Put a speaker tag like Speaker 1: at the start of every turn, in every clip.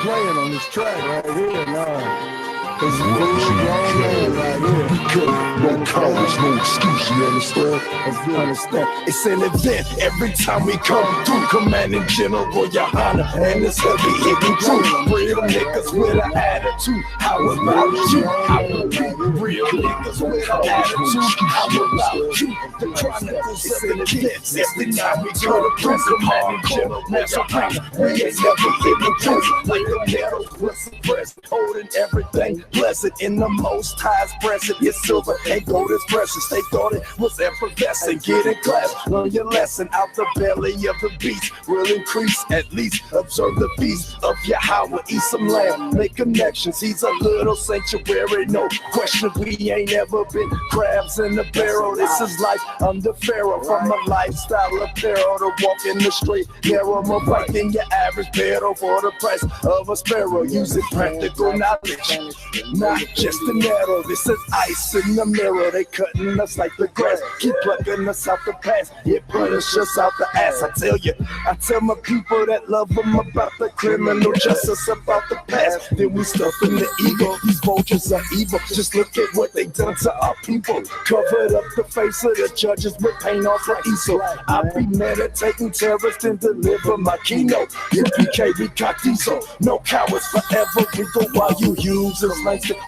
Speaker 1: playing on this track right here now. Cause it's really grown man right here. No college, no excuse, you understand? As you understand, it's an event every time we come through. Commanding General, your honor, and it's heavy hitting crew. Real niggas with an attitude. How about you? How about you? Real niggas with an attitude. How about you? The chronicles of the kids. Every time we come through. Commanding General, that's a ring. We ain't heavy hitting crew. Like the metal was suppressed, holding everything blessed in the Most High's presence. It's silver and gold is precious. They thought it was effervescent. Get in class, learn your lesson. Out the belly of the beast will increase. At least observe the feast of Yahweh. Eat some lamb, make connections. He's a little sanctuary, no question. We ain't ever been crabs in a barrel. This is life under Pharaoh. From a lifestyle apparel to walk in the straight narrow. More right than your average barrel for the price of a sparrow. Using practical knowledge, not just an arrow. This is ice in the mirror. They cutting us like the grass. Keep plucking us out the past. It punish us out the ass. I tell my people that love them about the criminal justice, about the past. Then we stuff in the ego. These vultures are evil. Just look at what they done to our people. Covered up the face of the judges with paint off the easel. I be meditating terrorists and deliver my keynote. UPK, we got diesel. No cowards forever. We go while you use us.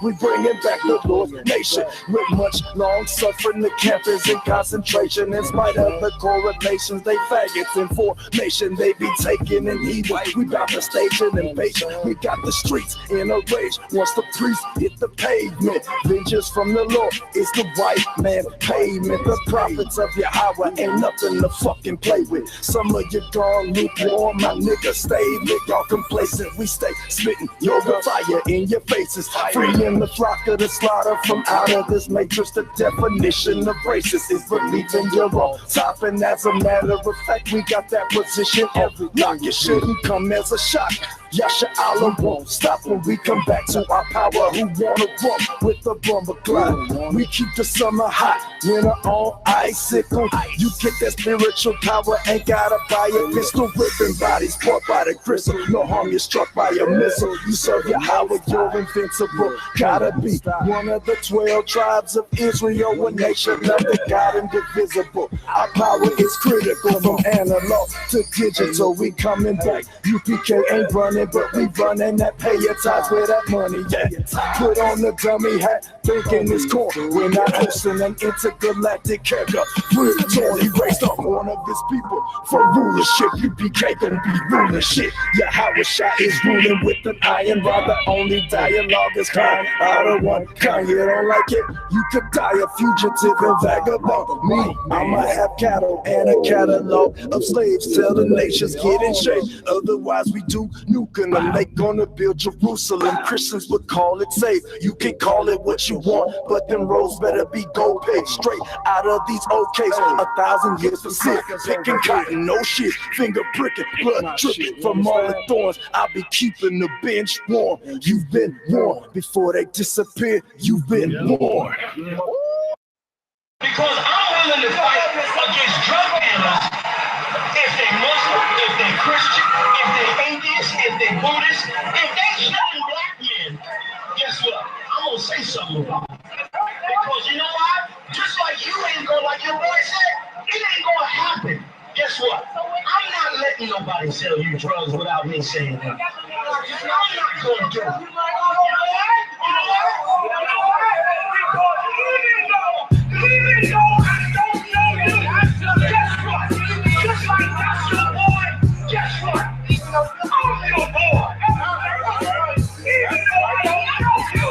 Speaker 1: We bringing back the Lord's nation with much long suffering. The camp is in concentration. In spite of the correlations, they faggots in formation. They be taking an evil. We got the station and patient. We got the streets in a rage. Once the priest hit the pavement, vengeance from the Lord is the white man payment. The prophets of Yahweh ain't nothing to fucking play with. Some of you gone lukewarm, my niggas stay lit, y'all complacent. We stay spitting yoga fire in your faces. Freeing the flock of the slaughter from out of this matrix. The definition of racist is believing you're on top. And as a matter of fact, we got that position every lock. It shouldn't come as a shock. Yasha Allah won't stop when we come back to our power. Who wanna rump with the bomber cloud? We keep the summer hot, winter on icicle. You get that spiritual power, ain't gotta buy a pistol. Ripping bodies, caught by the crystal. No harm, you're struck by a missile. You serve Yahweh, you're invincible. Gotta be one of the 12 tribes of Israel, a nation of the God indivisible. Our power is critical, from analog to digital. We coming back. UPK ain't running, but we running that pay your tithes with that money, yeah. Put on the dummy hat, thinking it's cool. We're not hosting an intergalactic character. We're torn, he raised up one of his people for rulership. UPK gon' be ruling shit. Yahweh Shah is ruling with an iron rod. The only dialogue is kind out of one kind. You don't like it, you could die a fugitive and vagabond. Me, I'ma have cattle and a catalog of slaves. Tell the nations get in shape, otherwise we do nuke. And they gonna build Jerusalem. Christians would call it safe. You can call it what you want, but them roads better be gold paid straight out of these OKs. 1,000 years for sit, picking cotton, no shit, finger pricking, blood dripping from all the thorns. I'll be keeping the bench warm. You've been warned before they disappear. You've been warned.
Speaker 2: Because I'm willing to fight against drug dealers. If they Muslim, if they Christian, if they atheist, if they Buddhist, if they shooting black men, guess what? I'm gonna say something about it. Because you know why? Just like you ain't gonna, like your boy said, it ain't gonna happen. Guess what? I'm not letting nobody sell you drugs without me saying that. I'm not gonna do it. You know why? Because even though I don't know you, guess what? Just like that's your boy, guess what? I'm your boy. Even though I don't know you,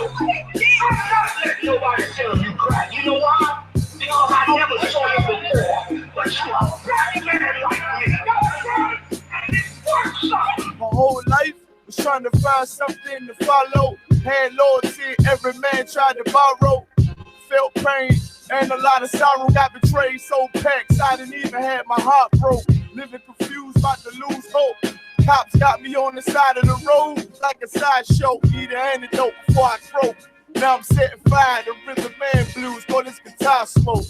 Speaker 2: I'm not letting nobody sell you crack. You know why? Because I never saw you before. But you are a black man like me. And it works out.
Speaker 3: My whole life was trying to find something to follow. Had loyalty, every man tried to borrow. Felt pain and a lot of sorrow. Got betrayed, so packed, I didn't even have my heart broke. Living confused, about to lose hope. Cops got me on the side of the road like a sideshow. Need an antidote before I croak. Now I'm setting fire to rhythm man blues for this guitar smoke.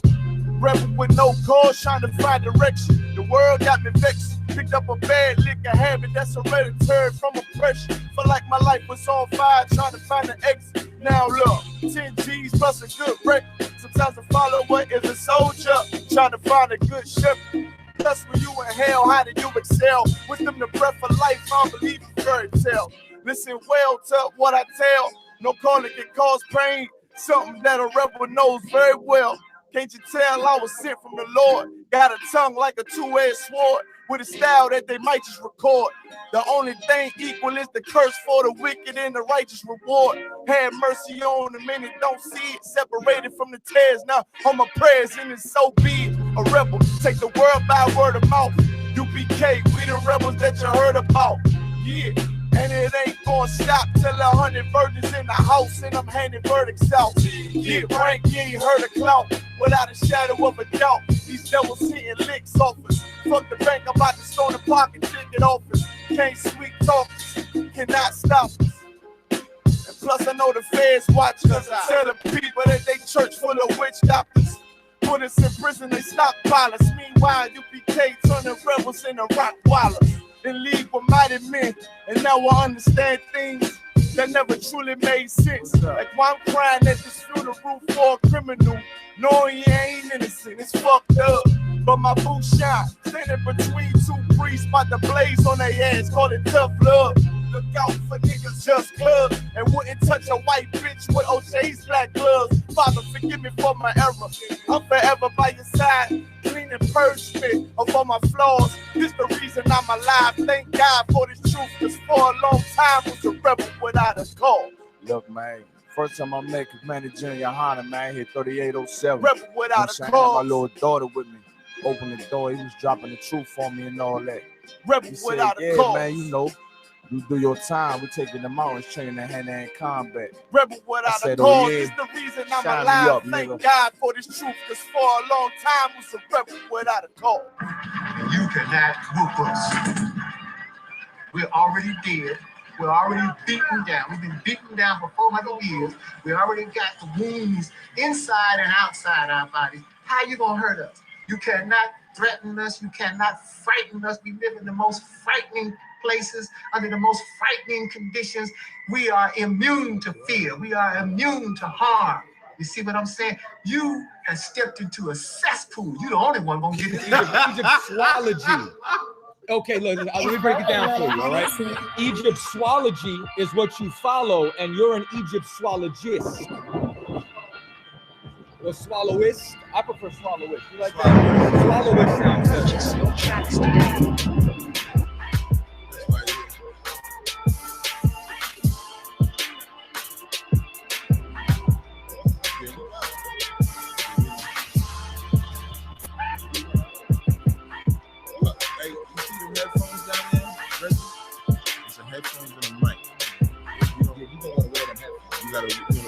Speaker 3: Rebel with no cause, trying to find direction. The world got me vexed. Picked up a bad liquor habit that's hereditary from oppression. Feel like my life was on fire, trying to find an exit. Now look, 10 G's plus a good wreck. Sometimes a follower is a soldier, trying to find a good shepherd. Plus when you in hell, how do you excel? Wisdom the breath of life, I don't believe in fairy tale. Listen well to what I tell. No calling can cause pain. Something that a rebel knows very well. Can't you tell I was sent from the Lord? Got a tongue like a two-edged sword, with a style that they might just record. The only thing equal is the curse for the wicked and the righteous reward. Have mercy on the many, don't see it. Separated from the tares, now on my prayers, and it's so be it. A rebel, take the world by word of mouth. UPK, we the rebels that you heard about. Yeah. And it ain't gonna stop till 100 virgins in the house and I'm handing verdicts out. Get rank, you ain't heard a clout without a shadow of a doubt. These devils hitting licks off us. Fuck the bank, I'm about to stone the pocket ticket office. Can't sweet talk, cannot stop us. And plus I know the feds watch us. Tell the people that they church full of witch doctors. Put us in prison, they stockpile us. Meanwhile, UPK turning rebels into Rottweilers. In league with mighty men, and now I understand things that never truly made sense. Like why I'm crying at this funeral for a criminal, knowing he ain't innocent. It's fucked up, but my boo shine, standing between two priests, about to blaze on their ass, call it tough love. Look out for niggas just club and wouldn't touch a white bitch with OJ's black gloves. Father, forgive me for my error. I'm forever by your side. Clean and purge me of all my flaws. This the reason I'm alive. Thank God for this truth, cause for a long time was a rebel without a cause. Look, man, first time I met Commander Junior Hanna, man, here 3807. Rebel without a cause. My little daughter with me. Opened the door, he was dropping the truth for me and all that. Rebel without a cause. Man, you know. You do your time, we taking the mountains, training in hand-to-hand combat. Rebel without a cause is the reason I'm alive. Up, thank nigga. God for this truth, cause for a long time was a rebel without a cause.
Speaker 2: You cannot whoop us. We're already dead. We're already beaten down. We've been beaten down for 400 years. We already got the wounds inside and outside our bodies. How you gonna hurt us? You cannot threaten us. You cannot frighten us. We live in the most frightening places, under the most frightening conditions. We are immune to fear. We are immune to harm. You see what I'm saying? You have stepped into a cesspool. You're the only one gonna get it.
Speaker 4: Egyptology. Okay, look, let me break it down for you, all right? Egyptology is what you follow, and you're an Egyptologist. Or swallowist? I prefer swallowist. You like that? Swallowist sounds better.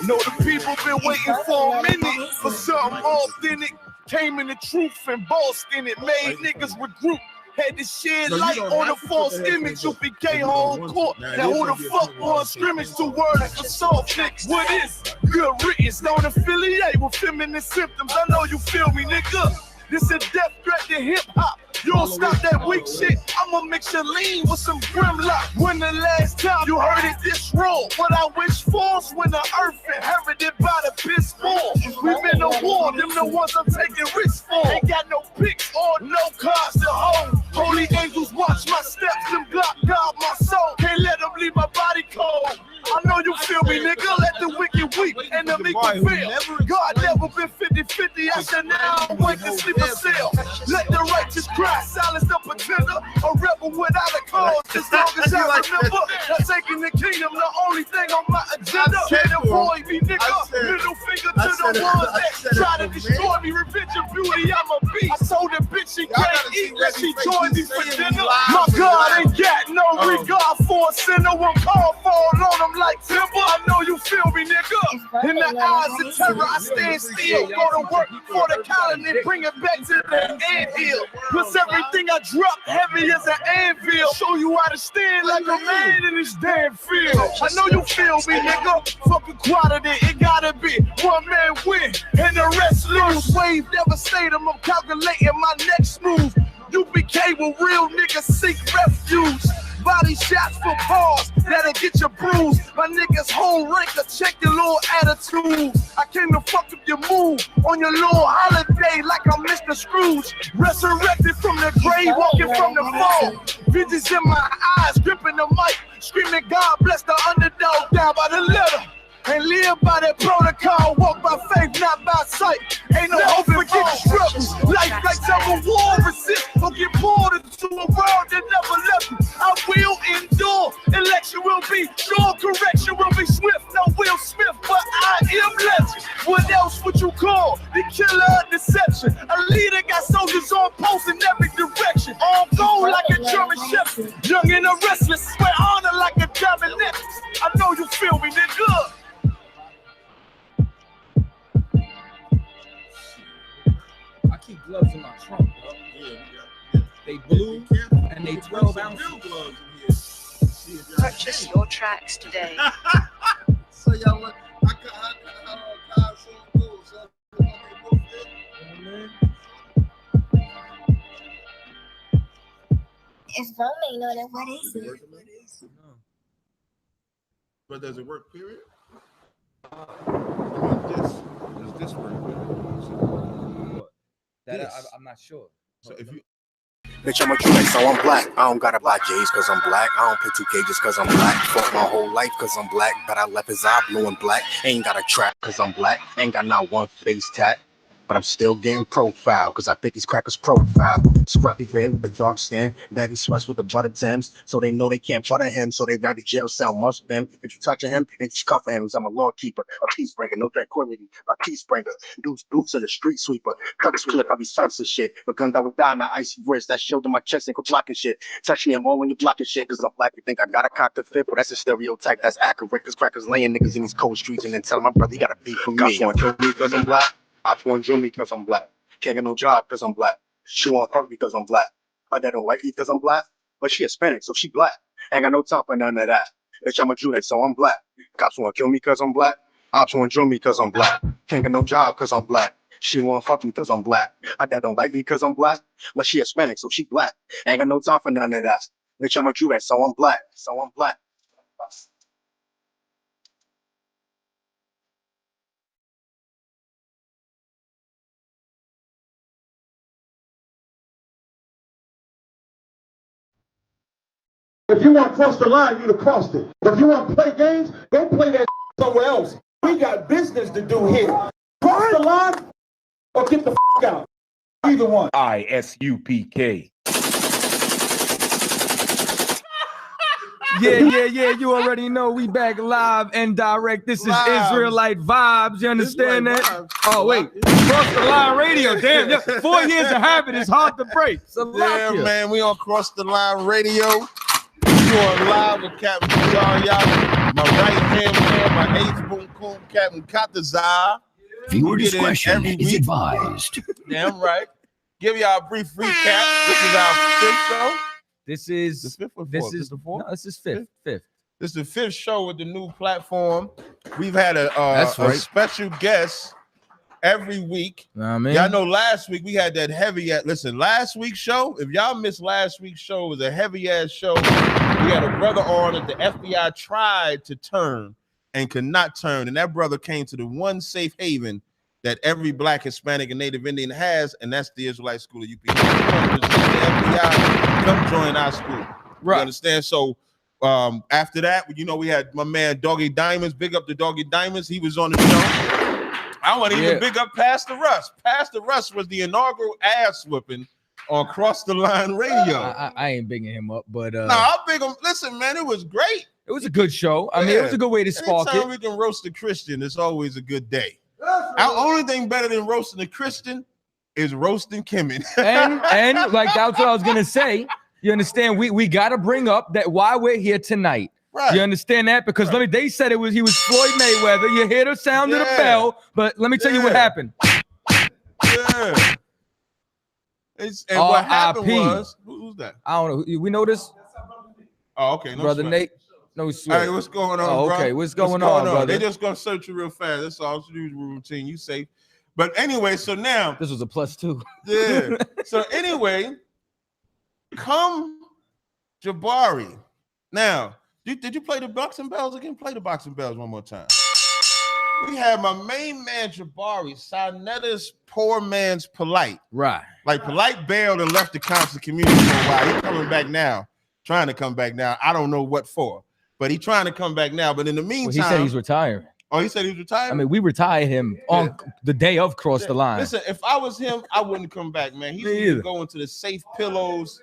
Speaker 3: Know the people been waiting for a minute for something authentic. Came in the truth and bossed in it. Made niggas regroup. Had to shed light on the false image. You became home court. Now who the fuck won scrimmage to word for soft niggas? What is good riddance? Don't affiliate with feminine symptoms. I know you feel me, nigga. This a death threat to hip hop. You don't stop that weak shit. I'ma mix your lean with some grimlock. When the last time you heard it this raw? What I wish for is when the earth inherited by the piss ball. We've been to war, them the ones I'm taking risks for. Ain't got no picks or no cars to hold. Holy angels watch my steps, them Glock guard my soul. Can't let them leave my body cold. I know you feel me, nigga. Let the wicked weep and the meek fail. God never been 50-50. I said now I'm wake and sleep a cell. Let the righteous cry, silence the pretender. A rebel without a cause. As long as I remember, not taking the kingdom, the only thing on my agenda. Can't avoid me, nigga. Middle finger to the ones that try to destroy me. Revenge of beauty, I'm a beast. I told the bitch she can't eat, that she joined me for dinner. My God ain't got no regard for a sinner. One call fall on him like timber. I know you feel me, nigga. In the eyes of terror, I stand still. Go to work for the colony, bring it back to the anthill. Plus everything I drop heavy as an anvil. Show you how to stand like a man in this damn field. I know you feel me, nigga. Fucking quality, it gotta be one man win and the rest lose. lose. Wave devastator, I'm calculating my next move. UBK will real niggas seek refuge. Body shots for pause, that'll get you bruised. My niggas whole ranker, check your little attitude. I came to fuck up your mood on your little holiday like I'm Mr. Scrooge. Resurrected from the grave, walking from the fall. Visions in my eyes, gripping the mic, screaming God bless the underdog, down by the letter. And live by that protocol, walk by faith, not by sight. Ain't no hope for getting struggles. Life like some war, resist or get pulled into a world that never left you. I will endure. Election will be sure, correction will be swift. No Will Smith, but I am legend. What else would you call the killer of deception? A leader got soldiers on post in every direction. On gold like a German shepherd, young and a restless, swear honor like a diamond necklace. I know you feel me, nigga.
Speaker 4: I keep gloves in my trunk, bro. Yeah. They blue and they 12 ounces.
Speaker 5: Purchase your tracks today.
Speaker 6: So y'all want
Speaker 7: If some may know that, what is it?
Speaker 6: But does it work, period? Does this work?
Speaker 4: I'm not sure.
Speaker 6: So if you
Speaker 8: Bitch, I'm a Jew, so I'm black. I don't gotta buy J's cause I'm black. I don't play 2K just cause I'm black. Fuck my whole life cause I'm black. But I left his eye blue and black. Ain't got a trap cause I'm black. Ain't got not one face tat. But I'm still getting profile cause I think these crackers profile. Scruffy red with the dark skin. Daddy sweats with the butter Timbs. So they know they can't butter him. So they got the jail cell must them. If you touching him, they just cuff him. Cause I'm a law keeper, a peace breaker, no tranquility, a peace breaker. Deuce of the street sweeper. Cut this clip, I be sons of shit. But guns I would die, my icy wrist. That shield in my chest ain't blocking shit. Touching him all when you blocking shit. Cause I'm black, you think I got a cock to fit. But that's a stereotype, that's accurate. Cause crackers laying niggas in these cold streets and then telling my brother he gotta beat for me. Got kill me cause I'm black. I want to me cause I'm black. Can't get no job cause I'm black. She won't hurt me cause I'm black. My dad don't like me cause I'm black. But she Hispanic, so she black. Ain't got no time for none of that. Bitch, I'm a Jew, so I'm black. Cops wanna kill me cause I'm black. Ops wanna drill me cause I'm black. Can't get no job cause I'm black. She won't fuck me cause I'm black. My dad don't like me cause I'm black. But she Hispanic, so she black. Ain't got no time for none of that. Bitch, I'm a Jew, so I'm black. So I'm black.
Speaker 9: If you want to cross the line, you'd have crossed it. But if you want to play games, go play that somewhere else. We got business to do here. Cross the line or get the out. Either one.
Speaker 10: ISUPK.
Speaker 4: Yeah. You already know we back live and direct. This is Israelite Vibes. You understand that?
Speaker 6: Vibes.
Speaker 4: Oh, wait. Cross the Line Radio. Damn. 4 years of habit is hard to break. So
Speaker 6: yeah, man, we on Cross the Line Radio. You on live with Captain Tazaryach, my right hand man, my eighth boom cool Captain Tazaryach.
Speaker 11: Viewer discretion is advised.
Speaker 6: Damn right. Give y'all a brief recap. This is our fifth show.
Speaker 4: This is
Speaker 6: the fifth or fourth?
Speaker 4: This is
Speaker 6: the fourth.
Speaker 4: No, this is fifth.
Speaker 6: This is the fifth show with the new platform. We've had a special guest every week. Y'all know last week we had that heavy ass. Listen, last week's show, if y'all missed last week's show, it was a heavy ass show. We had a brother on that the FBI tried to turn and could not turn. And that brother came to the one safe haven that every Black, Hispanic, and Native Indian has, and that's the Israelite School of UP. If you want to resist the FBI, come join our school. Right. You understand? So after that, you know, we had my man Doggy Diamonds. Big up to Doggy Diamonds. He was on the show. I want to even big up Pastor Russ. Pastor Russ was the inaugural ass whipping on Cross the Line Radio.
Speaker 4: I ain't bigging him up, but
Speaker 6: no, I'll big him. Listen, man, it was great.
Speaker 4: It was a good show. I mean, it was a good way to spark it.
Speaker 6: Anytime we can roast a Christian, it's always a good day. Our only thing better than roasting a Christian is roasting Kemit.
Speaker 4: and like that's what I was gonna say. You understand? We gotta bring up that why we're here tonight. Right. You understand that? Because they said he was Floyd Mayweather. You hear the sound of the bell, but let me tell you what happened.
Speaker 6: Yeah. And what happened was, who's that?
Speaker 4: I don't know. We know this.
Speaker 6: Oh, okay. No
Speaker 4: brother
Speaker 6: sweat.
Speaker 4: Nate. No sweat.
Speaker 6: Hey, what's going on?
Speaker 4: Oh, okay.
Speaker 6: Bro?
Speaker 4: What's going on, brother?
Speaker 6: They just gonna search you real fast. That's all. It's usual routine. You safe. But anyway, so now
Speaker 4: this was a +2.
Speaker 6: Yeah. So anyway, come Jabari. Now, did you play the boxing bells again? Play the boxing bells one more time. We have my main man Jabari, Sanetta's poor man's Polite.
Speaker 4: Right.
Speaker 6: Like Polite bailed and left the constant community for a while. He's coming back now, trying to come back now. I don't know what for, but he's trying to come back now. But in the meantime,
Speaker 4: he said he's retiring.
Speaker 6: Oh, he said he was retired?
Speaker 4: I mean, we retired him on the day of Cross the Line.
Speaker 6: Listen, if I was him, I wouldn't come back, man. He's going go into the safe pillows.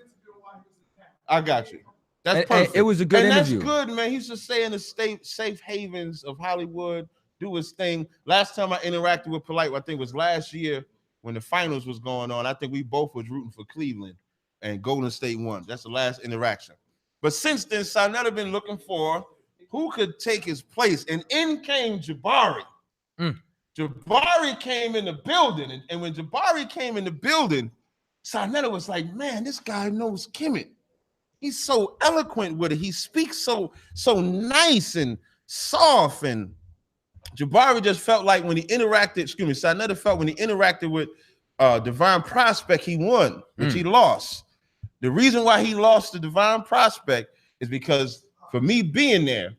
Speaker 6: I got you. That's perfect.
Speaker 4: It was a good interview.
Speaker 6: That's good, man. He's just stay in the safe havens of Hollywood, do his thing. Last time I interacted with Polite, I think was last year when the finals was going on. I think we both was rooting for Cleveland and Golden State won. That's the last interaction. But since then, Sanetta been looking for who could take his place, and in came Jabari. Jabari came in the building, and when Jabari came in the building, Sanetta was like, man, this guy knows Kemit. He's so eloquent with it. He speaks so nice and soft, and Jabari just felt like when he interacted, Sanetta felt when he interacted with Divine Prospect, he won, which he lost. The reason why he lost the Divine Prospect is because for me being there,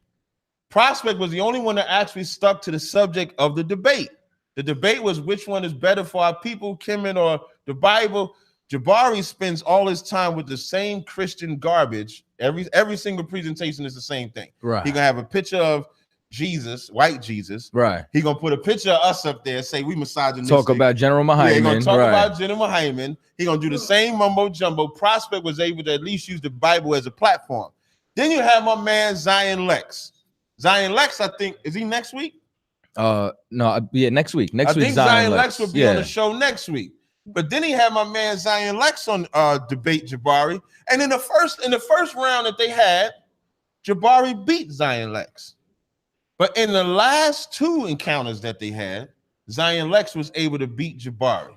Speaker 6: Prospect was the only one that actually stuck to the subject of the debate. The debate was which one is better for our people, Kemit or the Bible. Jabari spends all his time with the same Christian garbage. Every single presentation is the same thing.
Speaker 4: Right.
Speaker 6: He's gonna have a picture of Jesus, white Jesus.
Speaker 4: Right.
Speaker 6: He's gonna put a picture of us up there, say we misogynistic.
Speaker 4: Talk about General Mahayman.
Speaker 6: Yeah, he's gonna talk about General Mahayman. He's gonna do the same mumbo jumbo. Prospect was able to at least use the Bible as a platform. Then you have my man Zion Lex. Zion Lex, I think, is he next week?
Speaker 4: No, yeah, next week. Next week,
Speaker 6: Zion Lex will be on the show next week. But then he had my man Zion Lex on debate Jabari. And in the first round that they had, Jabari beat Zion Lex. But in the last two encounters that they had, Zion Lex was able to beat Jabari.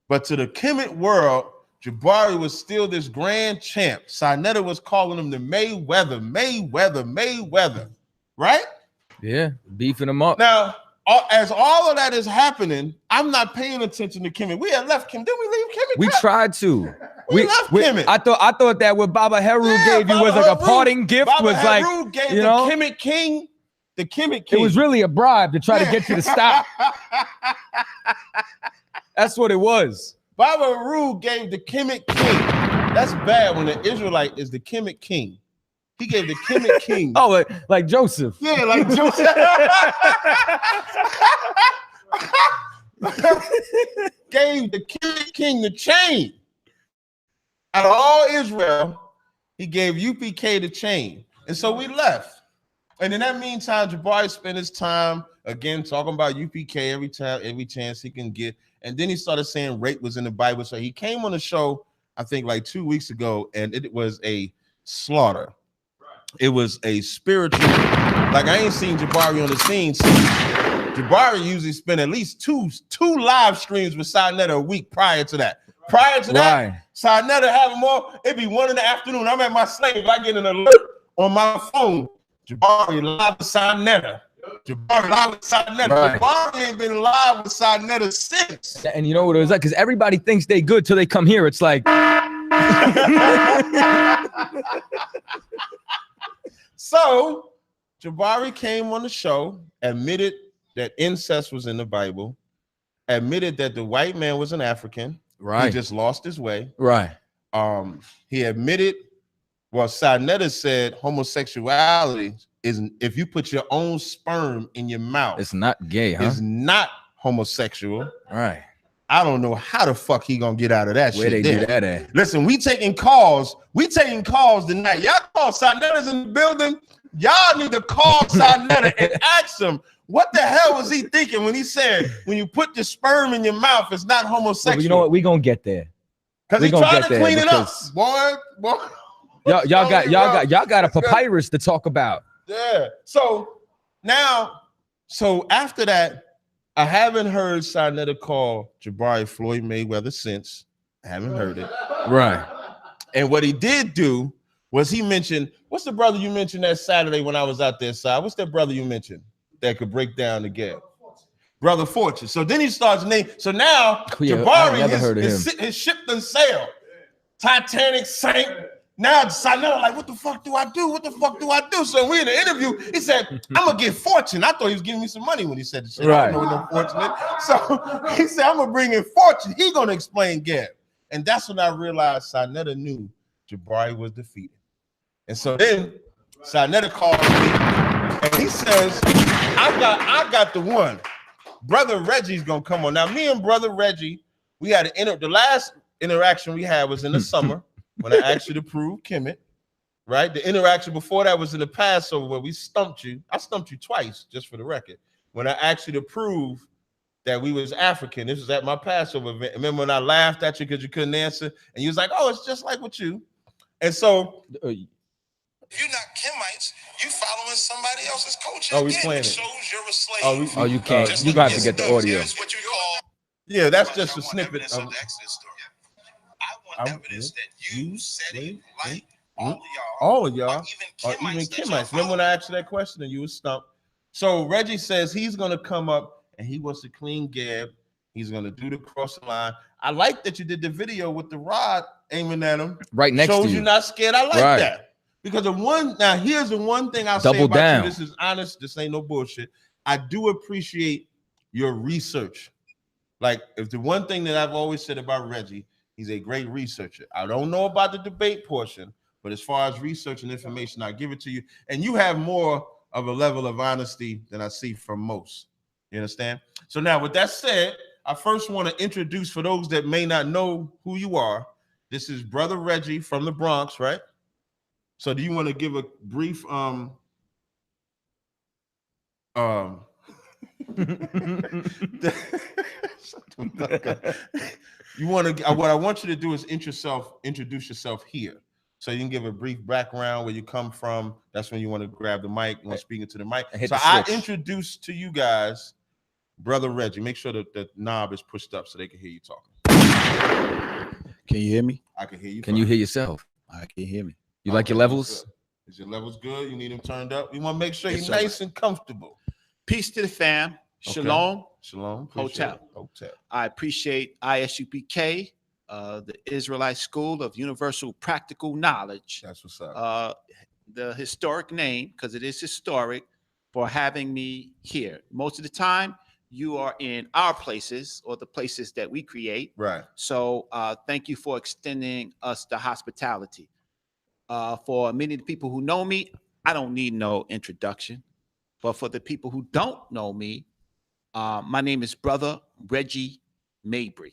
Speaker 6: But to the Kemit world, Jabari was still this grand champ. Sanetta was calling him the Mayweather. Right?
Speaker 4: Yeah, beefing him up.
Speaker 6: Now, as all of that is happening, I'm not paying attention to Kemit. We had left Kemit. Didn't we leave Kemit?
Speaker 4: We tried to.
Speaker 6: We left Kemit.
Speaker 4: I thought that what Baba Heru gave you was like a parting gift.
Speaker 6: Baba
Speaker 4: was like,
Speaker 6: Heru gave
Speaker 4: you know,
Speaker 6: the Kemit King. The Kemit King.
Speaker 4: It was really a bribe to try to get you to stop. That's what it was.
Speaker 6: Baba Heru gave the Kemit King. That's bad when the Israelite is the Kemit King. He gave the Kemit King.
Speaker 4: Oh, like Joseph.
Speaker 6: Yeah, like Joseph. Gave the Kemit King the chain. Out of all Israel, he gave UPK the chain. And so we left. And in that meantime, Jabari spent his time again talking about UPK every chance he can get. And then he started saying rape was in the Bible. So he came on the show, I think like 2 weeks ago, and it was a slaughter. It was a spiritual, like I ain't seen Jabari on the scene since. Jabari usually spent at least two live streams with Sanetta a week prior to that. Prior to that, Sanetta having more, it'd be 1 in the afternoon. I'm at my slave. I get an alert on my phone. Jabari live with Sanetta. Jabari live with Sanetta. Right. Jabari ain't been live with Sanetta since.
Speaker 4: And you know what it was like? Because everybody thinks they good till they come here. It's like.
Speaker 6: So Jabari came on the show, admitted that incest was in the Bible, admitted that the white man was an African.
Speaker 4: Right.
Speaker 6: He just lost his way.
Speaker 4: Right.
Speaker 6: He admitted, well, Sanetta said homosexuality is if you put your own sperm in your mouth.
Speaker 4: It's not gay, huh?
Speaker 6: It's not homosexual.
Speaker 4: Right.
Speaker 6: I don't know how the fuck he gonna get out of that
Speaker 4: Where
Speaker 6: shit.
Speaker 4: Where they do that at?
Speaker 6: Listen, we taking calls. We taking calls tonight. Y'all call Sanetta's in the building. Y'all need to call Sanetta and ask him what the hell was he thinking when he said when you put the sperm in your mouth, it's not homosexual.
Speaker 4: Well, you know what? We gonna get there.
Speaker 6: Because he tried to clean it up. Boy.
Speaker 4: Y'all got a papyrus to talk about.
Speaker 6: Yeah. So after that, I haven't heard Sanetta call Jabari Floyd Mayweather since. I haven't heard it.
Speaker 4: Right.
Speaker 6: And what he did do was he mentioned, what's the brother you mentioned that Saturday when I was out there, Si? What's that brother you mentioned that could break down the gap? Brother Fortune. So then he starts naming. So now Jabari, his ship done sailed. Titanic sank. Now Sinetta like, what the fuck do I do? What the fuck do I do? So we in the interview, he said, I'm gonna get Fortune. I thought he was giving me some money when he said the shit.
Speaker 4: Right.
Speaker 6: I don't know no Fortune. So he said, I'm gonna bring in Fortune. He gonna explain Gab. And that's when I realized Sinetta knew Jabari was defeated. And so then Sinetta called me and he says, I got the one. Brother Reggie's gonna come on. Now, me and Brother Reggie, we had the last interaction we had was in the summer when I asked you to prove Kemit, right? The interaction before that was in the Passover where we stumped you. I stumped you twice, just for the record. When I asked you to prove that we was African, this was at my Passover event. Remember when I laughed at you because you couldn't answer? And you was like, oh, it's just like with you. And so
Speaker 12: if you're not Kemites, you following somebody else's culture.
Speaker 6: Oh, we playing it.
Speaker 12: Shows you're a slave.
Speaker 4: You can't. You got to get the audio.
Speaker 12: What you call,
Speaker 6: yeah, that's just a snippet of
Speaker 12: the Exodus story. I want evidence that you said it like
Speaker 6: all of y'all, or even Kemites. Remember when I asked you that question and you was stumped? So Reggie says he's gonna come up and he wants to clean Gab. He's gonna do the cross line. I like that you did the video with the rod aiming at him.
Speaker 4: Right next to you.
Speaker 6: Shows you're not scared. I like that. Because here's the one thing I'll say about you. This is honest. This ain't no bullshit. I do appreciate your research. Like, if the one thing that I've always said about Reggie, he's a great researcher. I don't know about the debate portion, but as far as research and information, I give it to you. And you have more of a level of honesty than I see from most. You understand? So now, with that said, I first want to introduce, for those that may not know who you are, this is Brother Reggie from the Bronx, right? So do you want to give a brief you want to what I want you to do is introduce yourself here. So you can give a brief background, where you come from. That's when you want to grab the mic, you want to speak into the mic. So I introduce to you guys Brother Reggie. Make sure that the knob is pushed up so they can hear you talking.
Speaker 13: Can you hear me?
Speaker 6: I can hear you.
Speaker 4: Can you hear yourself?
Speaker 13: I can hear me.
Speaker 4: You like your levels?
Speaker 6: Is your levels good? You need them turned up? You want to make sure you're nice and comfortable.
Speaker 13: Peace to the fam. Shalom.
Speaker 6: Shalom.
Speaker 13: Hotel. I appreciate ISUPK, the Israelite School of Universal Practical Knowledge.
Speaker 6: That's what's up.
Speaker 13: The historic name, because it is historic, for having me here. Most of the time, you are in our places or the places that we create.
Speaker 6: Right.
Speaker 13: So thank you for extending us the hospitality. For many of the people who know me, I don't need no introduction. But for the people who don't know me, my name is Brother Reggie Mabry.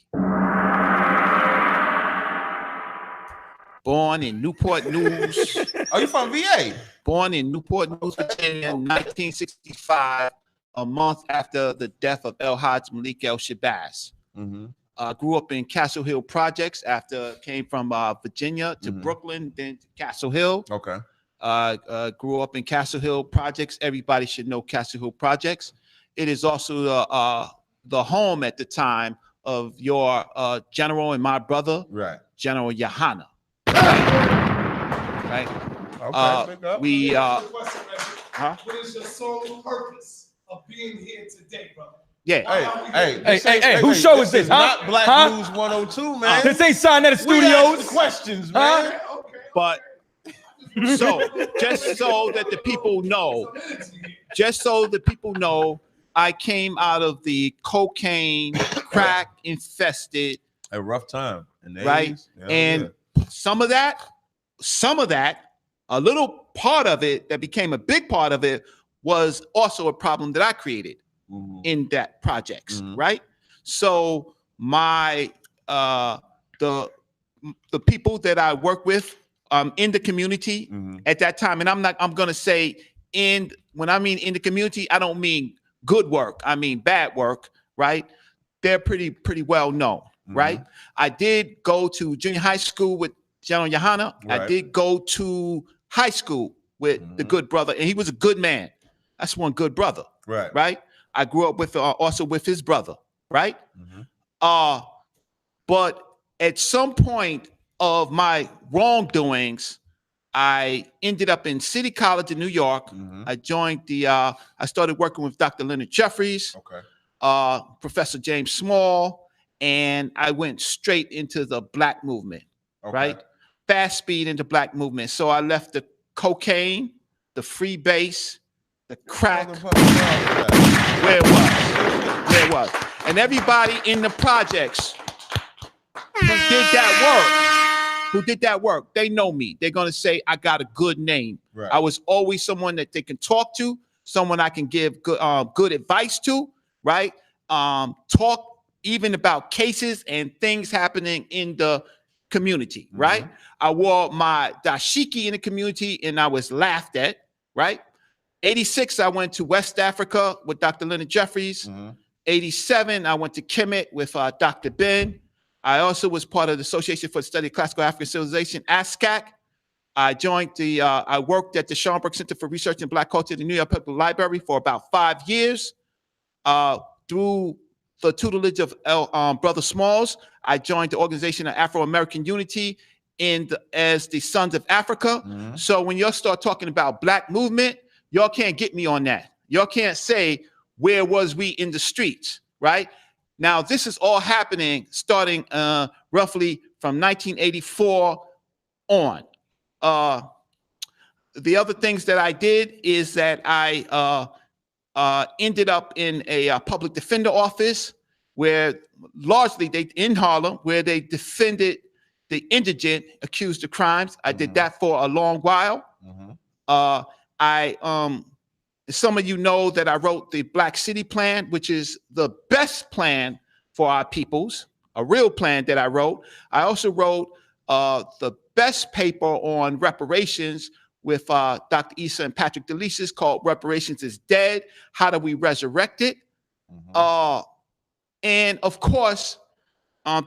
Speaker 13: Born in Newport News.
Speaker 6: Oh, you from VA?
Speaker 13: Born in Newport News, Virginia in 1965, a month after the death of El Hajj Malik El Shabazz. Grew up in Castle Hill Projects came from Virginia to Brooklyn, then to Castle Hill.
Speaker 6: Okay.
Speaker 13: Grew up in Castle Hill Projects. Everybody should know Castle Hill Projects. It is also the home at the time of your general and my brother,
Speaker 6: right,
Speaker 13: General Yohana. Right.
Speaker 6: Okay.
Speaker 14: What is your sole purpose of being here today, brother?
Speaker 13: Yeah.
Speaker 4: Hey, whose show is this?
Speaker 6: Not Black News 102, man.
Speaker 4: This ain't Sinetta Studios.
Speaker 6: The questions, man.
Speaker 13: But so just so that the people know, I came out of the cocaine, crack infested,
Speaker 6: a rough time,
Speaker 13: right? Yeah, and some of that, a little part of it that became a big part of it was also a problem that I created in that projects, right? So my the people that I work with in the community at that time, and I'm gonna say when I mean in the community, I don't mean good work, I mean bad work, right? They're pretty well known, right? I did go to junior high school with General Yohana. Right. I did go to high school with the good brother, and he was a good man. That's one good brother, right? I grew up with also with his brother, right? But at some point of my wrongdoings, I ended up in City College in New York. I joined I started working with Dr. Leonard Jeffries.
Speaker 6: Okay.
Speaker 13: Professor James Small, and I went straight into the Black movement, right? Fast speed into Black movement. So I left the cocaine, the free base, the crack, where it was. And everybody in the projects who did that work, they know me. They're going to say, I got a good name. Right. I was always someone that they can talk to, someone I can give good advice to, right? Talk even about cases and things happening in the community, right? I wore my dashiki in the community and I was laughed at, right? 86, I went to West Africa with Dr. Leonard Jeffries. 87, I went to Kemit with Dr. Ben. I also was part of the Association for the Study of Classical African Civilization, ASCAC. I worked at the Schomburg Center for Research in Black Culture at the New York Public Library for about 5 years. Through the tutelage of Brother Smalls, I joined the Organization of Afro-American Unity as the Sons of Africa. So when y'all start talking about Black movement, y'all can't get me on that. Y'all can't say, where was we in the streets, right? Now, this is all happening starting roughly from 1984 on. The other things that I did is that I ended up in a public defender office where largely in Harlem, where they defended the indigent accused of crimes. I did that for a long while. Some of you know that I wrote the Black City Plan, which is the best plan for our peoples, a real plan that I wrote. I also wrote the best paper on reparations with Dr. Issa and Patrick DeLisis called Reparations is Dead. How do we resurrect it? And of course,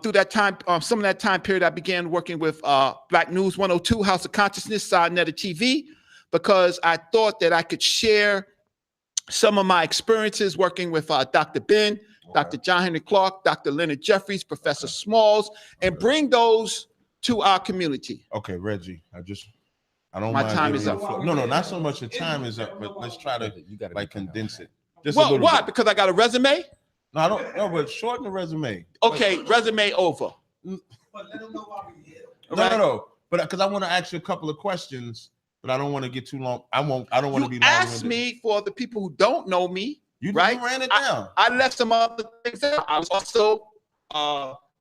Speaker 13: through that time, some of that time period, I began working with Black News 102, House of Consciousness, Sarnetta TV, because I thought that I could share some of my experiences working with Dr. Ben, Dr. John Henry Clark, Dr. Leonard Jeffries, Professor Smalls, and bring those to our community.
Speaker 6: Okay, Reggie, I don't
Speaker 13: My
Speaker 6: mind
Speaker 13: time
Speaker 6: giving
Speaker 13: is
Speaker 6: you
Speaker 13: up.
Speaker 6: the floor. No, not so much the time is up, but let's try to like condense it. Just a
Speaker 13: Well,
Speaker 6: little
Speaker 13: why?
Speaker 6: bit.
Speaker 13: Because I got a resume?
Speaker 6: No, I don't know, but shorten the resume.
Speaker 13: Okay, resume over.
Speaker 6: No. But because I want to ask you a couple of questions, but I don't want to get too long. I don't want to be long.
Speaker 13: Ask me for the people who don't know me.
Speaker 6: You
Speaker 13: right?
Speaker 6: ran it down.
Speaker 13: I left some other things out. I was also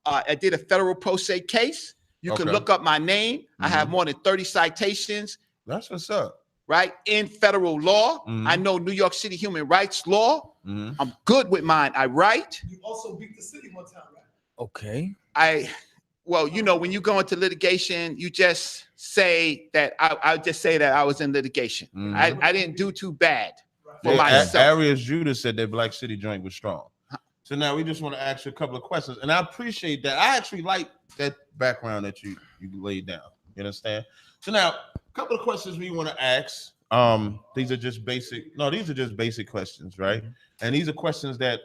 Speaker 13: I did a federal pro se case. You can look up my name. I have more than 30 citations.
Speaker 6: That's what's up.
Speaker 13: Right? In federal law. I know New York City human rights law. I'm good with mine. I write.
Speaker 14: You also beat the city one time, right?
Speaker 4: Okay.
Speaker 13: Well, you know, when you go into litigation, you just say that I just say that I was in litigation. I didn't do too bad for myself.
Speaker 6: Arias Judah said that Black City joint was strong. So now we just want to ask you a couple of questions, and I appreciate that. I actually like that background that you laid down. You understand? So now, a couple of questions we want to ask. These are just basic. No, these are just basic questions, right? And these are questions that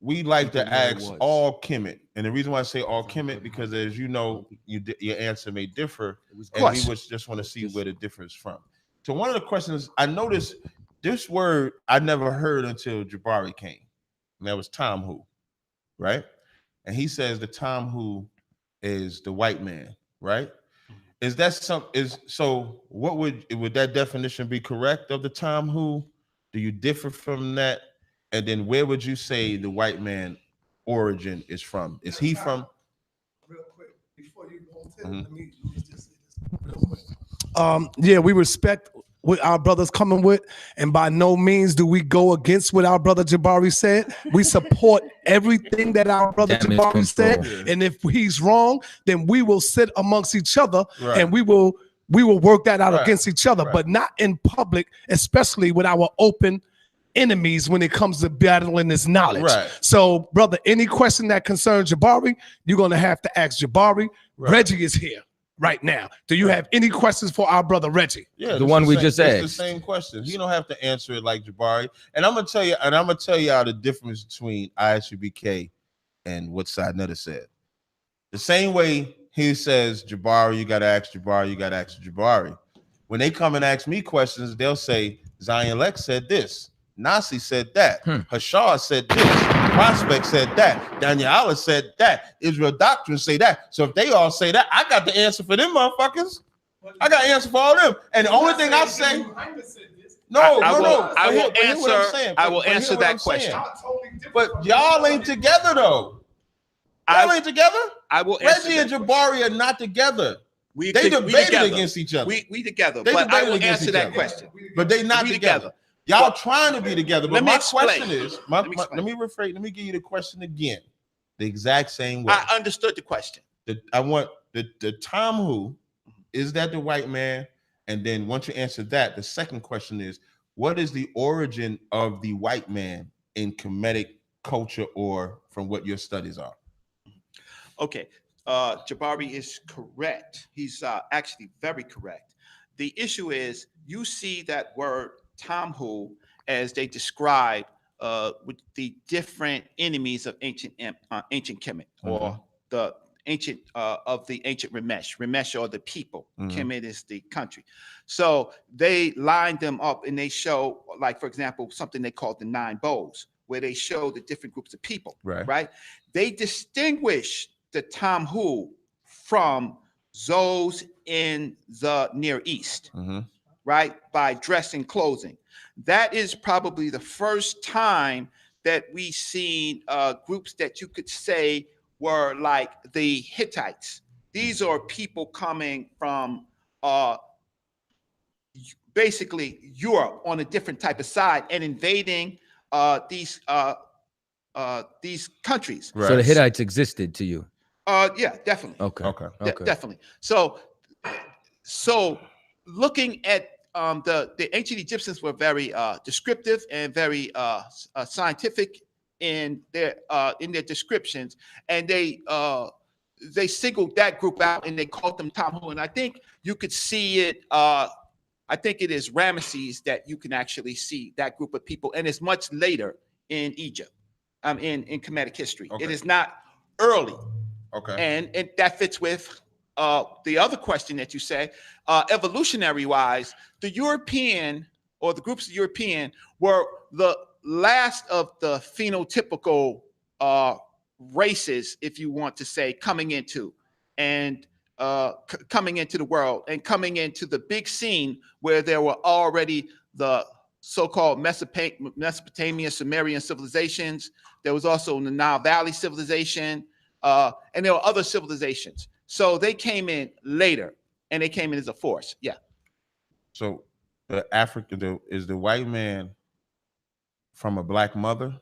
Speaker 6: we like to ask all Kemit. And the reason why I say all Kemit, because as you know, your answer may differ, and we would just want to see where the difference from. So one of the questions, I noticed this word I never heard until Jabari came. And that was Tom Who, right? And he says the Tom Who is the white man, right? Is that so what would that definition be correct of the Tom Who? Do you differ from that? And then where would you say the white man origin is from? Is he from?
Speaker 14: Real quick, before you go on, let me just say this real quick. Yeah, we respect what our brothers coming with, and by no means do we go against what our brother Jabari said. We support everything that our brother Jabari said, and if he's wrong, then we will sit amongst each other and we will work that out against each other, but not in public, especially with our open enemies when it comes to battling this knowledge. So, brother, any question that concerns Jabari, you're gonna have to ask Jabari. Reggie is here right now. Do you have any questions for our brother Reggie?
Speaker 4: Yeah, the one we just asked.
Speaker 6: The same question. You don't have to answer it like Jabari. And I'm gonna tell y'all the difference between ISUBK and what Sarnetta said. The same way he says, Jabari, you gotta ask Jabari, you gotta ask Jabari. When they come and ask me questions, they'll say, Zion Lex said this. Nasi said that. Hashar said this. Prospect said that. Daniela said that. Israel Doctrine say that. So if they all say that, I got the answer for them motherfuckers. I got an answer for all them. And the only thing I say,
Speaker 13: I will answer that question.
Speaker 6: But y'all ain't together though. Y'all ain't together. Reggie and Jabari are not together. They debated against each other.
Speaker 13: We together. But I will answer that question.
Speaker 6: But they not together. Y'all trying to be together. But my question is, let me give you the question again. The exact same way.
Speaker 13: I understood the question.
Speaker 6: I want the Tom who, is that the white man? And then once you answer that, the second question is, what is the origin of the white man in Kemetic culture or from what your studies are?
Speaker 13: Okay. Jabari is correct. He's actually very correct. The issue is you see that word Tamhu as they describe with the different enemies of ancient Kemet or the ancient of the ancient Ramesh. Ramesh are the people. Kemet is the country. So they line them up and they show, like for example, something they call the 9 bows, where they show the different groups of people. Right? They distinguish the Tamhu from those in the Near East, right? By dress and clothing. That is probably the first time that we seen groups that you could say were like the Hittites. These are people coming from basically Europe on a different type of side and invading these countries.
Speaker 4: So the Hittites existed to you?
Speaker 13: Yeah, definitely.
Speaker 4: Okay.
Speaker 13: Definitely. So looking at the ancient Egyptians were very descriptive and very scientific in their descriptions, and they singled that group out and they called them Tamhu. And I think you could see it. I think it is Ramesses that you can actually see that group of people, and it's much later in Egypt, in Kemetic history. It is not early. And that fits with the other question that you said. Evolutionary wise, the European or the groups of European were the last of the phenotypical races, if you want to say, coming into the world and coming into the big scene where there were already the so-called Mesopotamia, Sumerian civilizations. There was also the Nile Valley civilization. And there were other civilizations. So they came in later, and they came in as a force. Yeah.
Speaker 6: So the African is the white man from a black mother?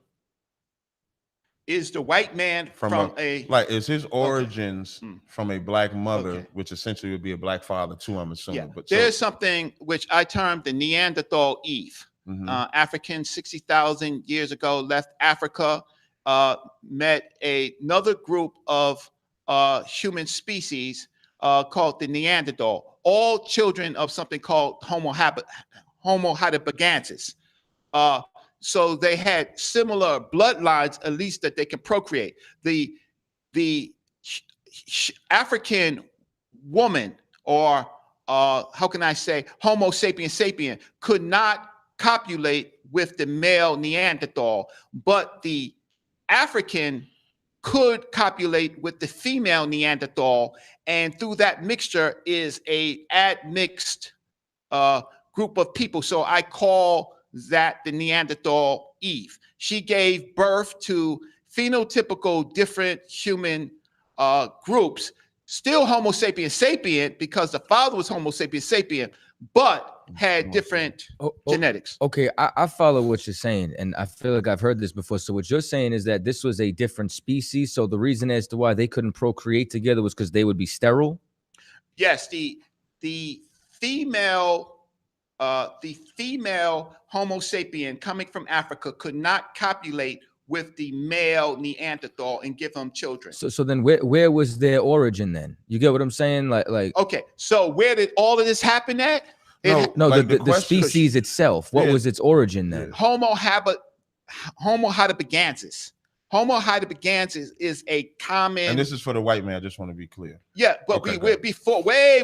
Speaker 13: Is the white man from a
Speaker 6: is his origins from a black mother, which essentially would be a black father too, I'm assuming.
Speaker 13: Yeah.
Speaker 6: But
Speaker 13: there's something which I termed the Neanderthal Eve. Africans 60,000 years ago left Africa, met another group of human species called the Neanderthal, all children of something called Homo heidelbergensis. So they had similar bloodlines, at least that they can procreate. The African woman, or how can I say, Homo sapiens sapien, could not copulate with the male Neanderthal, but the African could copulate with the female Neanderthal, and through that mixture is a admixed group of people. So I call that the Neanderthal Eve. She gave birth to phenotypical different human groups, still Homo sapiens sapien, because the father was Homo sapiens sapien, but had different genetics.
Speaker 4: Okay, I follow what you're saying, and I feel like I've heard this before. So what you're saying is that this was a different species. So the reason as to why they couldn't procreate together was because they would be sterile?
Speaker 13: Yes, the female Homo sapien coming from Africa could not copulate with the male Neanderthal and give them children.
Speaker 4: So then where was their origin then? You get what I'm saying? Like
Speaker 13: okay, so where did all of this happen at?
Speaker 4: The species itself. What was its origin then?
Speaker 13: Homo heidelbergensis. Homo heidelbergensis is a common.
Speaker 6: And this is for the white man. I just want to be clear.
Speaker 13: Yeah, but we're before, way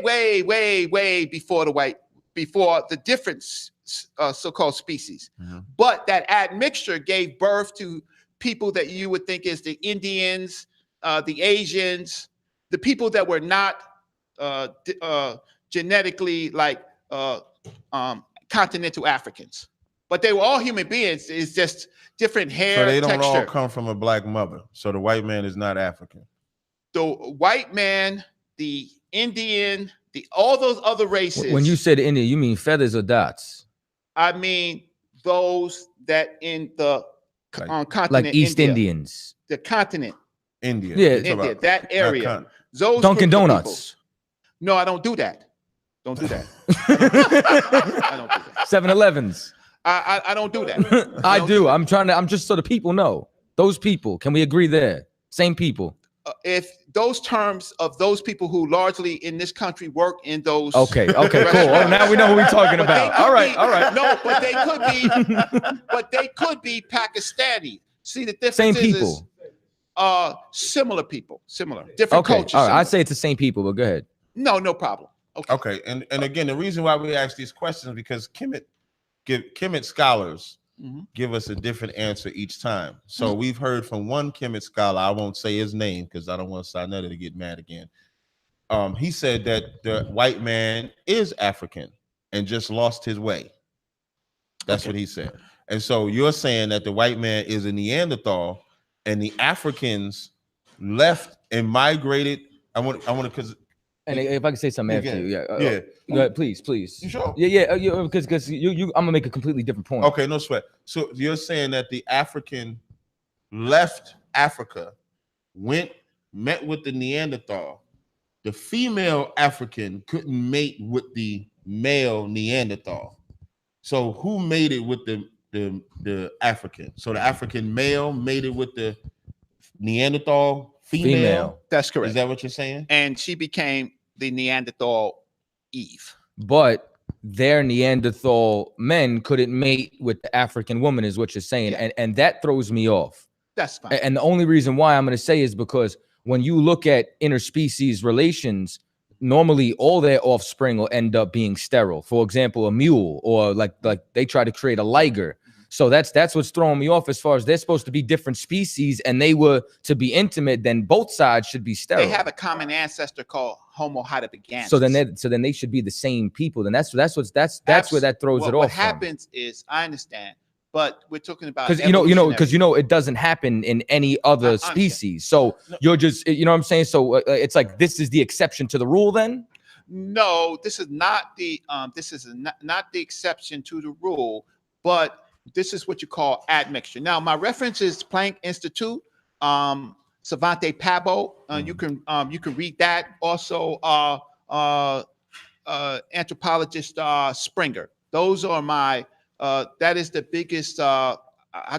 Speaker 13: before the white. before the different so-called species. But that admixture gave birth to people that you would think is the Indians, the Asians, the people that were not genetically like continental Africans. But they were all human beings. It's just different hair.
Speaker 6: So they don't
Speaker 13: texture.
Speaker 6: all come from a black mother. So the white man is not African.
Speaker 13: The white man, the Indian, all those other races.
Speaker 4: When you said Indian, you mean feathers or dots?
Speaker 13: I mean those that in the continent,
Speaker 4: like East
Speaker 13: India,
Speaker 4: Indians,
Speaker 13: the continent,
Speaker 6: India,
Speaker 13: India, that area. Those
Speaker 4: Dunkin' Donuts.
Speaker 13: No, I don't do that. Don't do that. I don't do that.
Speaker 4: 7-Elevens.
Speaker 13: I don't do that.
Speaker 4: I do. I'm just so the people know. Those people. Can we agree there? Same people.
Speaker 13: If those terms of those people who largely in this country work in those.
Speaker 4: Okay, cool. Oh, now we know who we're talking about. All right.
Speaker 13: No, but they could be Pakistani. See, the difference
Speaker 4: Same people.
Speaker 13: Similar people, different cultures.
Speaker 4: All right, I say it's the same people, but go ahead.
Speaker 13: No problem.
Speaker 6: Okay. And again, the reason why we ask these questions is because Kemit scholars give us a different answer each time. So we've heard from one Kemit scholar, I won't say his name because I don't want Sinetta to get mad again. He said that the white man is African and just lost his way. That's what he said. And so you're saying that the white man is a Neanderthal and the Africans left and migrated. I want to because.
Speaker 4: And if I can say something after you,
Speaker 6: yeah.
Speaker 4: Go ahead, please. You
Speaker 6: sure?
Speaker 4: Yeah, because I'm gonna make a completely different point.
Speaker 6: Okay, no sweat. So you're saying that the African left Africa, met with the Neanderthal. The female African couldn't mate with the male Neanderthal. So who mated with the African? So the African male mated with the Neanderthal female.
Speaker 13: That's correct.
Speaker 6: Is that what you're saying?
Speaker 13: And she became the Neanderthal Eve.
Speaker 4: But their Neanderthal men couldn't mate with the African woman, is what you're saying.
Speaker 13: Yeah.
Speaker 4: And that throws me off.
Speaker 13: That's fine.
Speaker 4: And the only reason why I'm going to say is because when you look at interspecies relations, normally all their offspring will end up being sterile. For example, a mule, or like they try to create a liger. So that's what's throwing me off as far as they're supposed to be different species and they were to be intimate, then both sides should be sterile.
Speaker 13: They have a common ancestor called Homo heidelbergensis.
Speaker 4: So then they should be the same people. Then that's where that throws it off.
Speaker 13: What happens is, I understand, but we're talking about
Speaker 4: because it doesn't happen in any other species. So you're just what I'm saying. So it's like this is the exception to the rule then.
Speaker 13: No, this is not the not the exception to the rule, but this is what you call admixture. Now, my reference is Planck Institute, Savante Pabo. You can read that. Also, anthropologist Springer. Those are my. That is the biggest. How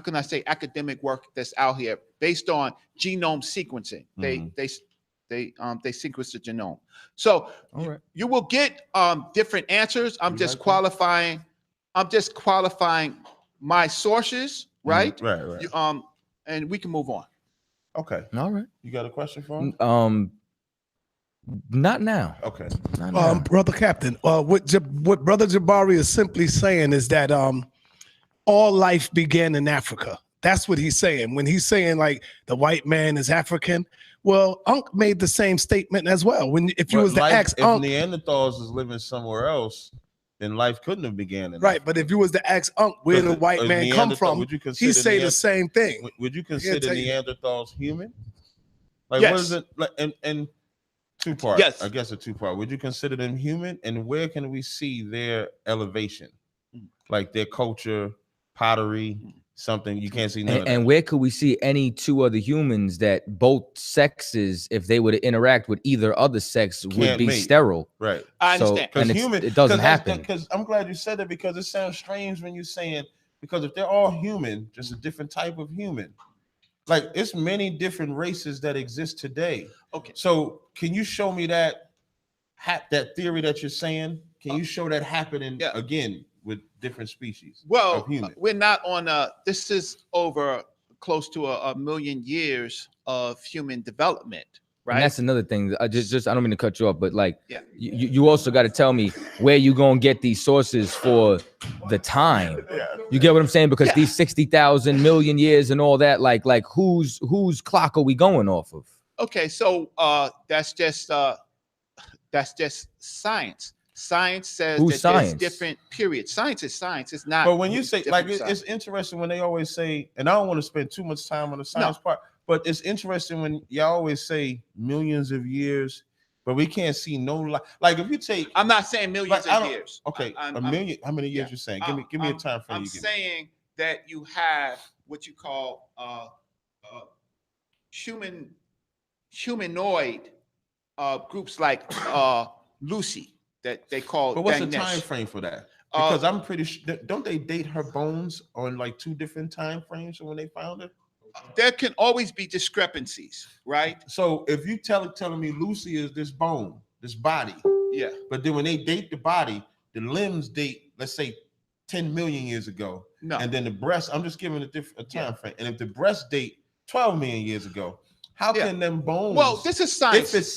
Speaker 13: can I say academic work that's out here based on genome sequencing. They sequence the genome. So you will get different answers. I'm just qualifying my sources, right?
Speaker 6: Right.
Speaker 13: And we can move on.
Speaker 6: Okay.
Speaker 4: All right.
Speaker 6: You got a question for him?
Speaker 4: Not now.
Speaker 6: Okay.
Speaker 4: Not now.
Speaker 14: Brother Captain, what Brother Jabari is simply saying is that all life began in Africa. That's what he's saying. When he's saying like the white man is African, well, Unc made the same statement as well. If you was to ask Unc,
Speaker 6: if Neanderthals is living somewhere else, then life couldn't have began in
Speaker 14: right. But if you was to ask Unc where the white man come from, he say the same thing.
Speaker 6: Would you consider Neanderthals human? Like
Speaker 14: yes.
Speaker 6: What is it? Like and two parts.
Speaker 13: Yes.
Speaker 6: I guess a two-part. Would you consider them human? And where can we see their elevation? Like their culture, pottery, something you can't see none of that.
Speaker 4: And where could we see any two other humans that both sexes, if they were to interact with either other sex, would be sterile?
Speaker 6: Right.
Speaker 13: I understand.
Speaker 6: Because
Speaker 4: it doesn't happen.
Speaker 6: Because I'm glad you said that, because it sounds strange when you're saying, because if they're all human, just a different type of human. Like it's many different races that exist today.
Speaker 13: Okay.
Speaker 6: So can you show me that theory that you're saying? Can you show that happening again with different species?
Speaker 13: Well, we're not on this is over close to a million years of human development. right?
Speaker 4: And that's another thing. I don't mean to cut you off, but like, you also got to tell me where you gonna get these sources for the time. You get what I'm saying? Because these 60,000 million years and all that, like whose clock are we going off of?
Speaker 13: Okay, so that's just science. Science says
Speaker 4: Who's
Speaker 13: that there's
Speaker 4: science?
Speaker 13: different periods. Science is science. It's not.
Speaker 6: But when you say like,
Speaker 13: different
Speaker 6: it's interesting when they always say, and I don't want to spend too much time on the science part, but it's interesting when y'all always say millions of years, but we can't see no light. Like if you take,
Speaker 13: I'm not saying millions of years.
Speaker 6: Okay, a million. How many years you saying? Give me a time frame.
Speaker 13: I'm saying that you have what you call humanoid groups like Lucy that they call.
Speaker 6: But what's the
Speaker 13: Dangnesh.
Speaker 6: time frame for that? Because I'm pretty sure, don't they date her bones on like 2 different time frames from when they found her?
Speaker 13: There can always be discrepancies, right?
Speaker 6: So if you telling me Lucy is this bone, this body, but then when they date the body, the limbs date, let's say 10 million years ago, and then the breast, I'm just giving a time frame, and if the breast date 12 million years ago, how can them bones?
Speaker 13: Well, this is science.
Speaker 6: If it's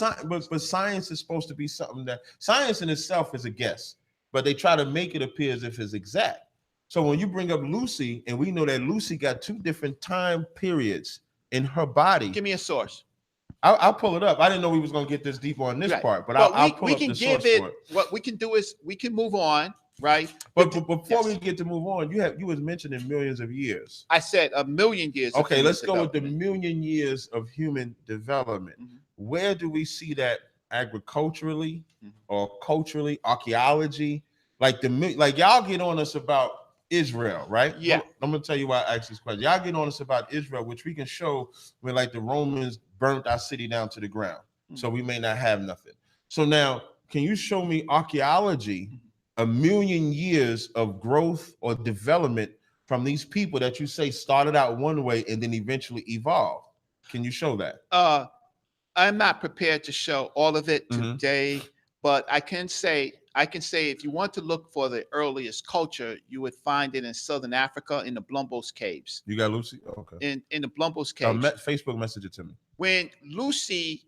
Speaker 6: but science is supposed to be something that science in itself is a guess, but they try to make it appear as if it's exact. So when you bring up Lucy, and we know that Lucy got 2 different time periods in her body.
Speaker 13: Give me a source.
Speaker 6: I'll pull it up. I didn't know we was gonna get this deep on this part, but I'll pull up the source for it.
Speaker 13: What we can do is we can move on, right?
Speaker 6: But before we get to move on, you was mentioning millions of years.
Speaker 13: I said a million years.
Speaker 6: Okay, let's go with the million years of human development. Where do we see that agriculturally or culturally, archaeology? Like y'all get on us about Israel, right?
Speaker 13: Yeah.
Speaker 6: I'm gonna tell you why I asked this question. Y'all get on us about Israel, which we can show when like the Romans burnt our city down to the ground. So we may not have nothing. So now, can you show me archaeology, a million years of growth or development from these people that you say started out one way and then eventually evolved? Can you show that?
Speaker 13: I'm not prepared to show all of it today, but I can say if you want to look for the earliest culture, you would find it in Southern Africa in the Blombos Caves.
Speaker 6: You got Lucy? Okay.
Speaker 13: In the Blombos Caves.
Speaker 6: Facebook message it to me.
Speaker 13: When Lucy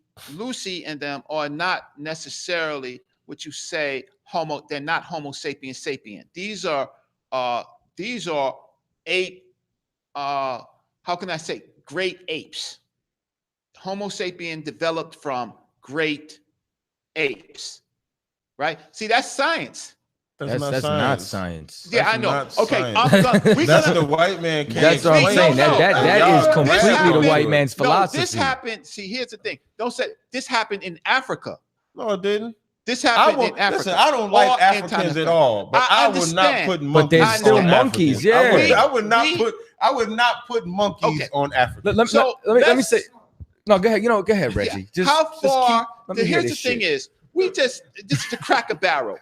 Speaker 13: and them are not necessarily what you say they're not Homo sapiens sapien. These are ape, how can I say, great apes. Homo sapien developed from great apes, right? See, that's science.
Speaker 4: That's not science.
Speaker 13: Yeah, I know. Okay,
Speaker 6: that's the white man.
Speaker 4: That's what I'm saying. That is completely the white man's philosophy.
Speaker 13: No, this happened. See, here's the thing. Don't say this happened in Africa.
Speaker 6: No, it didn't.
Speaker 13: This happened in Africa.
Speaker 6: Listen, I don't like Africans at all, but I would not put monkeys.
Speaker 4: But they're still monkeys. Yeah,
Speaker 6: I would not put monkeys on Africa.
Speaker 4: Let me say. No, go ahead. Go ahead, Reggie.
Speaker 13: How far? Here's the thing: is this is the Cracker Barrel.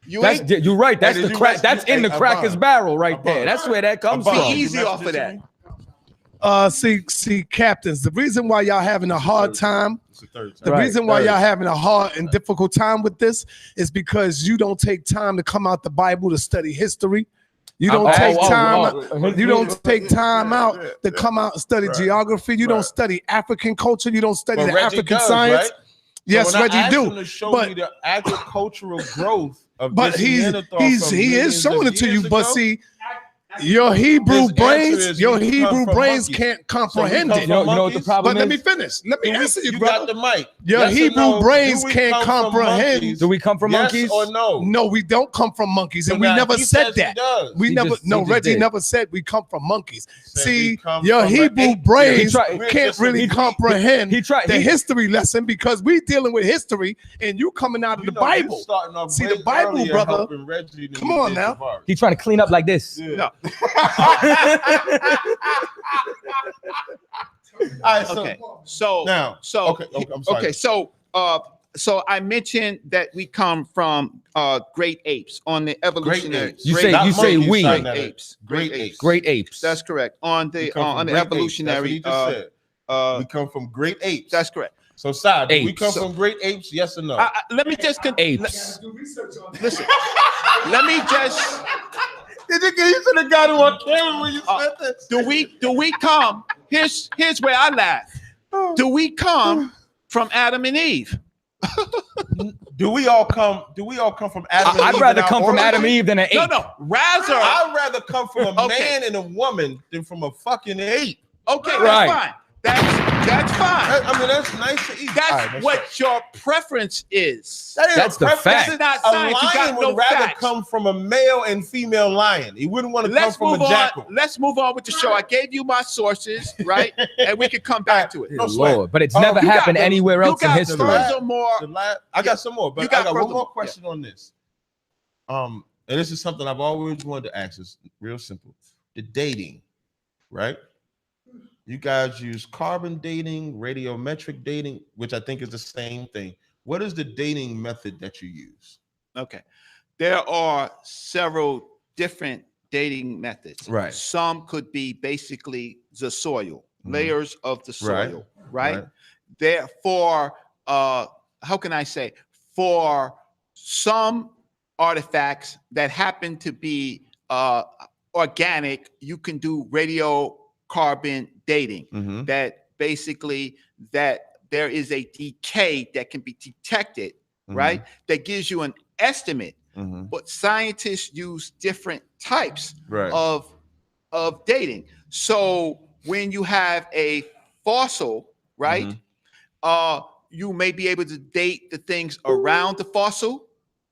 Speaker 13: You're
Speaker 4: right. That's the crack. That's in the cracker's barrel right there. That's where that comes from.
Speaker 13: Be easy off of that.
Speaker 14: See, captains, the reason why y'all having a hard time, reason why y'all having a hard and difficult time with this is because you don't take time to come out the Bible to study history. You don't take time. You don't take time out to come out and study geography. You don't study African culture. You don't study the African science.
Speaker 6: Right?
Speaker 14: Yes, Reggie do.
Speaker 6: To show me the agricultural growth of
Speaker 14: but he is showing it to you. But see, your Hebrew brains can't comprehend it.
Speaker 4: You know what the problem is?
Speaker 14: Let me finish. Let me answer you, brother.
Speaker 6: Got the mic.
Speaker 14: Your Hebrew brains can't comprehend.
Speaker 4: Do we come from monkeys?
Speaker 6: Or no?
Speaker 14: No, we don't come from monkeys, and we never said that. Reggie never said we come from monkeys. See, your Hebrew brains can't really comprehend the history lesson because we dealing with history, and you coming out of the Bible. See, the Bible, brother. Come on now.
Speaker 4: He's trying to clean up like this.
Speaker 14: No.
Speaker 13: So I mentioned that we come from great apes on the evolutionary.
Speaker 4: You say we
Speaker 13: great apes. That's correct. On the evolutionary.
Speaker 6: We come from great apes.
Speaker 13: That's correct.
Speaker 6: So, Side, do we come from great apes? Yes or no?
Speaker 13: Let me just
Speaker 4: apes.
Speaker 13: Listen. Let me just.
Speaker 6: You should have got it on camera when you said this.
Speaker 13: Do we come? Here's where I laugh. Do we come from Adam and Eve.
Speaker 6: Do we all come from Adam and Eve?
Speaker 4: I'd rather come from Adam and Eve than an ape.
Speaker 13: No. Rather,
Speaker 6: I'd rather come from a man and a woman than from a fucking ape.
Speaker 13: Okay,
Speaker 4: Right.
Speaker 13: that's fine. That's fine.
Speaker 6: I mean, that's nice to eat.
Speaker 13: That's what your preference is.
Speaker 4: That's the fact.
Speaker 13: This is not
Speaker 6: A
Speaker 13: science. You
Speaker 6: lion
Speaker 13: got no
Speaker 6: would rather
Speaker 13: facts.
Speaker 6: come from a male and female lion. He wouldn't want to come from a jackal.
Speaker 13: Let's move on with the show. I gave you my sources, right? And we can come back to it.
Speaker 6: No sweat.
Speaker 4: Lord, but it's never happened anywhere else in history.
Speaker 6: I got some more, but I got one more question on this. And this is something I've always wanted to ask. It's real simple. The dating, right? You guys use carbon dating, radiometric dating, which I think is the same thing. What is the dating method that you use?
Speaker 13: Okay. There are several different dating methods.
Speaker 6: Right.
Speaker 13: Some could be basically the soil, layers of the soil,
Speaker 6: Right.
Speaker 13: right? Therefore, how can I say, for some artifacts that happen to be organic, you can do radiocarbon dating. That basically that there is a decay that can be detected, right? That gives you an estimate. But scientists use different types of dating. So when you have a fossil, right, you may be able to date the things around the fossil,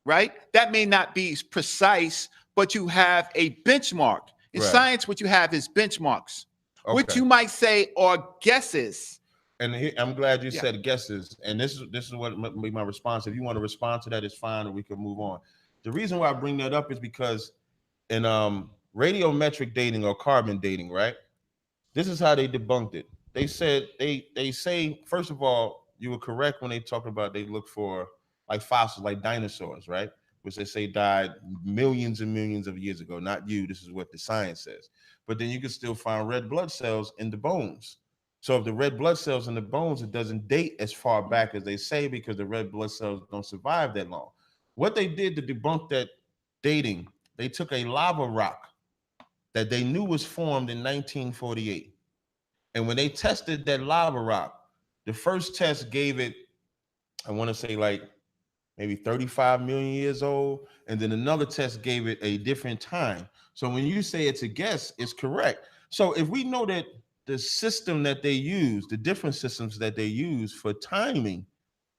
Speaker 13: right? That may not be precise, but you have a benchmark. In science, what you have is benchmarks, which you might say are guesses.
Speaker 6: And I'm glad you said guesses. And this is what made my response. If you want to respond to that, it's fine, or we can move on. The reason why I bring that up is because in radiometric dating or carbon dating, right? This is how they debunked it. They said they say, first of all, you were correct when they talk about they look for like fossils, like dinosaurs, right? Which they say died millions and millions of years ago. Not you. This is what the science says. But then you can still find red blood cells in the bones. So if the red blood cells in the bones, it doesn't date as far back as they say because the red blood cells don't survive that long. What they did to debunk that dating, they took a lava rock that they knew was formed in 1948. And when they tested that lava rock, the first test gave it, I want to say like maybe 35 million years old. And then another test gave it a different time. So when you say it's a guess, it's correct. So if we know that the system that they use, the different systems that they use for timing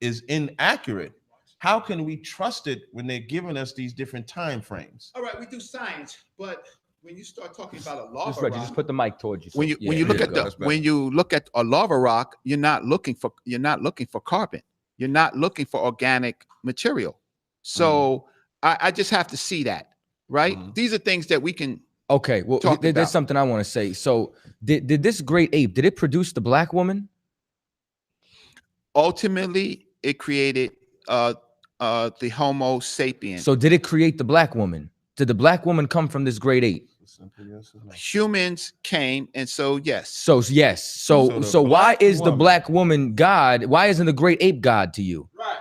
Speaker 6: is inaccurate, how can we trust it when they're giving us these different time frames?
Speaker 13: All right, we do science, but when you start talking about a lava
Speaker 4: Just,
Speaker 13: rock,
Speaker 4: just put the mic towards you.
Speaker 13: when you look at a lava rock, you're not looking for carbon. You're not looking for organic material. So I just have to see that, right? These are things that we can.
Speaker 4: Okay, well, there's something I want to say. So did this great ape, did it produce the black woman?
Speaker 13: Ultimately, it created the Homo sapiens.
Speaker 4: So did it create the black woman? Did the black woman come from this great ape?
Speaker 13: Humans came, and so yes.
Speaker 4: So yes. So why is the black woman God? Why isn't the great ape God to you?
Speaker 13: Right.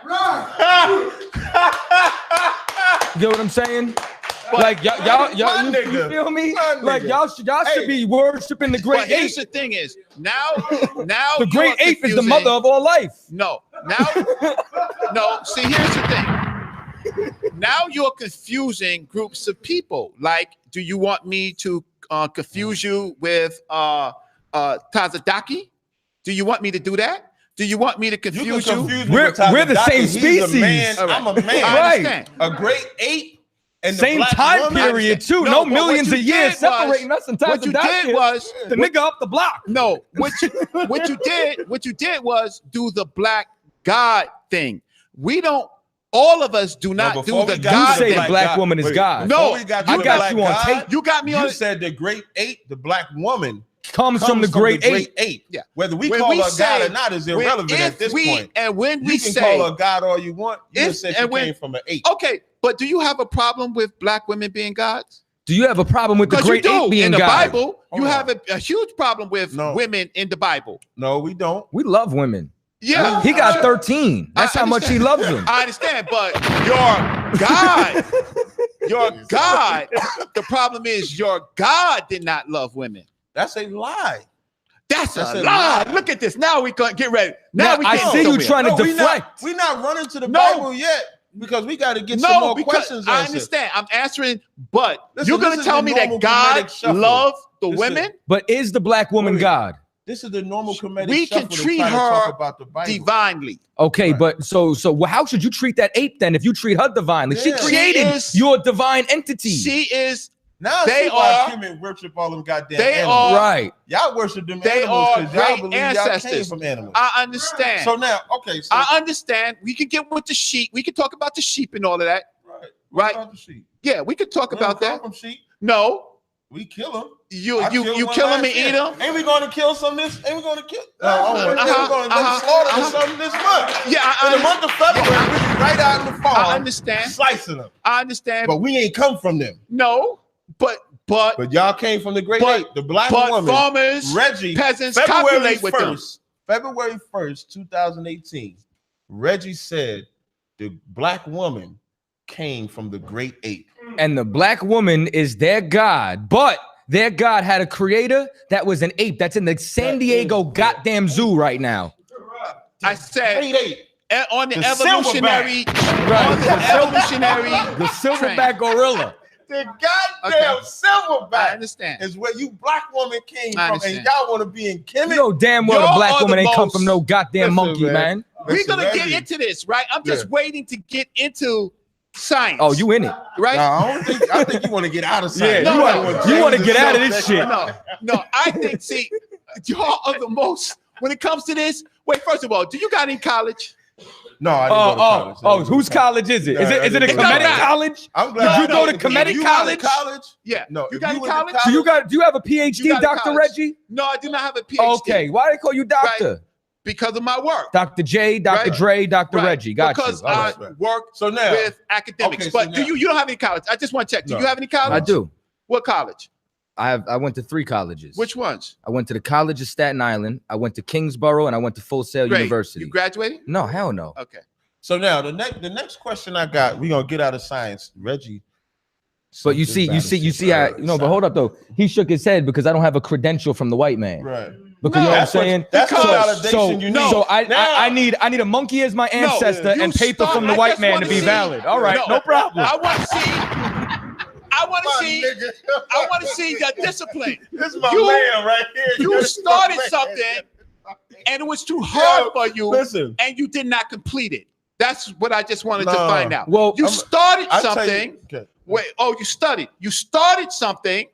Speaker 4: You know what I'm saying? Like y'all, you feel me? Like y'all should be worshiping the great ape.
Speaker 13: Here's the thing: is now
Speaker 4: the great ape is the mother of all life.
Speaker 13: No. See, here's the thing. Now you're confusing groups of people. Like, do you want me to confuse you with Tazaryach? Do you want me to do that? Do you want me to confuse you?
Speaker 4: We're the same species.
Speaker 6: I'm a man.
Speaker 4: Right.
Speaker 6: A great ape. And
Speaker 4: same time period too. No millions of years separating us and Tazaryach.
Speaker 13: What you did was
Speaker 4: the nigga up the block.
Speaker 13: No, what you did was do the black God thing. We don't. All of us do not do the God thing.
Speaker 4: You say black woman is God.
Speaker 13: No,
Speaker 6: I got you on tape.
Speaker 13: You got me on.
Speaker 6: You said the great ape, the black woman,
Speaker 4: comes from the great ape.
Speaker 6: Yeah. Whether we call her God or not is irrelevant at this point.
Speaker 13: And when we
Speaker 6: can call her God all you want, you just said she came from an ape.
Speaker 13: Okay, but do you have a problem with black women being gods?
Speaker 4: Do you have a problem with the great ape being
Speaker 13: in the
Speaker 4: God?
Speaker 13: Bible? You have a huge problem with women in the Bible.
Speaker 6: No, we don't.
Speaker 4: We love women.
Speaker 13: Yeah,
Speaker 4: he got 13. That's how much he loves them.
Speaker 13: I understand, but your God, the problem is your God did not love women.
Speaker 6: That's a lie.
Speaker 13: That's a lie. Look at this. Now we can get ready. Now we
Speaker 4: I see you trying to deflect.
Speaker 6: We're not running to the Bible yet because we got to get some more questions answered.
Speaker 13: I understand. I'm answering, but you're going to tell me that God loves the women?
Speaker 4: But is the black woman God?
Speaker 6: This is the normal comedic
Speaker 13: We can treat her divinely.
Speaker 4: Okay, but so how should you treat that ape then if you treat her divinely? She created your divine entity.
Speaker 13: She is.
Speaker 6: Now
Speaker 13: they are.
Speaker 6: Kemit worship all them goddamn
Speaker 13: they
Speaker 6: animals.
Speaker 13: Are
Speaker 4: right.
Speaker 6: Y'all worship them
Speaker 13: they
Speaker 6: animals
Speaker 13: because
Speaker 6: y'all believe
Speaker 13: ancestors.
Speaker 6: Y'all came from animals.
Speaker 13: I understand.
Speaker 6: So now, okay. So
Speaker 13: I understand. We can get with the sheep. We can talk about the sheep and all of that.
Speaker 6: Right.
Speaker 13: Right.
Speaker 6: About the sheep?
Speaker 13: Yeah, we could talk about that.
Speaker 6: From sheep?
Speaker 13: No.
Speaker 6: We kill them.
Speaker 13: You kill them and eat them.
Speaker 6: Ain't we going to kill some this? Ain't we going to kill? We're going to slaughter some this month.
Speaker 13: Yeah,
Speaker 6: in the month of February, we be right out in the farm.
Speaker 13: I understand.
Speaker 6: Slicing them.
Speaker 13: I understand.
Speaker 6: But we ain't come from them.
Speaker 13: No, but
Speaker 6: y'all came from the great ape, the black woman,
Speaker 13: farmers,
Speaker 6: Reggie,
Speaker 13: peasants copulate with them.
Speaker 6: February 1st, 2018, Reggie said the black woman came from the great ape.
Speaker 4: And the black woman is their God, but their God had a creator that was an ape that's in the San Diego goddamn zoo right now.
Speaker 13: I said on the evolutionary,
Speaker 4: the silverback gorilla.
Speaker 6: The goddamn silverback.
Speaker 13: I understand.
Speaker 6: Is where you black woman came from, and y'all want to be in Kemit.
Speaker 4: You know damn well a black woman ain't come from no goddamn monkey, man.
Speaker 13: We're gonna get into this, right? I'm just waiting to get into science.
Speaker 4: Oh, you in it,
Speaker 13: right?
Speaker 6: No, I think you want to get out of science.
Speaker 4: Yeah, you want to get out of this shit.
Speaker 13: No, I think. See, y'all are the most when it comes to this. Wait, first of all, do you got any college?
Speaker 6: No, I didn't go to college.
Speaker 4: Whose college is it? Is it a Kemetic college?
Speaker 6: I'm glad.
Speaker 4: Did you go to Kemetic college?
Speaker 13: Yeah.
Speaker 6: No.
Speaker 13: You got any college?
Speaker 4: Do you have a PhD, Dr. Reggie?
Speaker 13: No, I do not have a PhD.
Speaker 4: Okay. Why they call you doctor?
Speaker 13: Right. Because of my work.
Speaker 4: Dr. J, Dr. Dre, Dr. Reggie. Got you.
Speaker 13: Because I work with academics. But you don't have any college. I just want to check. Do you have any college?
Speaker 4: I do.
Speaker 13: What college?
Speaker 4: I went to 3 colleges.
Speaker 13: Which ones?
Speaker 4: I went to the College of Staten Island. I went to Kingsborough, and I went to Full Sail University.
Speaker 13: You graduated?
Speaker 4: No, hell no.
Speaker 13: Okay.
Speaker 6: So now the next question I got, we're gonna get out of science, Reggie.
Speaker 4: But you see how but hold up though. He shook his head because I don't have a credential from the white man.
Speaker 6: Right.
Speaker 4: Because you know what I'm saying?
Speaker 6: That's the validation you need.
Speaker 4: So I need a monkey as my ancestor and paper from the white man to be valid. All right, no problem.
Speaker 13: I want to see the discipline.
Speaker 6: This is my man right here.
Speaker 13: You started something and it was too hard for you. Listen, and you did not complete it. That's what I just wanted to find out.
Speaker 4: Well,
Speaker 13: you started something. Wait, you studied. You started something.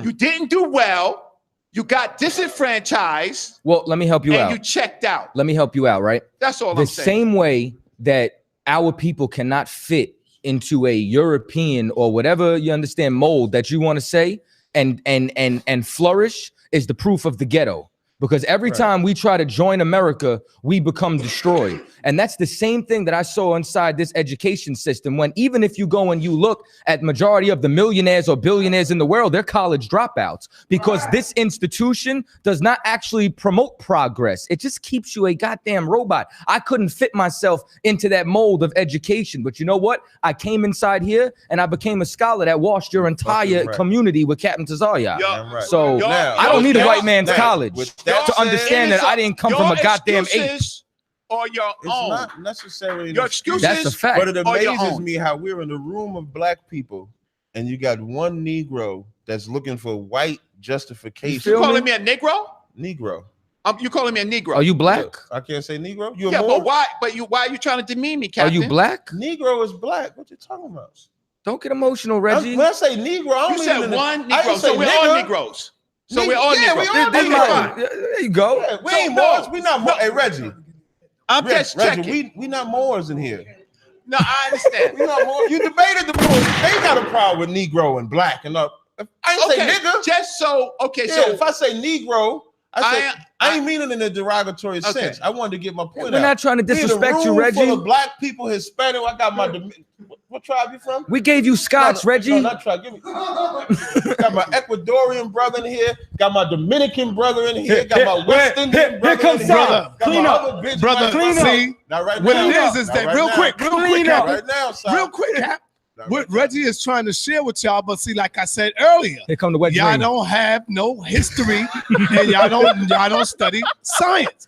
Speaker 13: You didn't do well. You got disenfranchised.
Speaker 4: Well, let me help you out.
Speaker 13: And you checked out.
Speaker 4: Let me help you out, right?
Speaker 13: That's all
Speaker 4: I'm
Speaker 13: saying.
Speaker 4: The same way that our people cannot fit into a European or whatever you understand mold that you want to say and flourish is the proof of the ghetto. Because every time we try to join America, we become destroyed. And that's the same thing that I saw inside this education system when even if you go and you look at majority of the millionaires or billionaires in the world, they're college dropouts because this institution does not actually promote progress. It just keeps you a goddamn robot. I couldn't fit myself into that mold of education. But you know what? I came inside here and I became a scholar that washed your entire community with Captain Tazaryach. So I don't need a white man's college to understand that I didn't come from a goddamn ape.
Speaker 13: Or your own.
Speaker 6: It's not necessarily
Speaker 13: your excuses.
Speaker 4: That's a fact.
Speaker 6: But it amazes me how we're in a room of black people and you got one Negro that's looking for white justification.
Speaker 13: You calling me a Negro?
Speaker 6: Negro.
Speaker 13: You calling me a Negro?
Speaker 4: Are you black?
Speaker 6: I can't say Negro. You
Speaker 13: but why? Why are you trying to demean me, Captain?
Speaker 4: Are you black?
Speaker 6: Negro is black. What you talking about?
Speaker 4: Don't get emotional, Reggie.
Speaker 6: When I say Negro, I don't
Speaker 13: you said one Negro, so we're all Negroes. So we're all Negroes.
Speaker 6: We all Negroes.
Speaker 4: There you go.
Speaker 6: Yeah, we ain't Moors. We not Moors. Hey, Reggie.
Speaker 13: I'm just checking.
Speaker 6: Reggie, we not Moors in here.
Speaker 13: No, I understand.
Speaker 6: We not Moors. You debated the Moors. They got a problem with Negro and black and up. I ain't say nigga.
Speaker 13: Just so so
Speaker 6: if I say Negro, I ain't meaning in a derogatory sense. I wanted to get my point out.
Speaker 4: We're not trying to disrespect you, Reggie.
Speaker 6: Full of black people, Hispanic. I got my what tribe you from?
Speaker 4: We gave you Scots, Reggie.
Speaker 6: No, not tribe. Give me. Got my Ecuadorian brother in here. Got my Dominican brother in here. Got my West Indian brother.
Speaker 14: Here comes brother.
Speaker 6: Clean up,
Speaker 14: brother.
Speaker 6: Clean
Speaker 14: See,
Speaker 6: up. Now, right
Speaker 14: what
Speaker 6: now,
Speaker 14: it is that real quick,
Speaker 6: right now,
Speaker 14: real quick, Cap. what Reggie is trying to share with y'all, but see, like I said earlier,
Speaker 4: here come the wet
Speaker 14: y'all
Speaker 4: dream.
Speaker 14: don't have no history and y'all don't study science.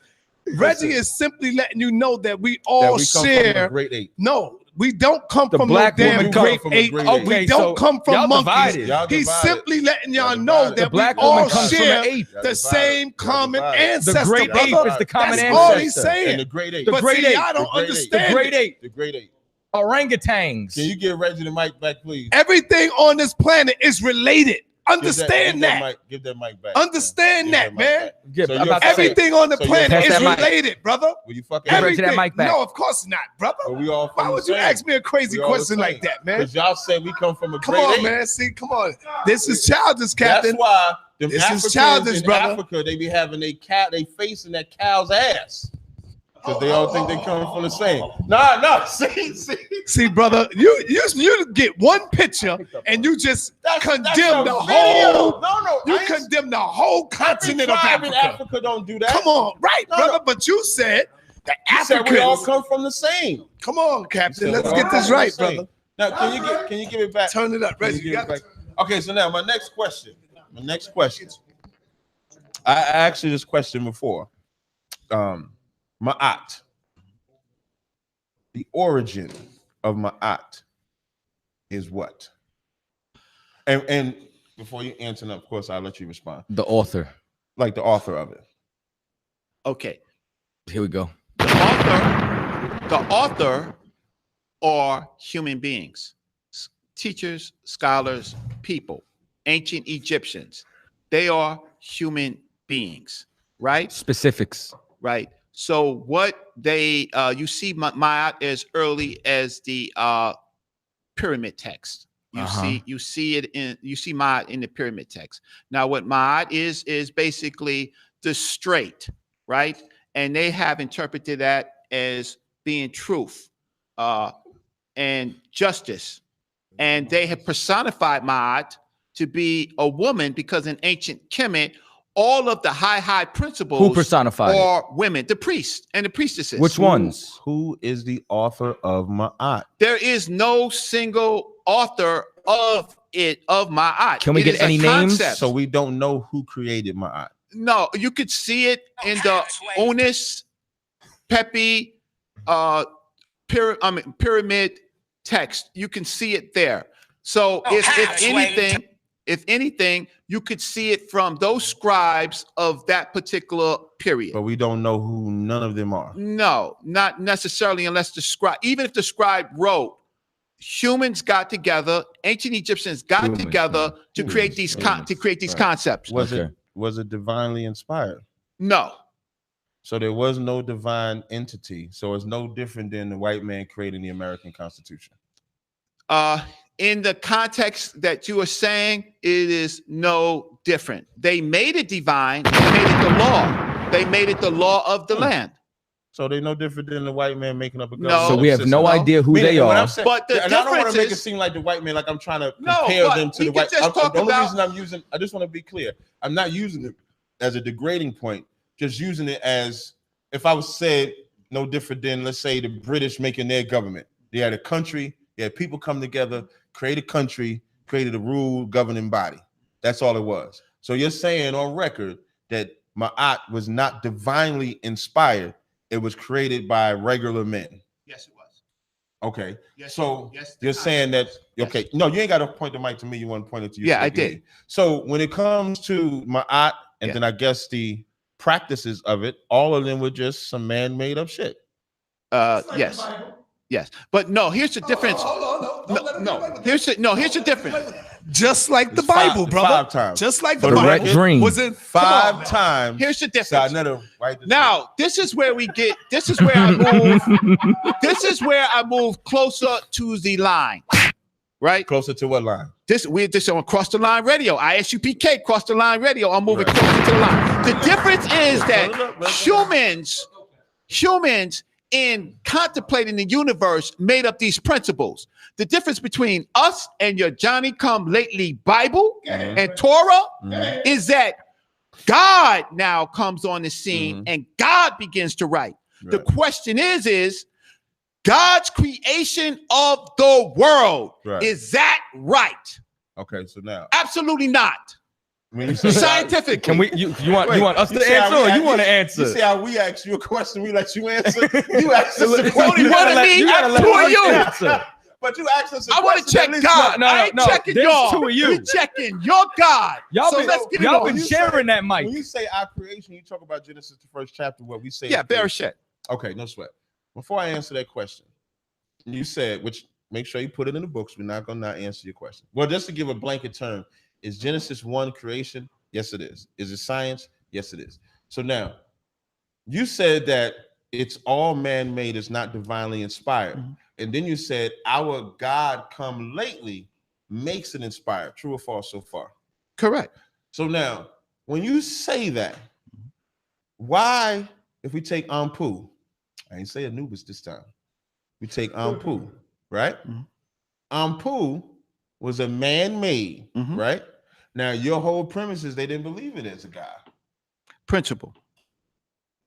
Speaker 14: Reggie is simply letting you know that we all share.
Speaker 6: Great ape.
Speaker 14: No, we don't come
Speaker 4: The
Speaker 14: from
Speaker 4: black
Speaker 14: no damn
Speaker 4: woman
Speaker 14: great
Speaker 6: from a
Speaker 14: ape.
Speaker 6: great
Speaker 4: ape.
Speaker 14: We don't come from
Speaker 4: Y'all
Speaker 14: monkeys.
Speaker 4: divided.
Speaker 14: He's simply letting y'all
Speaker 6: Y'all
Speaker 14: know
Speaker 6: divided.
Speaker 14: that
Speaker 4: The black
Speaker 14: we all
Speaker 4: woman comes from
Speaker 14: share
Speaker 4: an ape.
Speaker 14: the same common
Speaker 6: divided.
Speaker 14: ancestor.
Speaker 4: The great ape
Speaker 14: brother.
Speaker 4: is the common
Speaker 14: That's
Speaker 4: ancestor.
Speaker 14: all he's saying.
Speaker 6: And the great ape.
Speaker 4: The
Speaker 14: But
Speaker 4: great
Speaker 14: see,
Speaker 4: ape.
Speaker 14: y'all don't
Speaker 6: The great ape.
Speaker 14: understand.
Speaker 4: The great ape.
Speaker 6: The great ape.
Speaker 4: Orangutans.
Speaker 6: Can you give Reggie the mic back, please?
Speaker 14: Everything on this planet is related. Understand that.
Speaker 6: Give that mic back.
Speaker 14: Understand that, man.
Speaker 6: Everything
Speaker 14: on the planet is related, brother.
Speaker 6: Will you fucking
Speaker 14: Everything.
Speaker 4: that mic back?
Speaker 14: No, of course not, brother.
Speaker 6: But we all
Speaker 14: Why would you ask me a crazy question like that, man?
Speaker 6: Because y'all said we come from a
Speaker 14: Come
Speaker 6: great
Speaker 14: on,
Speaker 6: ape.
Speaker 14: man. See, come on. This is childish, Captain.
Speaker 6: That's why them
Speaker 14: This is
Speaker 6: Africans
Speaker 14: childish,
Speaker 6: in
Speaker 14: brother.
Speaker 6: Africa, they be having they face in that cow's ass. Because they all think they come from the same. No.
Speaker 14: See, brother, you get one picture and you just condemn the whole. You condemn the whole continent of
Speaker 6: Every
Speaker 14: Africa.
Speaker 6: Africa don't do that.
Speaker 14: Come on, right, brother? But you said the
Speaker 6: You said
Speaker 14: Africans.
Speaker 6: we all come from the same.
Speaker 14: Come on, Captain.
Speaker 6: You said
Speaker 14: Let's
Speaker 6: we all
Speaker 14: get
Speaker 6: come
Speaker 14: this
Speaker 6: from the
Speaker 14: right,
Speaker 6: same.
Speaker 14: brother.
Speaker 6: Now, can you give it back?
Speaker 14: Turn it up,
Speaker 6: Can you
Speaker 14: Reggie.
Speaker 6: give it back? Okay, so now my next question. I asked you this question before. Ma'at. The origin of Ma'at is what? And before you answer, of course, I'll let you respond.
Speaker 4: The author.
Speaker 6: Like the author of it.
Speaker 13: Okay.
Speaker 4: Here we go.
Speaker 13: The author are human beings, teachers, scholars, people, ancient Egyptians. They are human beings, right?
Speaker 4: Specifics.
Speaker 13: Right. So what they you see Ma'at as early as the pyramid text. You see Ma'at in the pyramid text. Now what Ma'at is basically the straight, right? And they have interpreted that as being truth and justice. And they have personified Ma'at to be a woman because in ancient Kemit, all of the high principles
Speaker 4: Who personified
Speaker 13: are women, the priests and the priestesses.
Speaker 4: Which ones?
Speaker 6: Who is the author of Ma'at?
Speaker 13: There is no single author of Ma'at.
Speaker 4: Can we get any names?
Speaker 6: So we don't know who created Ma'at.
Speaker 13: No, you could see it in the Onis, Pepi, pyramid text. You can see it there. So if anything, you could see it from those scribes of that particular period.
Speaker 6: But we don't know who none of them are.
Speaker 13: No, not necessarily unless the scribe, even if the scribe wrote, humans got together, ancient Egyptians got together to create these concepts.
Speaker 6: Was it divinely inspired?
Speaker 13: No.
Speaker 6: So there was no divine entity. So it's no different than the white man creating the American Constitution.
Speaker 13: In the context that you are saying, it is no different. They made it divine. They made it the law. They made it the law of the land.
Speaker 6: So they're no different than the white man making up a
Speaker 13: No.
Speaker 6: government.
Speaker 4: So we have no idea who they are.
Speaker 13: But the
Speaker 6: and I don't want
Speaker 13: difference
Speaker 6: to make it
Speaker 13: is-
Speaker 6: seem like the white man, like I'm trying to
Speaker 13: No,
Speaker 6: compare
Speaker 13: but
Speaker 6: them to
Speaker 13: we
Speaker 6: the
Speaker 13: can
Speaker 6: white.
Speaker 13: just talk
Speaker 6: The only
Speaker 13: about-
Speaker 6: reason I'm using, I just want to be clear, I'm not using it as a degrading point, just using it as if I was said no different than, let's say, the British making their government. They had a country, they had people come together, create a country, created a rule governing body. That's all it was. So you're saying on record that Ma'at was not divinely inspired. It was created by regular men.
Speaker 13: Yes, it was.
Speaker 6: Okay.
Speaker 13: Yes,
Speaker 6: So
Speaker 13: yes,
Speaker 6: you're saying that, okay. No, you ain't got to point the mic to me. You want to point it to you.
Speaker 13: Yeah, I did.
Speaker 6: So when it comes to Ma'at, and then I guess the practices of it, all of them were just some man-made up shit.
Speaker 13: Yes. Yes. But no, here's the difference. Here's the difference.
Speaker 14: Just like the Bible, brother.
Speaker 6: 5 times.
Speaker 14: Just like
Speaker 6: For
Speaker 14: the
Speaker 6: the
Speaker 14: Bible.
Speaker 6: record,
Speaker 4: dream.
Speaker 14: Was it
Speaker 6: 5 times.
Speaker 13: Here's the difference.
Speaker 6: So I never write this
Speaker 13: Now, this is where I move closer to the line. Right?
Speaker 6: Closer to what line?
Speaker 13: This on Cross the Line Radio. ISUPK Cross the Line Radio. I'm moving closer to the line. The difference is that humans in contemplating the universe made up these principles. The difference between us and your Johnny come lately Bible and Torah is that God now comes on the scene and God begins to write. The question is God's creation of the world.
Speaker 6: Right.
Speaker 13: Is that right?
Speaker 6: Okay, so now.
Speaker 13: Absolutely not.
Speaker 6: When you say
Speaker 13: Scientific.
Speaker 4: Can we? You want us to answer, or you want to answer?
Speaker 6: You see how we ask you a question, we let you answer. You ask us a
Speaker 13: You
Speaker 6: question.
Speaker 13: wanted me? Who are you?
Speaker 4: Answer.
Speaker 6: But you asked us a
Speaker 13: I want to check God.
Speaker 4: No,
Speaker 13: I ain't checking
Speaker 4: there's
Speaker 13: y'all.
Speaker 4: two of you.
Speaker 13: We checking your God.
Speaker 4: Y'all been sharing that mic.
Speaker 6: When you say our creation, you talk about Genesis, the first chapter, where we say.
Speaker 13: Yeah, Bereshit.
Speaker 6: Okay, no sweat. Before I answer that question, you said, which make sure you put it in the books. We're not going to not answer your question. Well, just to give a blanket term, is Genesis 1 creation? Yes, it is. Is it science? Yes, it is. So now, you said that it's all man-made, it's not divinely inspired. Mm-hmm. And then you said, our God come lately makes it inspired. True or false so far?
Speaker 13: Correct.
Speaker 6: So now, when you say that, why, if we take Ampu, I ain't say Anubis this time, we take Ampu, right? Mm-hmm. Ampu was a man-made, mm-hmm. right? Now, your whole premise is they didn't believe it as a God.
Speaker 13: Principle.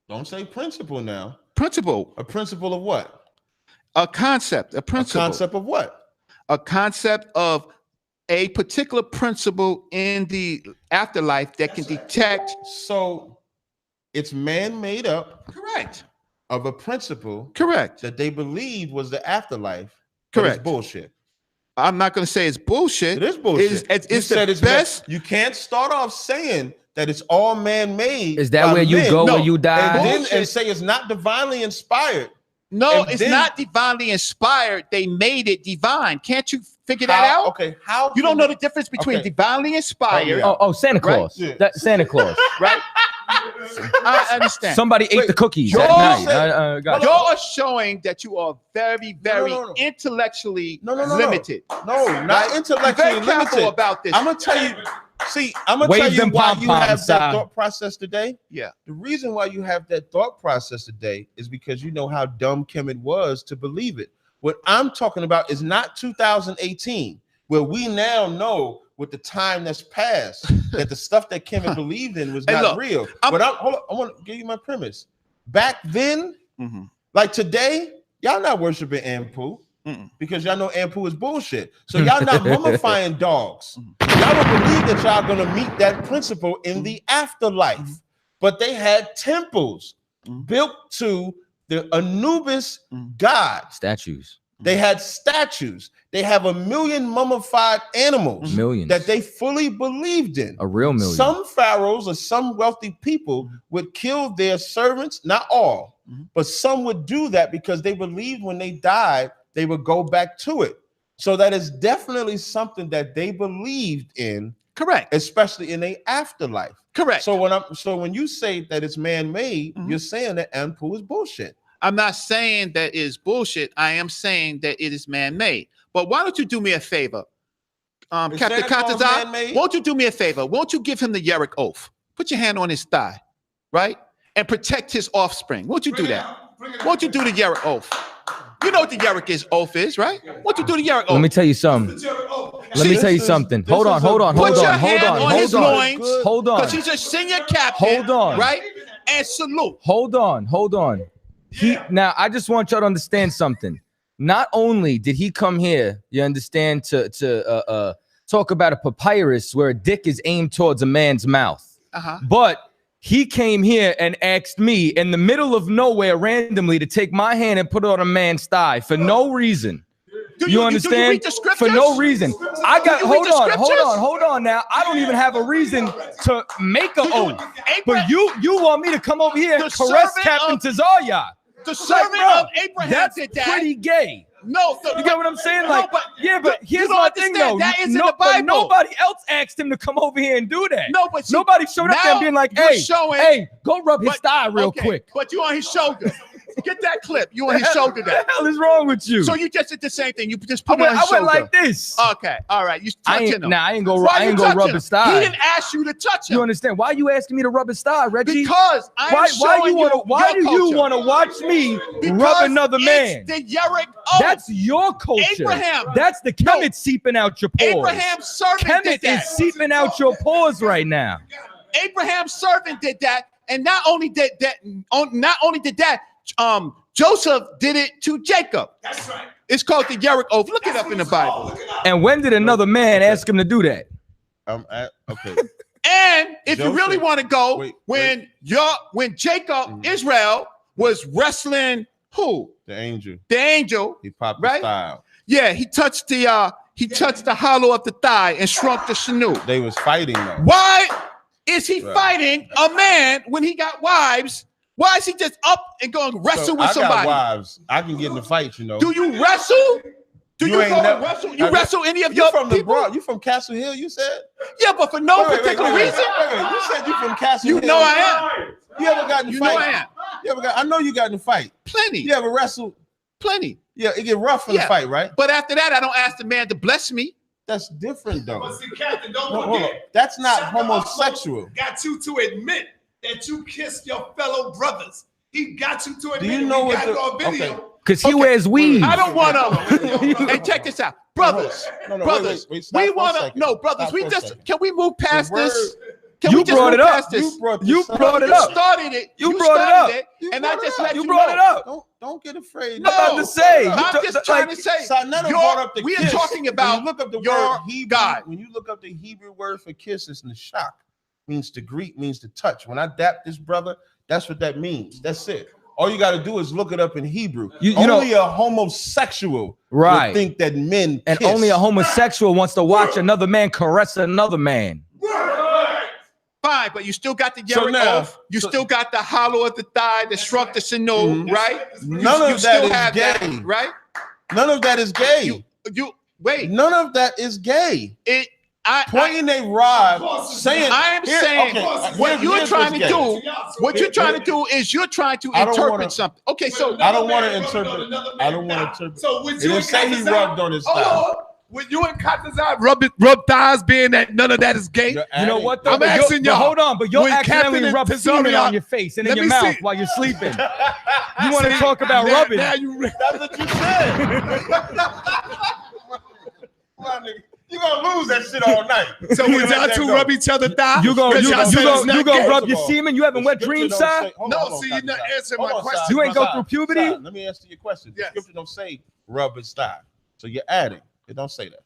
Speaker 6: Don't say principle now.
Speaker 13: Principle.
Speaker 6: A principle of what?
Speaker 13: A concept. A principle.
Speaker 6: A concept of what?
Speaker 13: A concept of a particular principle in the afterlife that can detect.
Speaker 6: So it's man made up.
Speaker 13: Correct.
Speaker 6: Of a principle.
Speaker 13: Correct.
Speaker 6: That they believed was the afterlife.
Speaker 13: Correct.
Speaker 6: It's bullshit.
Speaker 13: I'm not going to say it's bullshit.
Speaker 6: It is bullshit.
Speaker 13: It's the best.
Speaker 6: You can't start off saying that it's all man-made.
Speaker 4: Is that where you go when you die?
Speaker 6: And say it's not divinely inspired.
Speaker 13: No, it's not divinely inspired. They made it divine. Can't you figure that out?
Speaker 6: Okay, how?
Speaker 13: You don't know the difference between divinely inspired.
Speaker 4: Oh, Santa Claus. Right? That's Santa Claus,
Speaker 13: right? I understand.
Speaker 4: Somebody ate the cookies that night.
Speaker 13: You're showing that you are very, very intellectually limited.
Speaker 6: No, not intellectually limited.
Speaker 13: Very careful about this.
Speaker 6: I'm gonna tell you. See, I'm gonna tell you why you have that thought process today.
Speaker 13: Yeah.
Speaker 6: The reason why you have that thought process today is because you know how dumb Kemit was to believe it. What I'm talking about is not 2018, where we now know with the time that's passed that the stuff that Kemit believed in was not real. But hold on, I want to give you my premise. Back then, like today, y'all not worshiping Ampu. Because y'all know Ampu is bullshit. So y'all not mummifying dogs. Y'all don't believe that y'all gonna meet that principle in the afterlife. But they had temples built to the Anubis god.
Speaker 4: Statues.
Speaker 6: They had statues. They have 1 million mummified animals that they fully believed in.
Speaker 4: A real million.
Speaker 6: Some pharaohs or some wealthy people would kill their servants, not all, but some would do that because they believed when they died, they would go back to it. So that is definitely something that they believed in.
Speaker 13: Correct.
Speaker 6: Especially in the afterlife.
Speaker 13: Correct.
Speaker 6: So when you say that it's man-made, you're saying that Ampu is bullshit.
Speaker 13: I'm not saying that it is bullshit. I am saying that it is man-made. But why don't you do me a favor? Captain Tazaryach, won't you do me a favor? Won't you give him the Yerek oath? Put your hand on his thigh, right? And protect his offspring. Won't you do that? Won't you do the Yerek oath? You know what the Yerek oath is, right? Won't you do the Yerek oath?
Speaker 4: Let me tell you something. Let me tell you something. Hold on.
Speaker 13: Put your hand on his loins. Because he's a senior captain.
Speaker 4: Hold on.
Speaker 13: Right? And salute.
Speaker 4: Hold on. Now, I just want y'all to understand something. Not only did he come here, you understand, to talk about a papyrus where a dick is aimed towards a man's mouth, but he came here and asked me in the middle of nowhere randomly to take my hand and put it on a man's thigh for no reason. You understand?
Speaker 13: Do you read the scriptures?
Speaker 4: For no reason. I got hold on now. I don't even have a reason to make an oath. But you want me to come over here and caress Captain Tazaryach.
Speaker 13: The servant of Abraham did that.
Speaker 4: That's pretty gay.
Speaker 13: No,
Speaker 4: you get what I'm saying? Like,
Speaker 13: but
Speaker 4: here's my thing though.
Speaker 13: That is in the Bible.
Speaker 4: Nobody else asked him to come over here and do that.
Speaker 13: No, but
Speaker 4: nobody showed up there and being like, hey, go rub his thigh real quick.
Speaker 13: But you on his shoulder. Get that clip. You on his shoulder.
Speaker 4: What the hell is wrong with you?
Speaker 13: So you just did the same thing. You just put it on his shoulder.
Speaker 4: I went like this.
Speaker 13: Okay, all right. You touching him.
Speaker 4: Nah, I ain't gonna rub his thigh.
Speaker 13: He didn't ask you to touch him.
Speaker 4: You understand? Why are you asking me to rub his thigh, Reggie?
Speaker 13: Because why do you
Speaker 4: want to watch me rub another man?
Speaker 13: The Yerek oath.
Speaker 4: That's your culture.
Speaker 13: Abraham.
Speaker 4: That's the Kemit seeping out your pores.
Speaker 13: Abraham's servant did that.
Speaker 4: Kemit is seeping out your pores right now.
Speaker 13: Abraham's servant did that, and not only did that, Joseph did it to Jacob.
Speaker 3: That's right.
Speaker 13: It's called the Yerich oath. Look it up in the Bible.
Speaker 4: And when did another man ask him to do that?
Speaker 6: Okay.
Speaker 13: And if you
Speaker 6: Joseph,
Speaker 13: really want to go, when Jacob, Israel was wrestling who?
Speaker 6: The angel.
Speaker 13: The angel.
Speaker 6: He popped
Speaker 13: right?
Speaker 6: the style.
Speaker 13: Yeah, he touched the hollow of the thigh and shrunk the shanu.
Speaker 6: They was fighting though.
Speaker 13: Why is he fighting a man when he got wives? Why is he just up and going to wrestle with somebody?
Speaker 6: I got wives. I can get in the fight, you know.
Speaker 13: Do you wrestle? Do you go to wrestle? You wrestle any of your people?
Speaker 6: You from Castle Hill, you said?
Speaker 13: Yeah, but for no particular reason.
Speaker 6: You said you from Castle Hill.
Speaker 13: You know I am.
Speaker 6: You ever got in the fight?
Speaker 13: You know I am.
Speaker 6: I know you got in the fight.
Speaker 13: Plenty.
Speaker 6: You ever wrestled?
Speaker 13: Plenty.
Speaker 6: Yeah, it get rough in the fight, right?
Speaker 13: But after that, I don't ask the man to bless me.
Speaker 6: That's different, though.
Speaker 3: But see, Captain, don't
Speaker 6: Hold
Speaker 3: forget.
Speaker 6: on. That's not homosexual.
Speaker 3: Got you to admit that you kissed your fellow brothers. He got you to admit.
Speaker 6: Do you know what
Speaker 3: got
Speaker 6: the
Speaker 3: video.
Speaker 4: Because he wears weave.
Speaker 13: I don't want to. Hey, check this out, brothers. Brothers, we want to. No, brothers. We just can we move past this? Can
Speaker 4: you
Speaker 13: we just
Speaker 4: brought
Speaker 13: move
Speaker 4: it up.
Speaker 13: past this?
Speaker 4: You brought it up.
Speaker 13: You started it.
Speaker 4: You brought it up.
Speaker 13: And I just let you
Speaker 4: brought it up.
Speaker 6: Don't get afraid.
Speaker 13: No,
Speaker 4: I'm about to say.
Speaker 13: I'm just trying to say. We are talking about
Speaker 6: look up the
Speaker 13: your
Speaker 6: word
Speaker 13: God.
Speaker 6: When you look up the Hebrew word for kiss, it's nashak. Means to greet, means to touch. When I dap this brother, that's what that means. That's it. All you got to do is look it up in Hebrew. Only a homosexual would think that men
Speaker 4: and
Speaker 6: kiss.
Speaker 4: only a homosexual wants to watch another man caress another man.
Speaker 13: Fine, but you still got the Yerich oath. You still got the hollow of the thigh, the shrunk the shanu, right?
Speaker 6: None of that is gay,
Speaker 13: right?
Speaker 6: None of that is gay.
Speaker 13: You wait.
Speaker 6: None of that is gay. Pointing a rod, saying.
Speaker 13: I am saying what you're trying to do. What you're trying to do is you're trying to interpret something. Okay, so
Speaker 6: I don't want to interpret. I don't want to interpret.
Speaker 3: So would
Speaker 6: It
Speaker 3: you
Speaker 6: didn't say he rubbed on his thigh.
Speaker 3: When you and Tazaryach rub thighs, being that none of that is gay.
Speaker 4: You know what? Though?
Speaker 3: I'm asking y'all.
Speaker 4: Hold on, but you'll
Speaker 3: when
Speaker 4: accidentally
Speaker 3: Captain
Speaker 4: rub semen on your face and in your mouth while you're sleeping. You want to talk about rubbing?
Speaker 3: That's
Speaker 6: what you said. You gonna lose that shit all night.
Speaker 3: So when y'all two rub each other thigh,
Speaker 4: you gonna rub your
Speaker 6: all.
Speaker 4: semen? You haven't wet dream side?
Speaker 3: No, see, you're not answering my question.
Speaker 4: You ain't go through puberty?
Speaker 6: Let me answer your question. The scripture don't say rub his thigh. So you're adding. It don't say that.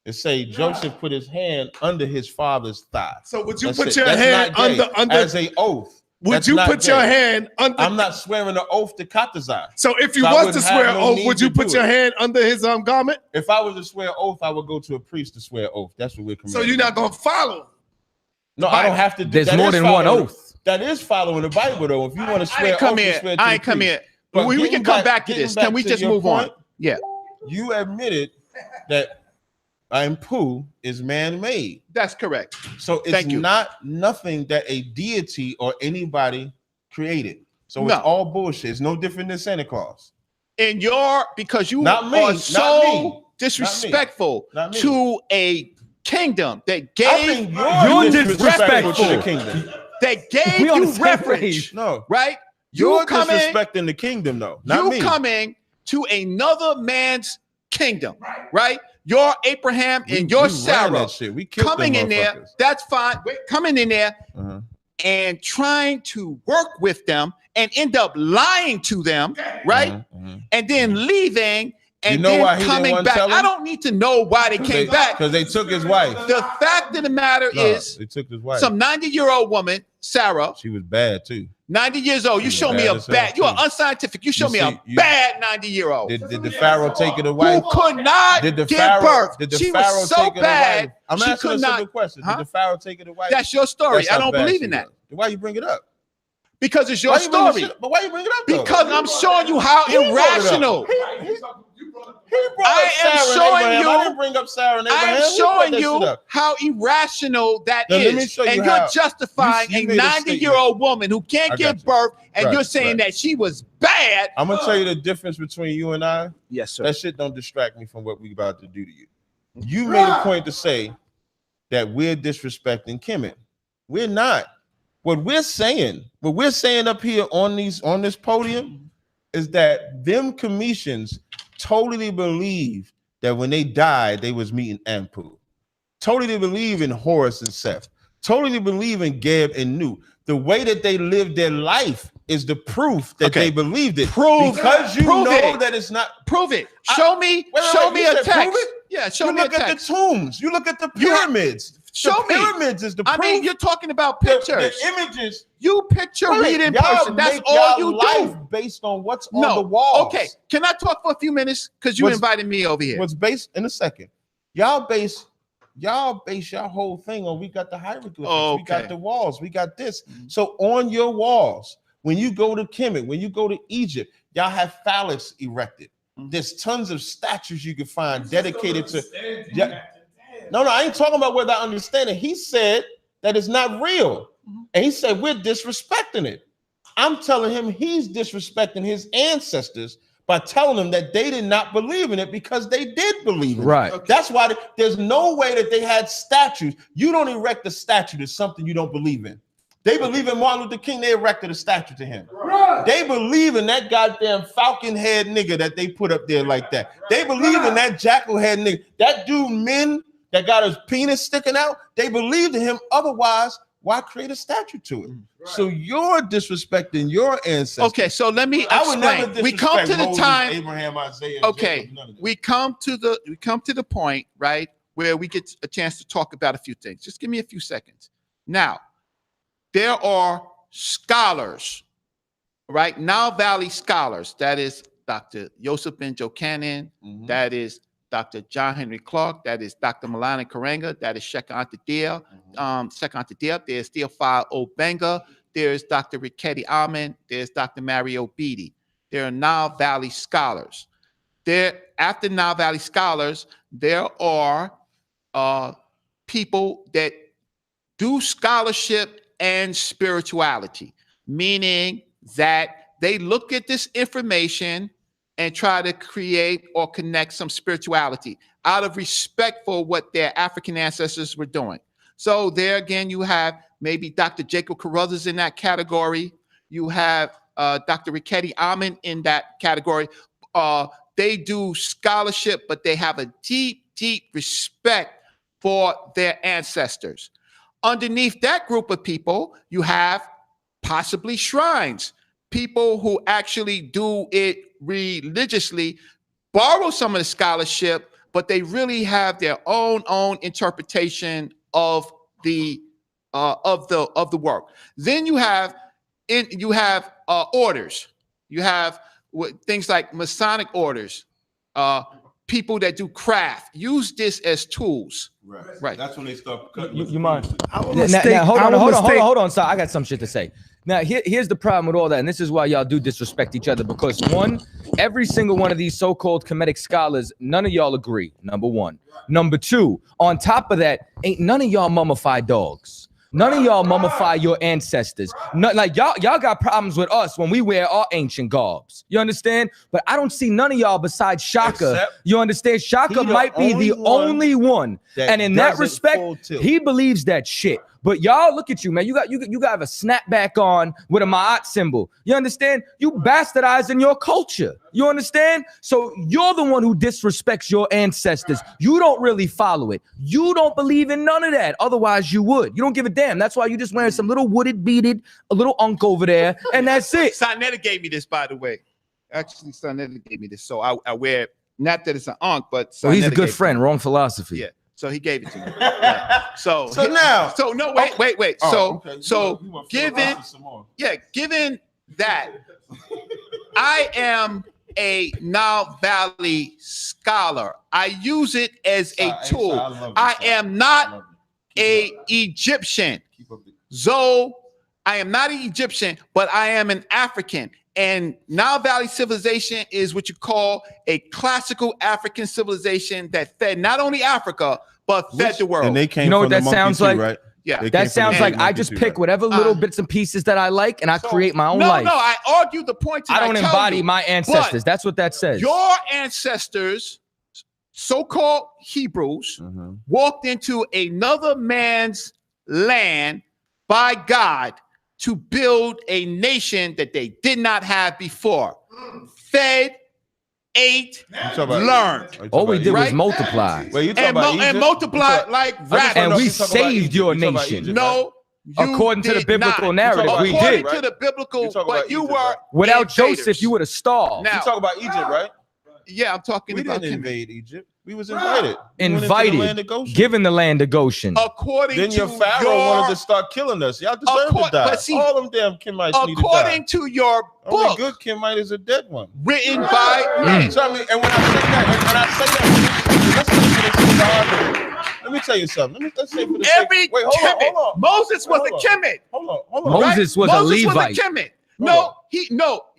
Speaker 6: It say Joseph put his hand under his father's thigh.
Speaker 3: So would you
Speaker 6: That's
Speaker 3: put
Speaker 6: it.
Speaker 3: your
Speaker 6: That's
Speaker 3: hand
Speaker 6: not gay.
Speaker 3: under
Speaker 6: as a oath?
Speaker 3: Would
Speaker 6: That's
Speaker 3: you
Speaker 6: not
Speaker 3: put
Speaker 6: gay.
Speaker 3: your hand under?
Speaker 6: I'm not swearing an oath to Tazaryach.
Speaker 3: So if you
Speaker 6: So I
Speaker 3: was
Speaker 6: wouldn't
Speaker 3: to swear
Speaker 6: have
Speaker 3: an
Speaker 6: no
Speaker 3: oath,
Speaker 6: need
Speaker 3: would you
Speaker 6: to
Speaker 3: put
Speaker 6: do
Speaker 3: your
Speaker 6: it.
Speaker 3: hand under his garment?
Speaker 6: If I was to swear oath, I would go to a priest to swear oath. That's what we're commanded.
Speaker 3: So you're not gonna follow?
Speaker 6: No, I don't have to do.
Speaker 4: There's
Speaker 6: that
Speaker 4: more
Speaker 6: is
Speaker 4: than one
Speaker 6: following-
Speaker 4: oath.
Speaker 6: That is following the Bible, though. If you want to swear oath, you swear to
Speaker 13: I
Speaker 6: the
Speaker 13: ain't come
Speaker 6: priest.
Speaker 13: here.
Speaker 6: But
Speaker 13: We
Speaker 6: getting
Speaker 13: can come back to
Speaker 6: getting
Speaker 13: this. Can we
Speaker 6: to
Speaker 13: just
Speaker 6: your
Speaker 13: move on?
Speaker 6: point,
Speaker 13: Yeah.
Speaker 6: You admitted that Pooh is man-made.
Speaker 13: That's correct.
Speaker 6: So it's not nothing that a deity or anybody created. So it's all bullshit. It's no different than Santa Claus.
Speaker 13: And because you
Speaker 6: Not me,
Speaker 13: are
Speaker 6: not
Speaker 13: so
Speaker 6: me.
Speaker 13: disrespectful
Speaker 6: Not me.
Speaker 13: to a kingdom that
Speaker 6: I
Speaker 13: gave
Speaker 6: think you're disrespectful to the
Speaker 13: refuge,
Speaker 6: kingdom.
Speaker 13: that gave
Speaker 4: We on
Speaker 13: you
Speaker 4: the same
Speaker 13: refuge,
Speaker 4: page.
Speaker 6: No,
Speaker 13: right?
Speaker 6: you're
Speaker 13: You coming,
Speaker 6: disrespecting the kingdom, though. Not
Speaker 13: you
Speaker 6: me.
Speaker 13: coming to another man's kingdom, right? Your Abraham and your
Speaker 6: we ran
Speaker 13: Sarah
Speaker 6: that shit. We killed
Speaker 13: coming
Speaker 6: them
Speaker 13: in there.
Speaker 6: motherfuckers.
Speaker 13: That's fine. Coming in there
Speaker 6: Uh-huh.
Speaker 13: and trying to work with them and end up lying to them, right?
Speaker 6: Uh-huh.
Speaker 13: And then leaving and
Speaker 6: You know
Speaker 13: then
Speaker 6: why he didn't
Speaker 13: coming
Speaker 6: want
Speaker 13: back.
Speaker 6: to tell him?
Speaker 13: I don't need to know why they came back.
Speaker 6: Because they took his wife.
Speaker 13: The fact of the matter is,
Speaker 6: they took his wife.
Speaker 13: some 90-year-old woman, Sarah,
Speaker 6: She was bad too.
Speaker 13: 90 years old. You
Speaker 6: She
Speaker 13: show
Speaker 6: was
Speaker 13: me
Speaker 6: bad
Speaker 13: a
Speaker 6: as hell,
Speaker 13: bad. You are
Speaker 6: too.
Speaker 13: unscientific. You show
Speaker 6: You
Speaker 13: me
Speaker 6: see,
Speaker 13: a
Speaker 6: you-
Speaker 13: bad 90-year-old
Speaker 6: Did the Pharaoh take it
Speaker 13: who
Speaker 6: away?
Speaker 13: could not
Speaker 6: Did the
Speaker 13: give
Speaker 6: Pharaoh?
Speaker 13: birth.
Speaker 6: Did the
Speaker 13: She
Speaker 6: Pharaoh
Speaker 13: was so
Speaker 6: take it
Speaker 13: bad.
Speaker 6: away? I'm
Speaker 13: she
Speaker 6: asking
Speaker 13: could
Speaker 6: a
Speaker 13: not.
Speaker 6: simple question.
Speaker 13: Huh?
Speaker 6: Did the Pharaoh take it away?
Speaker 13: That's your story.
Speaker 6: That's
Speaker 13: I
Speaker 6: how
Speaker 13: don't
Speaker 6: bad
Speaker 13: believe
Speaker 6: she
Speaker 13: in that
Speaker 6: was. Why you bring it up?
Speaker 13: because it's your
Speaker 6: Why you bring the
Speaker 13: story.
Speaker 6: shit- But why you bring it up? Though?
Speaker 13: Because I'm showing you how
Speaker 6: He brought it up.
Speaker 13: irrational.
Speaker 6: He brought
Speaker 13: I
Speaker 6: up Sarah
Speaker 13: am
Speaker 6: and
Speaker 13: showing
Speaker 6: Abraham.
Speaker 13: you.
Speaker 6: I didn't bring up Sarah and
Speaker 13: I
Speaker 6: Abraham.
Speaker 13: am
Speaker 6: Who brought
Speaker 13: showing
Speaker 6: that shit
Speaker 13: you
Speaker 6: up?
Speaker 13: how irrational that
Speaker 6: Now, let me
Speaker 13: is.
Speaker 6: show you
Speaker 13: And
Speaker 6: how.
Speaker 13: you're justifying
Speaker 6: You
Speaker 13: a
Speaker 6: made a statement.
Speaker 13: 90-year-old woman who can't
Speaker 6: I got
Speaker 13: give
Speaker 6: you.
Speaker 13: birth, and
Speaker 6: Right,
Speaker 13: you're saying
Speaker 6: right.
Speaker 13: that she was bad.
Speaker 6: I'm gonna tell you the difference between you and I.
Speaker 13: Yes, sir.
Speaker 6: That shit don't distract me from what we about to do to you. You made a point to say that we're disrespecting Kemit. We're not. What we're saying up here on this podium is that them Cometians totally believe that when they died, they was meeting Anpu. Totally believe in Horus and Seth. Totally believe in Geb and Nu. The way that they lived their life is the proof that they believed it.
Speaker 13: Because
Speaker 6: you know that it's not.
Speaker 13: Prove it. Show me. Show me a text. Yeah, show me a text.
Speaker 6: You look at the tombs. You look at the pyramids.
Speaker 13: Show me.
Speaker 6: Pyramids is the proof.
Speaker 13: I mean, you're talking about pictures.
Speaker 6: The images.
Speaker 13: You picture read in person. That's all you do.
Speaker 6: Based on what's on the walls.
Speaker 13: Okay. Can I talk for a few minutes? Because you invited me over here.
Speaker 6: What's based in a second. Y'all base your whole thing on we got the hieroglyphics, we got the walls, we got this. So on your walls, when you go to Kemit, when you go to Egypt, y'all have phallus erected. There's tons of statues you can find dedicated to. No, I ain't talking about whether I understand it. He said that it's not real. And he said we're disrespecting it. I'm telling him he's disrespecting his ancestors by telling them that they did not believe in it because they did believe in it.
Speaker 4: Right.
Speaker 6: That's why there's no way that they had statues. You don't erect a statue to something you don't believe in. They believe in Martin Luther King. They erected a statue to him. Right. They believe in that goddamn falcon head nigga that they put up there like that. They believe in that jackal head nigga. That dude, men that got his penis sticking out, they believed in him. Otherwise, why create a statue to it? Right. So you're disrespecting your ancestors.
Speaker 13: Okay, so let me explain. We come to the time.
Speaker 6: Abraham, Isaiah,
Speaker 13: okay, we come to the point, right, where we get a chance to talk about a few things. Just give me a few seconds. Now, there are scholars, right? Nile Valley scholars. That is Dr. Yosef Ben Jochanan. That is Dr. John Henry Clark. That is Dr. Malana Karenga. That is Sheikh Anta Diab. There's Theophile Obenga. There's Dr. Riketi Amen. There's Dr. Mario Beatty. There are Nile Valley scholars. After Nile Valley scholars, there are people that do scholarship and spirituality, meaning that they look at this information and try to create or connect some spirituality out of respect for what their African ancestors were doing. So there again, you have maybe Dr. Jacob Carruthers in that category. You have Dr. Riketi Amen in that category. They do scholarship, but they have a deep, deep respect for their ancestors. Underneath that group of people, you have possibly shrines, people who actually do it religiously, borrow some of the scholarship, but they really have their own interpretation of the work. Then you have orders. You have things like Masonic orders, people that do craft. Use this as tools. Right.
Speaker 6: That's when they start cutting.
Speaker 4: You mind? Hold on. So I got some shit to say. Now, here's the problem with all that, and this is why y'all do disrespect each other, because one, every single one of these so-called Kemetic scholars, none of y'all agree, number one. Number two, on top of that, ain't none of y'all mummify dogs. None of y'all mummify your ancestors. Like y'all got problems with us when we wear our ancient garbs. You understand? But I don't see none of y'all besides Shaka. You understand? Shaka might be the only one. And in that respect, he believes that shit. But y'all, look at you, man. You got a snapback on with a Ma'at symbol. You understand? You bastardizing your culture. You understand? So you're the one who disrespects your ancestors. You don't really follow it. You don't believe in none of that. Otherwise, you would. You don't give a damn. That's why you just wearing some little wooded, beaded, a little unk over there, and that's it.
Speaker 13: Sonetta gave me this, by the way. Actually, Sonetta gave me this. So I wear it. Not that it's an unk, but
Speaker 4: so he's a good friend. Wrong philosophy.
Speaker 13: Yeah. So he gave it to me. Yeah. So no, wait. Given that I am a Nile Valley scholar, I use it as a tool. I am not an Egyptian. So I am not an Egyptian, but I am an African. And Nile Valley civilization is what you call a classical African civilization that fed not only Africa, but fed the world.
Speaker 6: And they came
Speaker 4: you know
Speaker 6: from
Speaker 4: what that
Speaker 6: the
Speaker 4: sounds
Speaker 6: monkey
Speaker 4: like?
Speaker 6: too, right?
Speaker 13: Yeah.
Speaker 4: That sounds like I just pick whatever little bits and pieces that I like and I create my own life.
Speaker 13: No, I argue the point.
Speaker 4: I don't embody my ancestors. That's what that says.
Speaker 13: Your ancestors, so-called Hebrews, walked into another man's land by God to build a nation that they did not have before. Fed, ate, learned.
Speaker 4: All we did was multiply.
Speaker 6: Wait, you talking about Egypt?
Speaker 13: And multiply like rabbits.
Speaker 4: And we saved your nation.
Speaker 13: No,
Speaker 4: According to the biblical narrative, we did.
Speaker 13: According to the biblical, but you were
Speaker 4: without Joseph, you would have starved.
Speaker 6: Now, you talk about Egypt, right?
Speaker 13: Yeah, I'm talking about.
Speaker 6: We didn't invade Egypt. We was invited.
Speaker 4: Invited, given the land of Goshen.
Speaker 13: According
Speaker 6: then
Speaker 13: to
Speaker 6: your Pharaoh wanted to start killing us. Y'all deserve to die.
Speaker 13: But see,
Speaker 6: all them damn Kemites need to die.
Speaker 13: According to your book,
Speaker 6: only good Kemite is a dead one.
Speaker 13: Written by.
Speaker 6: So I mean, and when I say that, let me tell you something. Let's say for the
Speaker 13: every Kemit. Moses was a Kemit.
Speaker 6: Hold on.
Speaker 4: Moses was a Levite.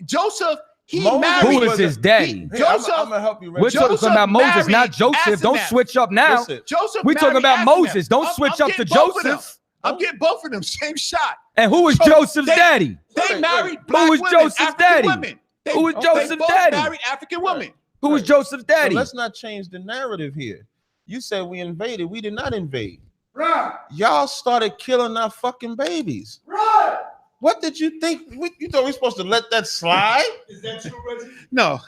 Speaker 13: Joseph.
Speaker 4: Who was his daddy?
Speaker 13: Joseph.
Speaker 6: I'm gonna help you.
Speaker 4: We're talking about Moses, not Joseph. Don't switch up now.
Speaker 13: Joseph.
Speaker 4: We're talking about Moses. Don't switch up to Joseph.
Speaker 13: I'm getting both of them. Same shot.
Speaker 4: And who was Joseph's daddy?
Speaker 13: They married black
Speaker 4: Who was
Speaker 13: women,
Speaker 4: Joseph's
Speaker 13: African
Speaker 4: daddy?
Speaker 13: Women.
Speaker 4: Who was Joseph's
Speaker 13: they both
Speaker 4: daddy?
Speaker 13: Married African women.
Speaker 4: Who was Joseph's daddy?
Speaker 6: So let's not change the narrative here. You said we invaded. We did not invade.
Speaker 9: Right.
Speaker 6: Y'all started killing our fucking babies.
Speaker 9: Right.
Speaker 6: What did you think? You thought we were supposed to let that slide?
Speaker 9: Is that true, Reggie?
Speaker 13: No.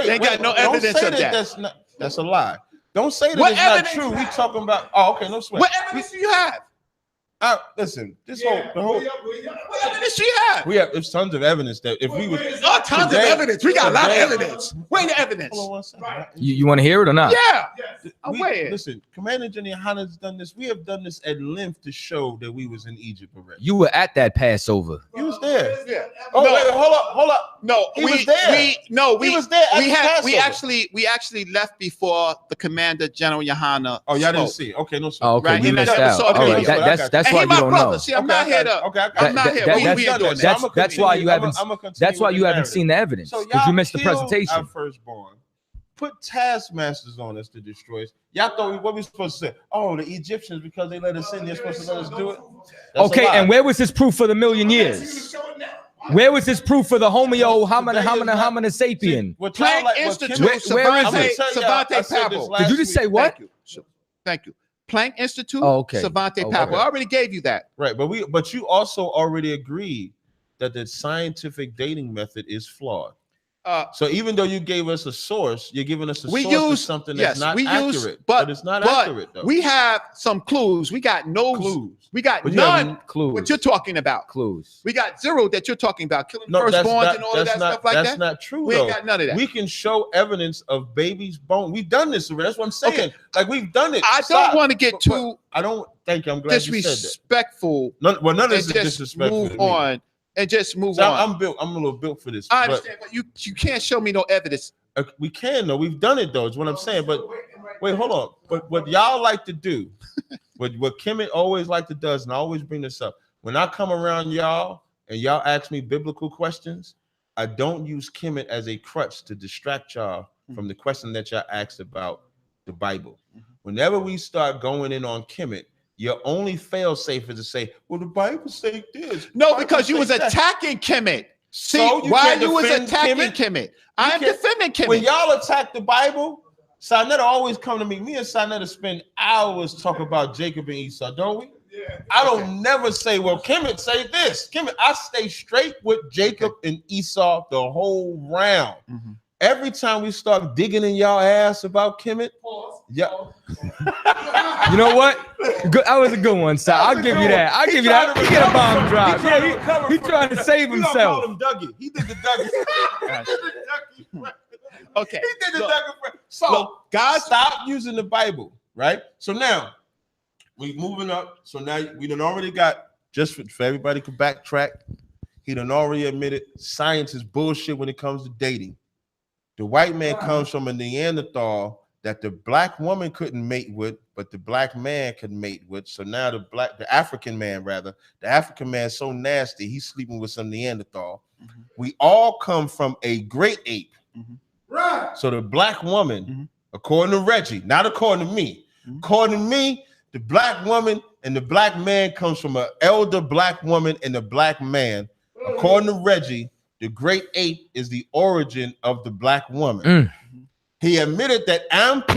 Speaker 6: They
Speaker 13: got no evidence of that.
Speaker 6: That's a lie. Don't say that
Speaker 13: what
Speaker 6: it's not true. We talking about. Oh, okay, no sweat.
Speaker 13: What evidence do you have?
Speaker 6: Listen, the
Speaker 13: whole. What evidence do you have?
Speaker 6: There's tons of evidence that if we would.
Speaker 13: Tons of evidence. We got a lot of evidence. Where's the evidence?
Speaker 6: Hold on 1 second.
Speaker 4: You want to hear it or not?
Speaker 13: Yeah. I'm waiting.
Speaker 6: Listen, Commander General Hana's done this. We have done this at length to show that we was in Egypt already.
Speaker 4: You were at that Passover.
Speaker 6: You was there.
Speaker 13: Yeah.
Speaker 6: Oh, no. Wait, hold up.
Speaker 13: No,
Speaker 6: he was there.
Speaker 13: He
Speaker 6: was there.
Speaker 13: We actually left before the Commander General Yohana.
Speaker 6: Oh, y'all didn't see it. Okay, no.
Speaker 4: Oh, okay,
Speaker 13: right?
Speaker 4: you missed out. All right, that's why you don't know.
Speaker 13: See, I'm not here to. I'm not here.
Speaker 4: That's why you haven't. That's why you haven't seen the evidence because you missed the presentation.
Speaker 6: Our firstborn. Put taskmasters on us to destroy us. Y'all thought what we supposed to say? Oh, the Egyptians, because they let us in, they're supposed to let us do it.
Speaker 4: Okay, and where was his proof for the million years? Where was his proof for the Homo homina sapien?
Speaker 13: Planck Institute.
Speaker 4: Where is it?
Speaker 13: Savante Pablo.
Speaker 4: Did you just say what?
Speaker 13: Thank you. Planck Institute.
Speaker 4: Oh, okay.
Speaker 13: Savante Pablo. I already gave you that.
Speaker 6: Right, but you also already agreed that the scientific dating method is flawed. So even though you gave us a source, you're giving us a source of something that's not accurate.
Speaker 13: But
Speaker 6: it's not accurate though.
Speaker 13: We have some clues. We got no
Speaker 6: clues.
Speaker 13: We got none
Speaker 4: clues.
Speaker 13: What you're talking about.
Speaker 4: Clues.
Speaker 13: We got zero that you're talking about. Killing firstborns and all of that stuff like that.
Speaker 6: That's not true.
Speaker 13: We ain't got none of that.
Speaker 6: We can show evidence of baby's bone. We've done this already. That's what I'm saying. Okay. Like we've done it.
Speaker 13: I don't want to get too.
Speaker 6: I don't. Thank you. I'm glad you said that.
Speaker 13: Disrespectful.
Speaker 6: None of this is disrespectful.
Speaker 13: Move on. And just move on.
Speaker 6: I'm a little built for this.
Speaker 13: I understand, but you can't show me no evidence.
Speaker 6: We can though. We've done it though. Is what I'm saying. But wait, hold on. But what y'all like to do, what Kemit always like to does, and I always bring this up. When I come around y'all and y'all ask me biblical questions, I don't use Kemit as a crutch to distract y'all from the question that y'all asked about the Bible. Whenever we start going in on Kemit, your only fail safe is to say, well, the Bible say this.
Speaker 13: No, because you was attacking Kemit. See,
Speaker 6: so
Speaker 13: why you was attacking Kemit? I am defending Kemit.
Speaker 6: When y'all attack the Bible, Sinetta always come to me. Me and Sinetta spend hours talking about Jacob and Esau, don't we? Yeah. I don't never say, well, Kemit say this. Kemit, I stay straight with Jacob and Esau the whole round. Every time we start digging in y'all ass about Kemit, yeah.
Speaker 4: You know what? That was a good one, Si. I'll give you that. I'll give you that. He get a bomb drop. Yeah, he trying to save himself.
Speaker 6: Call him Dougie. He did the Dougie.
Speaker 13: Okay.
Speaker 6: He did the Dougie. So God, stop using the Bible, right? So now we moving up. So now we done already got, just for everybody to backtrack, he done already admitted science is bullshit when it comes to dating. The white man comes from a Neanderthal that the black woman couldn't mate with, but the black man could mate with. So now the African man is so nasty, he's sleeping with some Neanderthal. We all come from a great ape.
Speaker 9: Right.
Speaker 6: So the black woman, according to Reggie, not according to me, according to me, the black woman and the black man comes from an elder black woman and a black man. According to Reggie, the great ape is the origin of the black woman. He admitted that Ampun,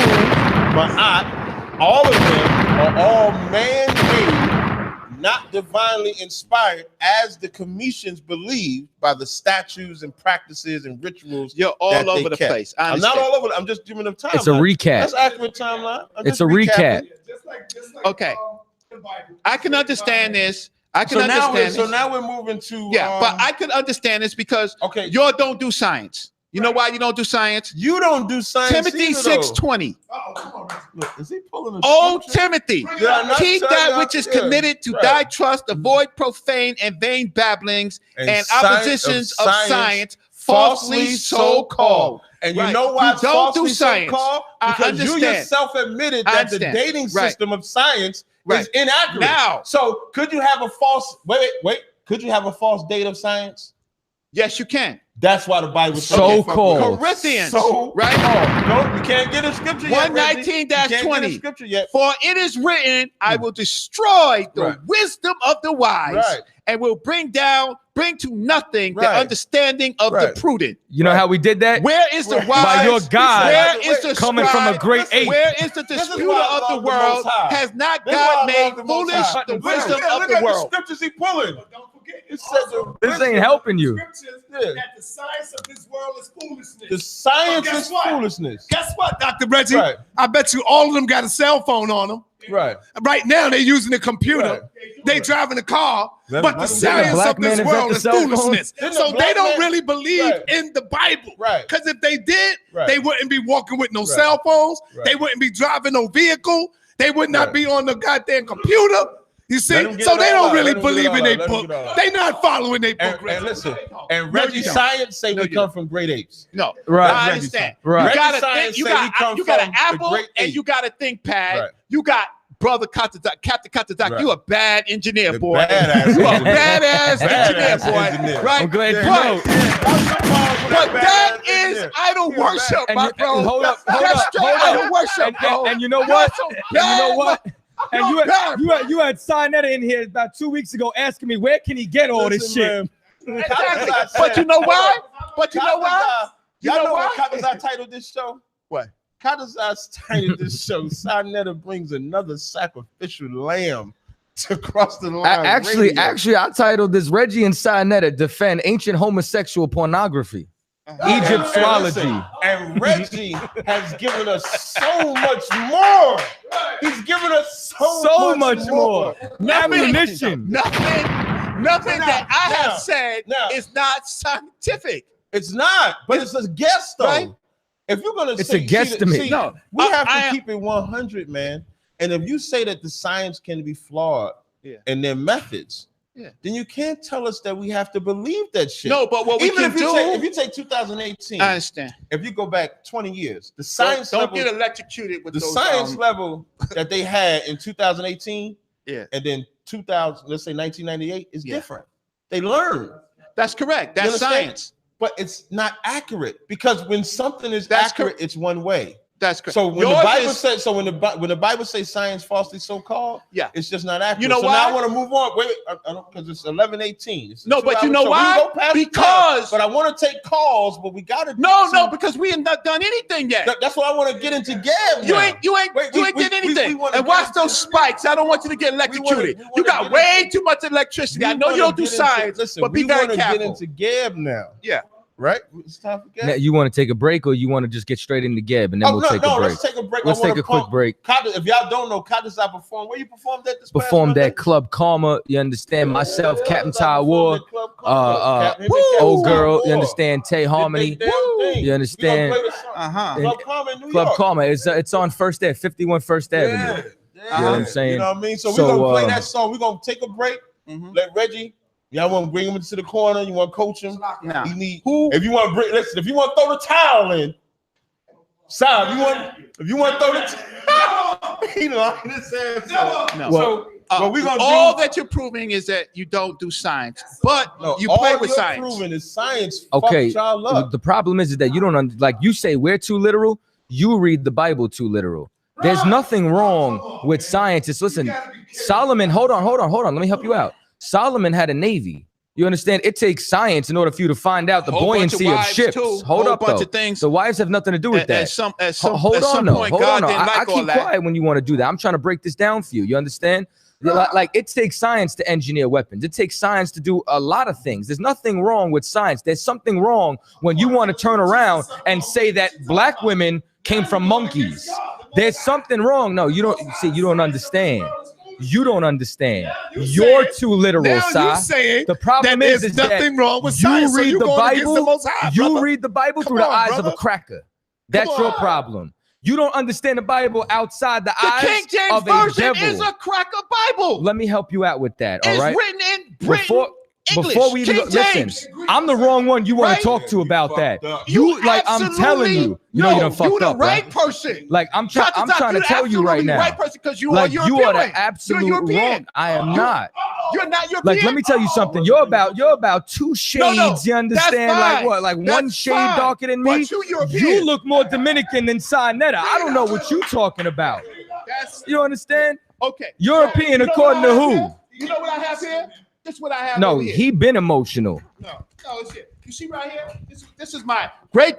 Speaker 6: Ma'at, all of them are all man-made, not divinely inspired, as the Cometians believe by the statues and practices and rituals.
Speaker 13: You're all over the place.
Speaker 6: I'm not all over. I'm just giving them timeline.
Speaker 4: It's a recap.
Speaker 6: That's accurate timeline.
Speaker 4: It's a recap.
Speaker 13: Okay. I can understand this. I can understand this.
Speaker 6: So now we're moving to
Speaker 13: but I can understand this because y'all don't do science. You know why you don't do science?
Speaker 6: You don't do science.
Speaker 13: Timothy 6:20.
Speaker 6: Look, is he pulling a
Speaker 13: Oh,
Speaker 6: scripture?
Speaker 13: Timothy,
Speaker 6: Did I not
Speaker 13: keep
Speaker 6: tell
Speaker 13: that
Speaker 6: y'all?
Speaker 13: which is
Speaker 6: Yeah.
Speaker 13: committed to thy trust, avoid profane and vain babblings and oppositions of science, falsely so called.
Speaker 6: And you know why
Speaker 13: you don't do
Speaker 6: falsely
Speaker 13: science?
Speaker 6: so-called? Because you yourself admitted that the dating system of science is inaccurate.
Speaker 13: Now,
Speaker 6: so could you have a false Could you have a false date of science?
Speaker 13: Yes, you can.
Speaker 6: That's why the Bible says
Speaker 4: so-called.
Speaker 13: Corinthians,
Speaker 6: No, you can't get a scripture yet.
Speaker 13: 119-20.
Speaker 6: Scripture yet.
Speaker 13: For it is written, I will destroy the wisdom of the wise and will bring to nothing the understanding of the prudent.
Speaker 4: You know how we did that?
Speaker 13: Where is the wise?
Speaker 4: By your God
Speaker 13: Where is the
Speaker 4: coming from a great ape?
Speaker 13: Where is the disputer of the world? Has not God made foolish the wisdom of the world?
Speaker 6: The scriptures he pulling. It says
Speaker 4: this ain't helping you.
Speaker 14: That the science of this world is foolishness.
Speaker 6: The science is foolishness.
Speaker 14: Guess what, Dr. Reggie? I bet you all of them got a cell phone on them.
Speaker 6: Right.
Speaker 14: Right now, they're using a computer. They driving a car, but the science of this world is foolishness. So they don't really believe in the Bible.
Speaker 6: Right.
Speaker 14: Because if they did, they wouldn't be walking with no cell phones. They wouldn't be driving no vehicle. They would not be on the goddamn computer. You see, so they don't really believe in their book. They not following their book.
Speaker 6: And listen, and Reggie science say we come from great apes.
Speaker 13: No,
Speaker 4: right.
Speaker 13: I understand.
Speaker 4: Right.
Speaker 13: You gotta think. You got an Apple and you got a ThinkPad.
Speaker 6: Right.
Speaker 13: You got brother Captain Katadak.
Speaker 6: Right.
Speaker 13: You a bad engineer, boy.
Speaker 6: Badass
Speaker 13: You a
Speaker 6: engineer.
Speaker 13: badass engineer, boy.
Speaker 6: engineer.
Speaker 13: Right?
Speaker 4: I'm glad you know.
Speaker 13: But that is idol worship, my bro.
Speaker 4: Hold up.
Speaker 13: That's straight idol worship, bro.
Speaker 4: And you know what? And you had Sinetta in here about 2 weeks ago asking me where can he get all this shit.
Speaker 13: Exactly. But you know why?
Speaker 6: Y'all know what Katazai titled this show? What? Katazai's titled this show, Sinetta brings another sacrificial lamb to cross the line.
Speaker 4: Actually, I titled this Reggie and Sinetta defend ancient homosexual pornography. Egyptology.
Speaker 6: And Reggie has given us so much more. He's given us so much more.
Speaker 4: Ammunition.
Speaker 13: Nothing that I have said is not scientific.
Speaker 6: It's not, but it's a guess though.
Speaker 13: Right?
Speaker 6: If you're gonna
Speaker 4: it's a guesstimate.
Speaker 6: No, we have to keep it 100, man. And if you say that the science can be flawed in their methods, then you can't tell us that we have to believe that shit.
Speaker 13: No, but what we
Speaker 6: even
Speaker 13: can
Speaker 6: if you take 2018,
Speaker 13: I understand.
Speaker 6: If you go back 20 years, the science
Speaker 13: don't
Speaker 6: level,
Speaker 13: get electrocuted with
Speaker 6: the
Speaker 13: those,
Speaker 6: science level that they had in 2018,
Speaker 13: and
Speaker 6: then 2000, let's say 1998, is different. They learned.
Speaker 13: That's correct. That's science.
Speaker 6: But it's not accurate because when something is accurate, it's one way.
Speaker 13: That's correct.
Speaker 6: So when the Bible says, when the Bible says science falsely so called, it's just not accurate.
Speaker 13: You know
Speaker 6: so
Speaker 13: why?
Speaker 6: Now I want to move on. Wait, because it's 11:18.
Speaker 13: No, but you know why? Because
Speaker 6: but I want to take calls, but we got to.
Speaker 13: No, because we ain't not done anything yet.
Speaker 6: That's what I want to get into. Gab.
Speaker 13: You ain't did anything. And watch those spikes. I don't want you to get electrocuted. You got way too much electricity. I know you don't do science, but be very careful.
Speaker 6: Get into Gab now.
Speaker 13: Yeah.
Speaker 6: Right? It's time for Gab.
Speaker 4: Now, you want to take a break or you want to just get straight into Gab and then we'll take a break?
Speaker 6: Let's take a break.
Speaker 4: Let's take a quick break.
Speaker 6: If y'all don't know, Katazai performed. Where you performed at this past
Speaker 4: Performed
Speaker 6: Monday?
Speaker 4: at Club Karma. You understand? Myself, Captain Taiwan, Old Girl. You understand? Tay Harmony. You understand? Club Karma. It's on First Ave, 51 First Avenue. You know what I'm saying?
Speaker 6: You know what I mean? So we're gonna play that song. We're gonna take a break. Let Reggie. Y'all want to bring him into the corner? You want to coach him?
Speaker 13: No.
Speaker 6: You need who? If you want to bring, listen. If you want to throw the towel in, Sam. If you want to throw the towel, he lying his ass off.
Speaker 13: No.
Speaker 6: So what we gonna
Speaker 13: all
Speaker 6: do?
Speaker 13: that you're proving is that you don't do science, but you
Speaker 6: all
Speaker 13: play with
Speaker 6: you're
Speaker 13: science.
Speaker 6: Proving is science.
Speaker 4: Okay.
Speaker 6: Fuck y'all up.
Speaker 4: The problem is that you don't like you say we're too literal. You read the Bible too literal. There's nothing wrong with scientists. Listen, Solomon. Hold on. Let me help you out. Solomon had a navy. You understand? It takes science in order for you to find out the buoyancy of ships. Hold up, though. The wives have nothing to do with that. Hold on. I keep quiet when you want to do that. I'm trying to break this down for you. You understand? Like it takes science to engineer weapons. It takes science to do a lot of things. There's nothing wrong with science. There's something wrong when you want to turn around and say that black women came from monkeys. There's something wrong. No, you don't see. You don't understand. You don't understand. You're too literal,
Speaker 14: Now you saying
Speaker 4: the problem
Speaker 14: that
Speaker 4: is
Speaker 14: there's
Speaker 4: that
Speaker 14: nothing wrong with
Speaker 4: you
Speaker 14: science, so
Speaker 4: read
Speaker 14: you
Speaker 4: the
Speaker 14: going against the
Speaker 4: Bible.
Speaker 14: Most High,
Speaker 4: You
Speaker 14: brother.
Speaker 4: read the Bible through the eyes of a cracker. That's your problem. You don't understand the Bible outside the eyes
Speaker 13: King James
Speaker 4: of a
Speaker 13: Version
Speaker 4: devil.
Speaker 13: is a cracker Bible.
Speaker 4: Let me help you out with that. All
Speaker 13: It's
Speaker 4: right.
Speaker 13: written in Britain. English,
Speaker 4: Before we even
Speaker 13: King
Speaker 4: go, listen,
Speaker 13: James.
Speaker 4: I'm the wrong one you want
Speaker 13: Right?
Speaker 4: to talk to about that.
Speaker 13: You
Speaker 4: like I'm telling you, you know you done fucked
Speaker 13: you the
Speaker 4: up,
Speaker 13: right person.
Speaker 4: Like I'm trying to tell you right now.
Speaker 13: Right person because you
Speaker 4: like
Speaker 13: are European.
Speaker 4: you are the absolute
Speaker 13: European.
Speaker 4: wrong. I am not.
Speaker 13: You're not European.
Speaker 4: Like let me tell you something. You're about 2 shades. You understand? Like what? Like one shade darker than me. You look more Dominican than Sinetta. I don't know what you talking about. You understand?
Speaker 13: Okay.
Speaker 4: European according to who?
Speaker 13: You know what I have here? This is what I have.
Speaker 4: No,
Speaker 13: over here.
Speaker 4: he been emotional.
Speaker 13: No, it's here. You see right here? This is my great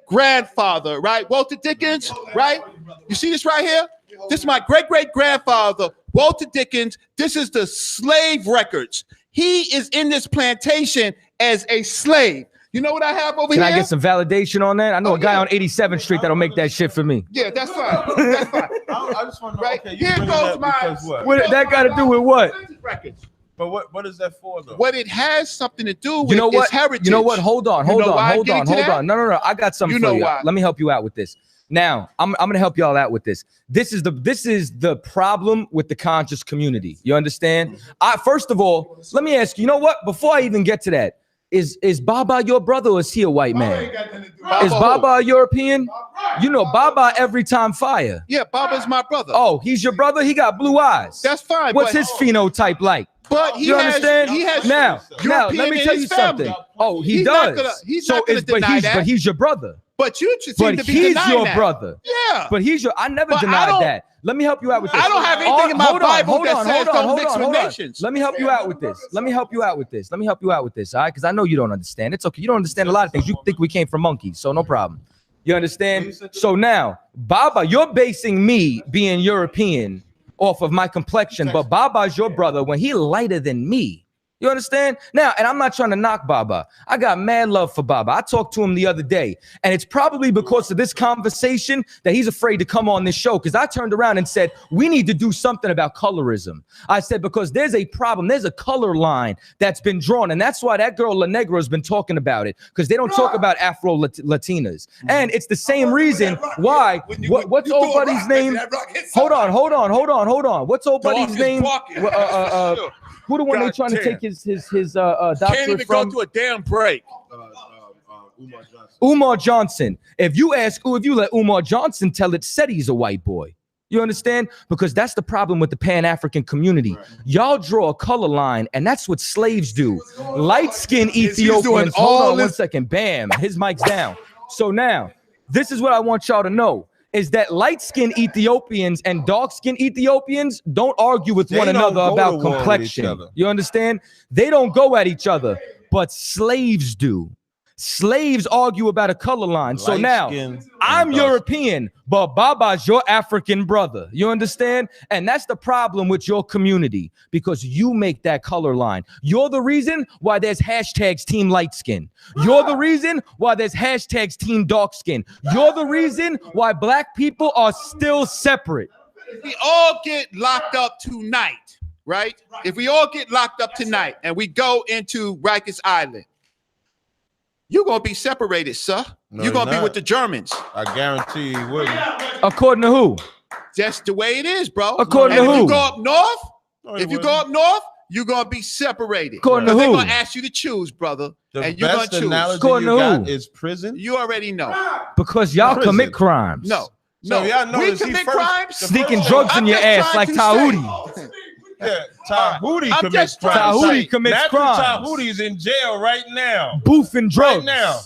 Speaker 13: grandfather, right? Walter Dickens, right? You see this right here? This is my great grandfather, Walter Dickens. This is the slave records. He is in this plantation as a slave. You know what I have over
Speaker 4: Can
Speaker 13: here?
Speaker 4: I get some validation on that? I know a guy on 87th Street that'll make that shit for me.
Speaker 13: Yeah, that's fine. That's fine.
Speaker 6: I just want to know.
Speaker 13: Right
Speaker 6: Okay,
Speaker 13: here goes my.
Speaker 4: What that got to do with what?
Speaker 13: Records.
Speaker 6: But what is that for though?
Speaker 13: What it has something to do with
Speaker 4: You know what?
Speaker 13: is heritage.
Speaker 4: You know what? Hold on. No. I got something
Speaker 13: You know
Speaker 4: for you.
Speaker 13: why.
Speaker 4: Let me help you out with this. Now, I'm gonna help y'all out with this. This is the problem with the conscious community. You understand? First of all, let me ask you. You know what? Before I even get to that, is Baba your brother or is he a white man? Is Baba a European? You know, Baba every time fire.
Speaker 13: Yeah, Baba's my brother.
Speaker 4: Oh, he's your brother. He got blue eyes.
Speaker 13: That's fine.
Speaker 4: What's his phenotype like?
Speaker 13: But
Speaker 4: you understand?
Speaker 13: He has
Speaker 4: now
Speaker 13: European
Speaker 4: let me
Speaker 13: in
Speaker 4: tell
Speaker 13: his
Speaker 4: you
Speaker 13: family.
Speaker 4: something. Oh, he
Speaker 13: He's
Speaker 4: does.
Speaker 13: not gonna- he's not gonna deny that.
Speaker 4: But he's your brother.
Speaker 13: But you seem
Speaker 4: But
Speaker 13: to be
Speaker 4: he's
Speaker 13: denying
Speaker 4: your
Speaker 13: that.
Speaker 4: brother.
Speaker 13: Yeah.
Speaker 4: But he's your. I never
Speaker 13: But I
Speaker 4: denied
Speaker 13: don't-
Speaker 4: that. Let me help you out with this.
Speaker 13: I don't have anything in my Bible that says don't mix with nations.
Speaker 4: Let me help you out with this. Let me help you out with this. All right, because I know you don't understand. It's okay. You don't understand a lot of things. You think we came from monkeys, so no problem. You understand? So now, Baba, you're basing me being European off of my complexion, but Baba's your brother when he lighter than me. You understand? Now, and I'm not trying to knock Baba. I got mad love for Baba. I talked to him the other day, and it's probably because of this conversation that he's afraid to come on this show, because I turned around and said, we need to do something about colorism. I said, because there's a problem. There's a color line that's been drawn, and that's why that girl La Negra has been talking about it, because they don't talk about Afro-Latinas. And it's the same reason why, what's old buddy's name? Hold on. What's old buddy's name? Who the one they trying to take his doctorate
Speaker 13: Can't even
Speaker 4: from?
Speaker 13: go to a damn break.
Speaker 4: Umar Johnson. If you let Umar Johnson tell it, said he's a white boy. You understand? Because that's the problem with the Pan-African community. Right. Y'all draw a color line, and that's what slaves do. Light-skinned Ethiopians. Hold on 1 second. Bam. His mic's down. So now, this is what I want y'all to know. Is that light-skinned Ethiopians and dark-skinned Ethiopians don't argue with one another about complexion. You understand? They don't go at each other, but slaves do. Slaves argue about a color line. So now, I'm European, but Baba's your African brother. You understand? And that's the problem with your community, because you make that color line. You're the reason why there's hashtags team light skin. You're the reason why there's hashtags team dark skin. You're the reason why black people are still separate.
Speaker 13: If we all get locked up tonight, right? If we all get locked up tonight and we go into Rikers Island, you're going to be separated, sir.
Speaker 6: No,
Speaker 13: you're going to be with the Germans.
Speaker 6: I guarantee you wouldn't.
Speaker 4: According to who?
Speaker 13: That's the way it is, bro.
Speaker 4: According to who?
Speaker 13: If you go up north, you're going to be separated.
Speaker 4: According to who?
Speaker 13: They're going to ask you to choose, brother. And you're going to choose.
Speaker 6: Analogy you got is prison.
Speaker 13: You already know.
Speaker 4: Because y'all commit crimes.
Speaker 13: No.
Speaker 6: Y'all know
Speaker 13: we commit crimes.
Speaker 4: Sneaking drugs in your ass like Tahuti.
Speaker 6: Yeah, Tahuti commits crimes.
Speaker 4: Tahuti commits crimes.
Speaker 6: Tahuti's in jail right now.
Speaker 4: Boofing drugs.
Speaker 6: Right now.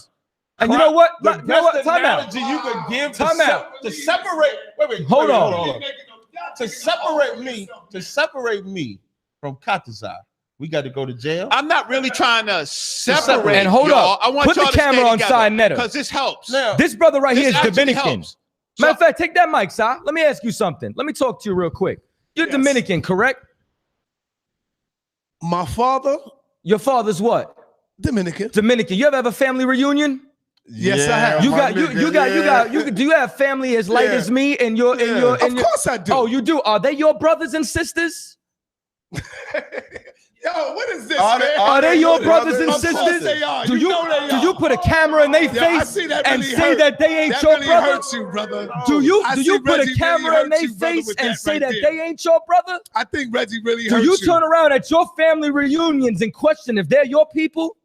Speaker 4: And you know what?
Speaker 6: The best analogy you could give to separate. Hold on. To separate me from Kataza, we got to go to jail.
Speaker 13: I'm not really trying to separate.
Speaker 4: And hold
Speaker 13: y'all.
Speaker 4: up.
Speaker 13: I want
Speaker 4: Put
Speaker 13: y'all
Speaker 4: the
Speaker 13: to
Speaker 4: camera
Speaker 13: stay
Speaker 4: on side netter,
Speaker 13: because this helps.
Speaker 6: Now,
Speaker 4: this brother right here is Dominican.
Speaker 13: Helps.
Speaker 4: Matter of fact, take that mic, Si. Let me ask you something. Let me talk to you real quick. You're Dominican, correct?
Speaker 14: My father.
Speaker 4: Your father's what?
Speaker 14: Dominican.
Speaker 4: Dominican. You ever have a family reunion?
Speaker 14: Yes, I have.
Speaker 4: Do you have family as light as me and your
Speaker 14: Of course I do.
Speaker 4: Oh, you do. Are they your brothers and sisters?
Speaker 14: Yo, what is this,
Speaker 4: Are they your brothers and sisters?
Speaker 14: Of course they are.
Speaker 4: Do you
Speaker 14: are.
Speaker 4: put a camera in their face and say that they ain't your brother?
Speaker 14: Hurts you, brother.
Speaker 4: Do you put a camera in their face and say that they ain't your brother?
Speaker 14: I think Reggie really hurts
Speaker 4: you.
Speaker 14: you.
Speaker 4: Do you turn around at your family reunions and question if they're your people?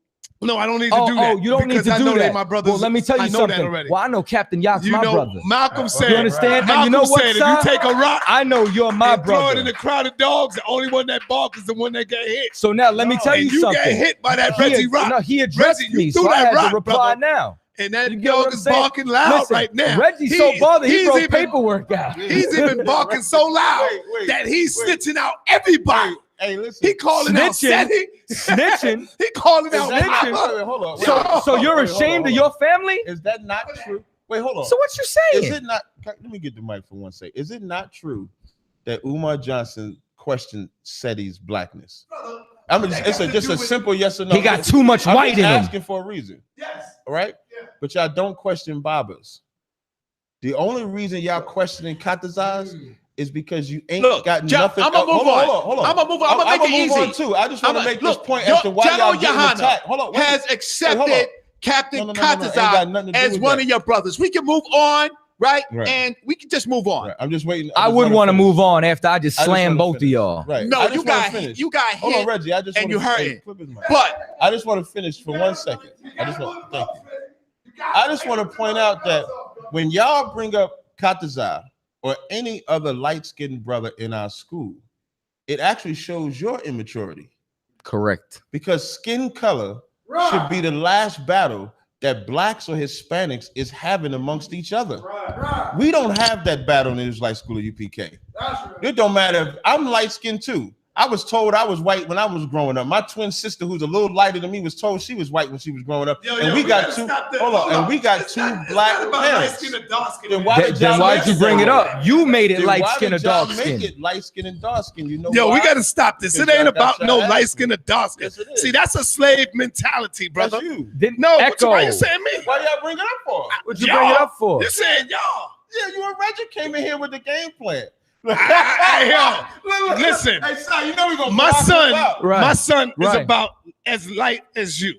Speaker 14: No, I don't need to do that.
Speaker 4: Oh, you don't need to do that.
Speaker 14: My brothers.
Speaker 4: Well, let me tell you something. Well, I know Captain Yacht's my brother.
Speaker 14: Malcolm said.
Speaker 4: You understand?
Speaker 14: Malcolm
Speaker 4: And you know what,
Speaker 14: said,
Speaker 4: son?
Speaker 14: if you take a rock,
Speaker 4: I know you're my
Speaker 14: and throw
Speaker 4: brother.
Speaker 14: it in a crowd of dogs. The only one that barks is the one that get hit.
Speaker 4: So now let me tell you something.
Speaker 14: You get hit by that Reggie rock.
Speaker 4: No, he addressed
Speaker 14: Reggie,
Speaker 4: me,
Speaker 14: you
Speaker 4: so
Speaker 14: threw
Speaker 4: I
Speaker 14: that
Speaker 4: had
Speaker 14: rock,
Speaker 4: to reply
Speaker 14: brother.
Speaker 4: now.
Speaker 14: And that
Speaker 4: You get what
Speaker 14: dog
Speaker 4: I'm
Speaker 14: is
Speaker 4: saying?
Speaker 14: barking loud
Speaker 4: Listen,
Speaker 14: right now.
Speaker 4: Reggie's so bothered, he wrote
Speaker 14: even-
Speaker 4: paperwork out.
Speaker 14: He's even barking so loud that he's snitching out everybody.
Speaker 6: Hey, listen.
Speaker 14: He calling out Seti.
Speaker 4: Snitching.
Speaker 14: He calling out
Speaker 4: Snitching.
Speaker 14: Mama.
Speaker 6: Hold on.
Speaker 4: So you're ashamed of your family?
Speaker 6: Is that not true? Wait, hold on.
Speaker 4: So what you saying?
Speaker 6: Is it not? Let me get the mic for one second. Is it not true that Umar Johnson questioned Seti's blackness? I mean, it's just a simple yes or no.
Speaker 4: He got too much white in him.
Speaker 6: Asking for a reason.
Speaker 14: Yes.
Speaker 6: All right. Yeah. But y'all don't question Baba's. The only reason y'all questioning Katazaz is because you ain't got nothing.
Speaker 14: I'm gonna move on.
Speaker 6: Hold on.
Speaker 14: I'm gonna move on. I'm gonna make it easy.
Speaker 6: On too. I just want to make this point as to why y'all getting attacked. Hold on.
Speaker 13: Has accepted Captain Katazaz as one of your brothers. We can move on, right? And we can just move on.
Speaker 6: Right. I'm just waiting.
Speaker 4: I would want to move on after I just slammed both of y'all.
Speaker 6: Right.
Speaker 13: No, you got hit.
Speaker 6: Hold on, Reggie. I just
Speaker 13: and you hurting.
Speaker 6: But I just want to finish for 1 second. Thank you. I just want to point out that when y'all bring up Katazaz or any other light-skinned brother in our school, it actually shows your immaturity.
Speaker 4: Correct.
Speaker 6: Because skin color should be the last battle that blacks or Hispanics is having amongst each other. We don't have that battle in the Israelite School of UPK. It don't matter if I'm light-skinned too. I was told I was white when I was growing up. My twin sister, who's a little lighter than me, was told she was white when she was growing up. And we got two black parents. Then
Speaker 4: why'd you bring it up? You made it light skin or dark skin.
Speaker 6: Make it light skin and dark skin. You know
Speaker 14: Yo,
Speaker 6: why?
Speaker 14: we got to stop this. It ain't about no light skin or dark skin. See, that's a slave mentality, brother.
Speaker 6: That's you.
Speaker 14: No, but why you saying me?
Speaker 6: Why y'all bring it up for?
Speaker 4: What'd you bring it up for?
Speaker 14: You saying y'all.
Speaker 6: Yeah, you and Reggie came in here with the game plan.
Speaker 14: Hey, yo, listen.
Speaker 6: Hey, son, you know we gonna
Speaker 14: my son is
Speaker 4: Right.
Speaker 14: about as light as you.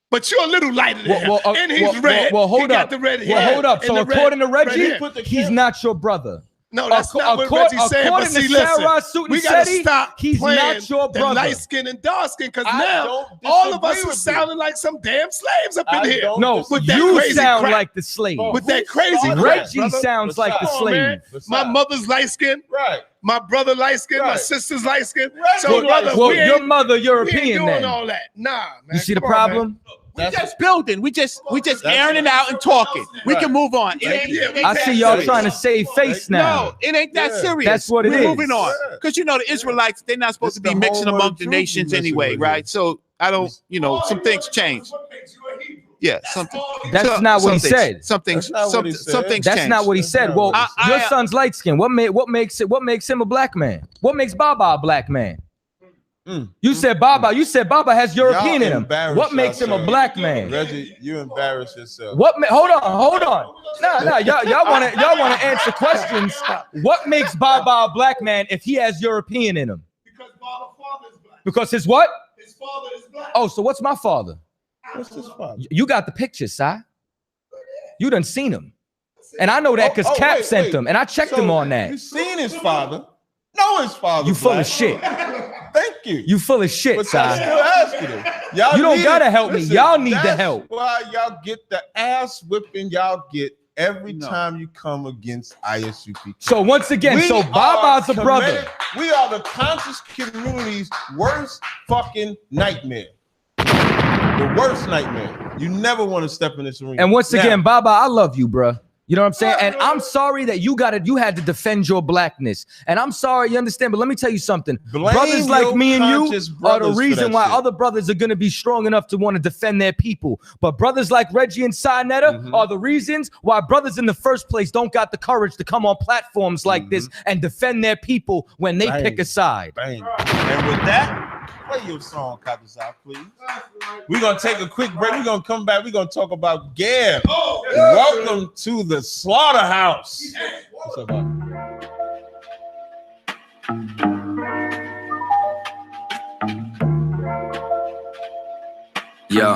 Speaker 14: But you're a little lighter than him. And he's red.
Speaker 4: Well, hold
Speaker 14: he
Speaker 4: up.
Speaker 14: got the red hair.
Speaker 4: Well, hold up. So
Speaker 14: and the
Speaker 4: according to
Speaker 14: red
Speaker 4: Reggie,
Speaker 14: hair.
Speaker 4: he's not your brother.
Speaker 14: No, that's not what Reggie's saying. But see, listen, we got to stop
Speaker 4: he's
Speaker 14: playing
Speaker 4: not your
Speaker 14: the
Speaker 4: brother.
Speaker 14: light skin and dark skin because now all of us are sounding like some damn slaves up in here.
Speaker 4: No,
Speaker 14: with that
Speaker 4: you
Speaker 14: crazy
Speaker 4: sound
Speaker 14: crap.
Speaker 4: like the slave.
Speaker 14: With that crazy crap,
Speaker 4: Reggie
Speaker 14: brother.
Speaker 4: sounds like the slave.
Speaker 14: Man. My mother's light skin.
Speaker 6: Right.
Speaker 14: My brother light skin. My sister's light skin. So,
Speaker 4: Well,
Speaker 14: brother,
Speaker 4: well,
Speaker 14: we ain't,
Speaker 4: your mother
Speaker 14: we ain't
Speaker 4: European
Speaker 14: doing
Speaker 4: then.
Speaker 14: all that. Nah, man.
Speaker 4: You see the
Speaker 14: Come on, man.
Speaker 4: problem?
Speaker 13: We just building. We just airing it out and talking. We can move on. It ain't
Speaker 4: I
Speaker 13: that
Speaker 4: see y'all
Speaker 13: serious.
Speaker 4: trying to save face now.
Speaker 13: No, it ain't that serious.
Speaker 4: That's what it
Speaker 13: We're
Speaker 4: is.
Speaker 13: moving on. Because you know the Israelites, they're not supposed to be mixing among the nations anyway, right? So I don't, some things change. Yeah, something.
Speaker 4: That's not what he said.
Speaker 13: Something's changed.
Speaker 4: That's not what he said. Well, your son's light skin. What makes him a black man? What makes Baba a black man? You said Baba has European in him. What makes him a black man?
Speaker 6: Reggie, you embarrass yourself.
Speaker 4: Hold on. No, y'all wanna answer questions. What makes Baba a black man if he has European in him?
Speaker 14: Because Baba's father is black.
Speaker 4: Because his what?
Speaker 14: His father is black.
Speaker 4: Oh, so what's my father?
Speaker 6: What's his father?
Speaker 4: You got the pictures, Si. You done seen him. And I know that because Cap sent them, and I checked him on that.
Speaker 6: You seen his father? Know his father.
Speaker 4: You full of shit.
Speaker 6: Thank you.
Speaker 4: You full of shit,
Speaker 6: But
Speaker 4: Si.
Speaker 6: I'm still asking him. Y'all
Speaker 4: You don't
Speaker 6: need
Speaker 4: gotta
Speaker 6: it.
Speaker 4: help me.
Speaker 6: Listen,
Speaker 4: Y'all need the
Speaker 6: that's
Speaker 4: help.
Speaker 6: Why y'all get the ass whipping y'all get every time you come against ISUPK.
Speaker 4: So once again,
Speaker 6: We
Speaker 4: Baba's a
Speaker 6: are
Speaker 4: brother.
Speaker 6: committed- We are the conscious community's worst fucking nightmare. The worst nightmare. You never want to step in this arena.
Speaker 4: And once
Speaker 6: Now,
Speaker 4: again, Baba, I love you, bruh. You know what I'm saying? And I'm sorry that you had to defend your blackness. And I'm sorry, you understand? But let me tell you something.
Speaker 6: Blame
Speaker 4: Brothers like
Speaker 6: your
Speaker 4: me and you
Speaker 6: conscious
Speaker 4: are the
Speaker 6: brothers for
Speaker 4: reason
Speaker 6: that
Speaker 4: why
Speaker 6: shit.
Speaker 4: other brothers are going to be strong enough to want to defend their people. But brothers like Reggie and Sinetta are the reasons why brothers in the first place don't got the courage to come on platforms like this and defend their people when they pick a side.
Speaker 6: Bang. And with that, Play your song, Tazaryach, please. We're gonna take a quick break. We're gonna come back. We're gonna talk about Gab. Welcome to the slaughterhouse. What's up, man?
Speaker 15: Yo,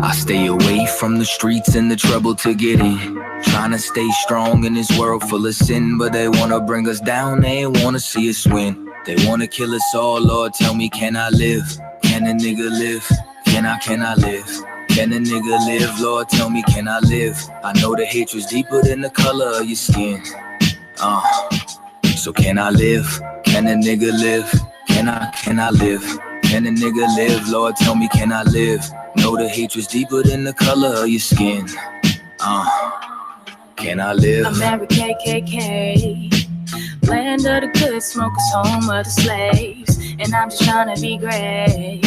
Speaker 15: I stay away from the streets and the trouble to get in. Trying to stay strong in this world full of sin, but they wanna bring us down, they wanna see us win. They wanna kill us all, Lord, tell me, can I live? Can a nigga live? Can I live? Can a nigga live? Lord, tell me, can I live? I know the hatred's deeper than the color of your skin. So can I live? Can a nigga live? Can I live? Can a nigga live? Lord, tell me, can I live? Know the hatred's deeper than the color of your skin. Can I live?
Speaker 16: America KKK, land of the good smokers, home of the slaves, and I'm just trying to be great.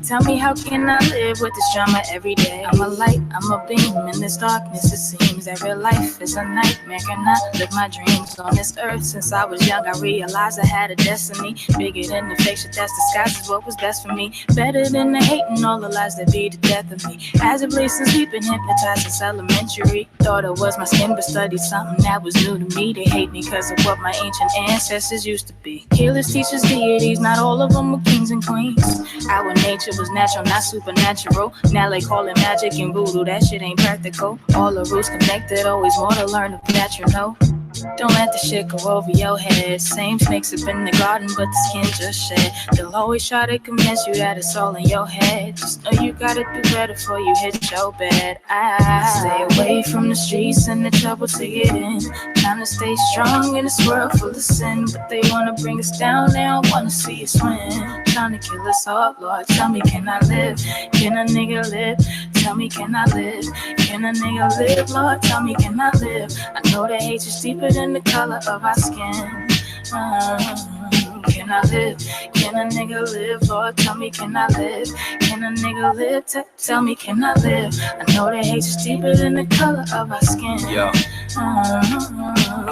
Speaker 16: Tell me, how can I live with this drama every day? I'm a light, I'm a beam in this darkness. It seems that real life is a nightmare. Can I live my dreams on this earth? Since I was young, I realized I had a destiny bigger than the fiction that's disguised what was best for me. Better than the hate and all the lies that be the death of me. As a place since we've been hypnotized since elementary. Thought it was my skin, but studied something that was new to me. They hate me because of what my ancient ancestors used to be. Healers, teachers, deities, not all of them were kings and queens. Our nature was natural, not supernatural. Now they call it magic and voodoo, that shit ain't practical. All the roots connected, always more to learn that you know. Don't let the shit go over your head. Same snakes up in the garden, but the skin just shed. They'll always try to convince you that it's all in your head. Just know you gotta do better before you hit your bed. I stay away from the streets and the trouble to get in. Trying to stay strong in this world full of sin, but they wanna bring us down, they don't wanna see us win. Trying to kill us all, Lord, tell me, can I live? Can a nigga live? Tell me, can I live? Can a nigga live? Lord, tell me, can I live? I know the hate is deeper than the color of our skin. Can I live? Can a nigga live? Lord, tell me, can I live? Can a nigga live? Tell me, can I live? I know the hate is deeper than the color of our skin.
Speaker 15: Yo.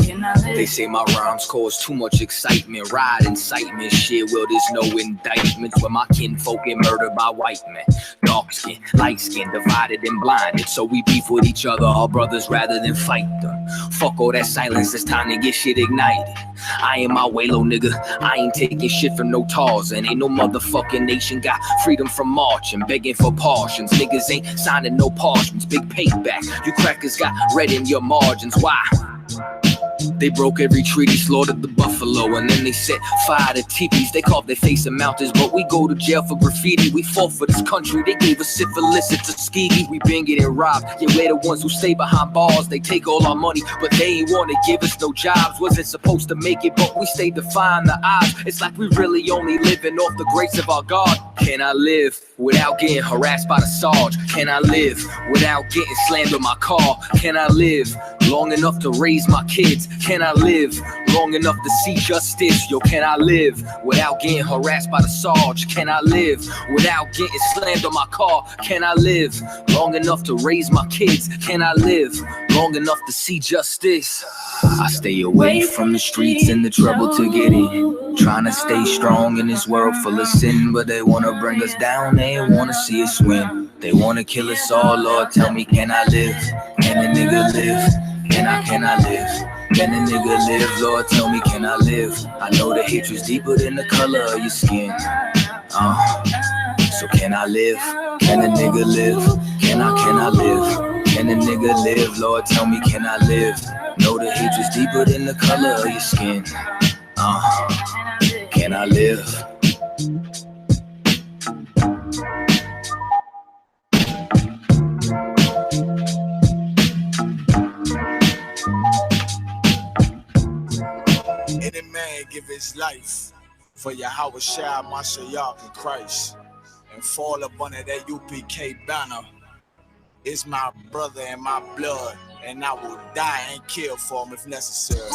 Speaker 16: Can I live?
Speaker 15: They say my rhymes cause too much excitement. Ride incitement, shit, well, there's no indictments. When my kinfolk get murdered by white men. Dark skin, light skin, divided and blinded. So we beef with each other, our brothers, rather than fight them. Fuck all that silence, it's time to get shit ignited. I ain't my way, low nigga. I ain't taking shit from no tars. And ain't no motherfucking nation got freedom from marching, begging for portions. Niggas ain't signing no parchments, big payback. You crackers got red in your margins. Why? They broke every treaty, slaughtered the buffalo, and then they set fire to teepees. They carved their face in mountains, but we go to jail for graffiti. We fought for this country, they gave us syphilis, it's a skeevy. We been getting robbed, yeah, we're the ones who stay behind bars. They take all our money, but they ain't wanna give us no jobs. Wasn't supposed to make it, but we stayed defying the odds. It's like we really only living off the grace of our God. Can I live without getting harassed by the Sarge? Can I live without getting slammed on my car? Can I live long enough to raise my kids? Can I live long enough to see justice? Yo, can I live without getting harassed by the Sarge? Can I live without getting slammed on my car? Can I live long enough to raise my kids? Can I live long enough to see justice? I stay away from the streets and the trouble to get in. Trying to stay strong in this world full of sin, but they wanna bring us down, they wanna see us win. They wanna kill us all, Lord, tell me, can I live? Can a nigga live? Can I live? Can a nigga live? Lord, tell me, can I live? I know the hatred's deeper than the color of your skin. So can I live? Can a nigga live? Can I live? Can a nigga live? Lord, tell me, can I live? Know the hatred's deeper than the color of your skin. Can I live?
Speaker 3: Any man give his life for Yahweh Shai, Mashiach, and Christ, and fall up under that UPK banner. It's my brother and my blood, and I will die and kill for him if necessary. It's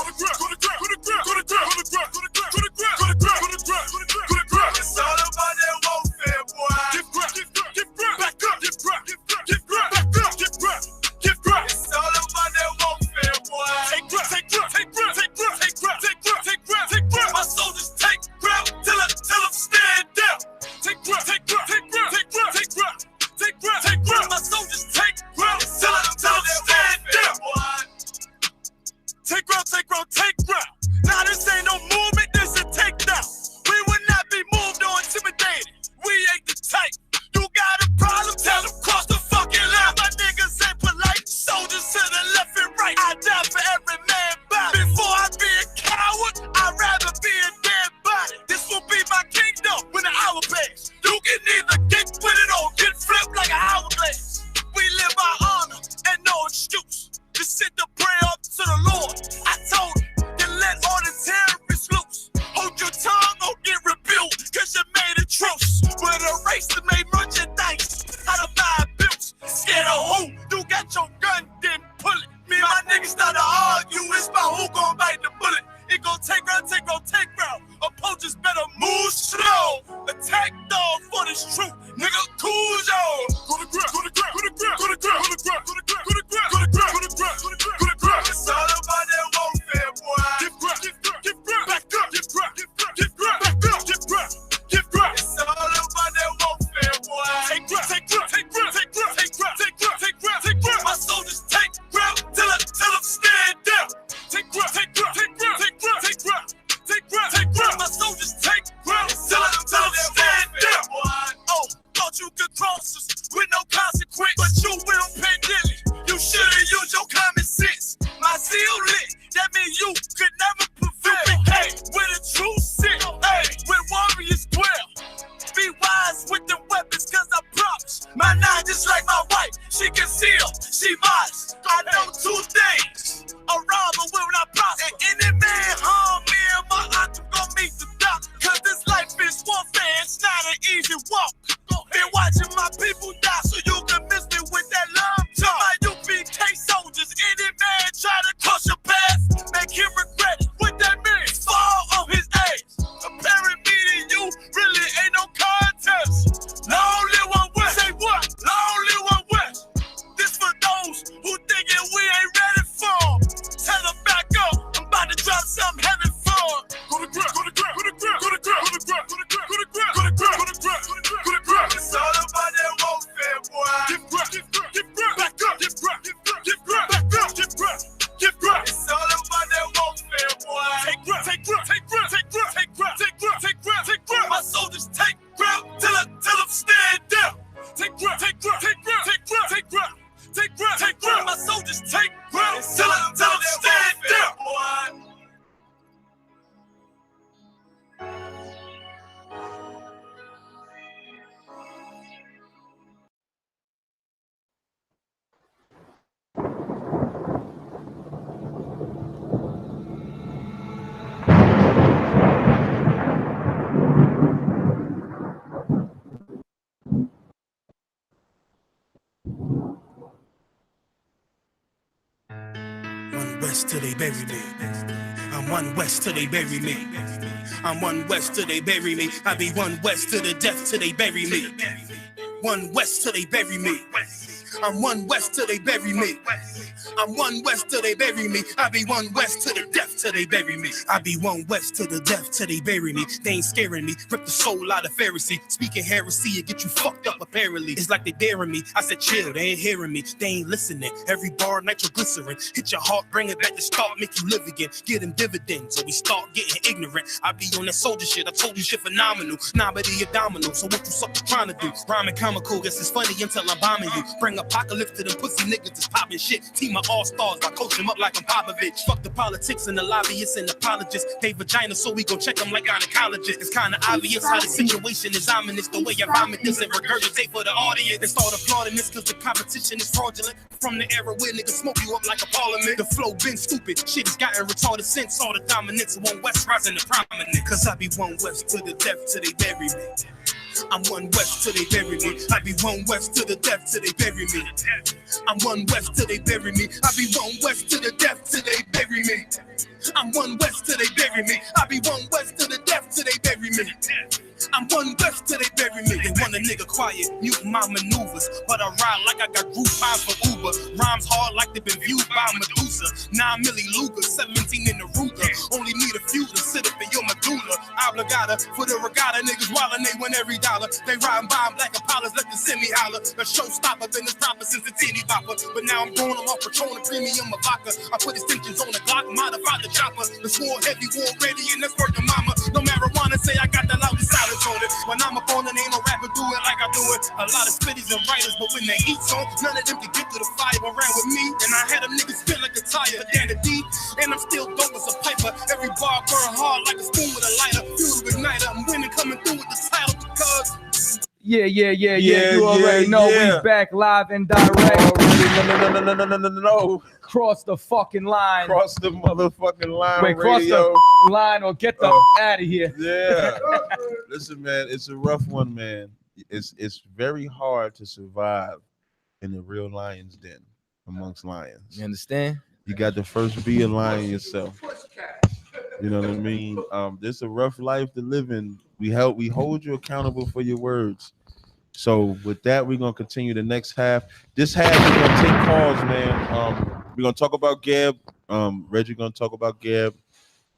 Speaker 3: all about that warfare, boy. Give back up, give back up, give back. It's all about that warfare, boy. Take grip. My soldiers take grip. start to argue, it's about who gon' bite the bullet. It gon' take round. Approaches better move slow. Attack dog for this truth. Nigga, cool yo. Go to grab. It's all about that warfare, boy. Give grab. Back up. Give grab. It's all about that warfare, boy. Take grab. My soldiers take grab till I'm stand down. Take grab. My soldiers take grab till I'm stand down. Oh, thought you could cross us with no consequence, but you will pay dearly. You should've used your common sense. My seal lit, that means you could never prevail. Hey, with a true sit, hey, with warriors dwell. Be wise with the weapons, cause I promise. My nine just like my wife, she concealed, she modest. I know two things, a robber will not prosper. And any man harm me and my aunt gon' meet the doc. Cause this life is warfare, it's not an easy walk. Been watching my people die so you can miss me with that love talk. My UPK soldiers, any man try to cross your path, make him regret it. What that means? Fall on his ass. Comparing me to you really ain't no contest. Long live one West. Say what? Long live one West. This for those who thinking we ain't ready for. Tell them back up. I'm about to drop something heavy for. Go to grab. It's all about that warfare, boy. Give grab. Back up. Give grab. It's all about that warfare, boy. Take grab. My soldiers take grab till I'm stand down. Take grab. My soldiers take grab till I'm stand down, boy. One West till they bury me. I'm one West till they bury me. I'm one West till they bury me. I be one West to the death till they bury me. One West till they bury me. I'm one West till they bury me. I'm one West till they bury me. I be one West to the death till they bury me. I be one West to the death till they bury me. They ain't scaring me. Rip the soul out of Pharisee. Speaking heresy and get you fucked up apparently. It's like they daring me. I said chill, they ain't hearing me. They ain't listening. Every bar nitroglycerin. Hit your heart, bring it back to start, make you live again. Get them dividends so we start getting ignorant. I be on that soldier shit. I told you shit phenomenal. Nah, but he a domino. So what you suckers trying to do? Rhyming comical. Guess it's funny until I'm bombing you. Bring apocalypse to them pussy niggas that's popping shit. Team of all-stars. I coach them up like I'm Popovich. Fuck the politics and the lobbyists and apologists. They vagina, so we gon' check them like gynecologists. It's kinda obvious how the situation is ominous. The way I vomit this and regurgitate for the audience. They start applauding this cause the competition is fraudulent. From the era where niggas smoke you up like a parliament. The flow been stupid. Shit has gotten retarded since all the dominance of one West rising to prominence. Cause I be one West to the death till they bury me. I'm one West till they bury me. I be one West to the death till they bury me. I'm one West till they bury me. I be one West to the death till they bury me. I'm one West till they bury me. I be one West to the death till they bury me. I'm one West till they bury me. They want a nigga quiet, mute my maneuvers. But I ride like I got group time for Uber. Rhymes hard like they've been viewed by Medusa. 9 milli Luger, 17 in the Ruger. Only need a few to sit up in your medulla. Obligata for the regatta, niggas wildin', they win every dollar. They riding by black Impalas, let the semi holler. A showstopper, been this proper since the teeny bopper. But now I'm going them off Patron and premium of vodka. I put extensions on the Glock, modified the chopper. The swore heavy, war ready, and that's working mama. No marijuana, say I got the loudest silence on it. When I'm up on it, ain't no rapper do it like I do it. A lot of spitties and writers, but when they eat song, none of them can get to the fire around with me. And I had them niggas spit like a tire, down the deep. And I'm still dope as a piper. Every bar burn hard like a spoon with a lighter. Fuel igniter, I'm winning, coming through with the title because.
Speaker 4: Yeah. You already know we back live and direct.
Speaker 6: No.
Speaker 4: Cross the fucking line.
Speaker 6: Cross the motherfucking line.
Speaker 4: Wait, cross
Speaker 6: radio.
Speaker 4: the line or get the out of here.
Speaker 6: Yeah. Listen, man, it's a rough one, man. It's very hard to survive in the real lion's den amongst lions.
Speaker 4: You understand?
Speaker 6: You got the first B in line yourself. You know what I mean? This is a rough life to live in. We hold you accountable for your words. So with that, we're gonna continue the next half. This half we're gonna take calls, man. We're gonna talk about Gab. Reggie gonna talk about Gab.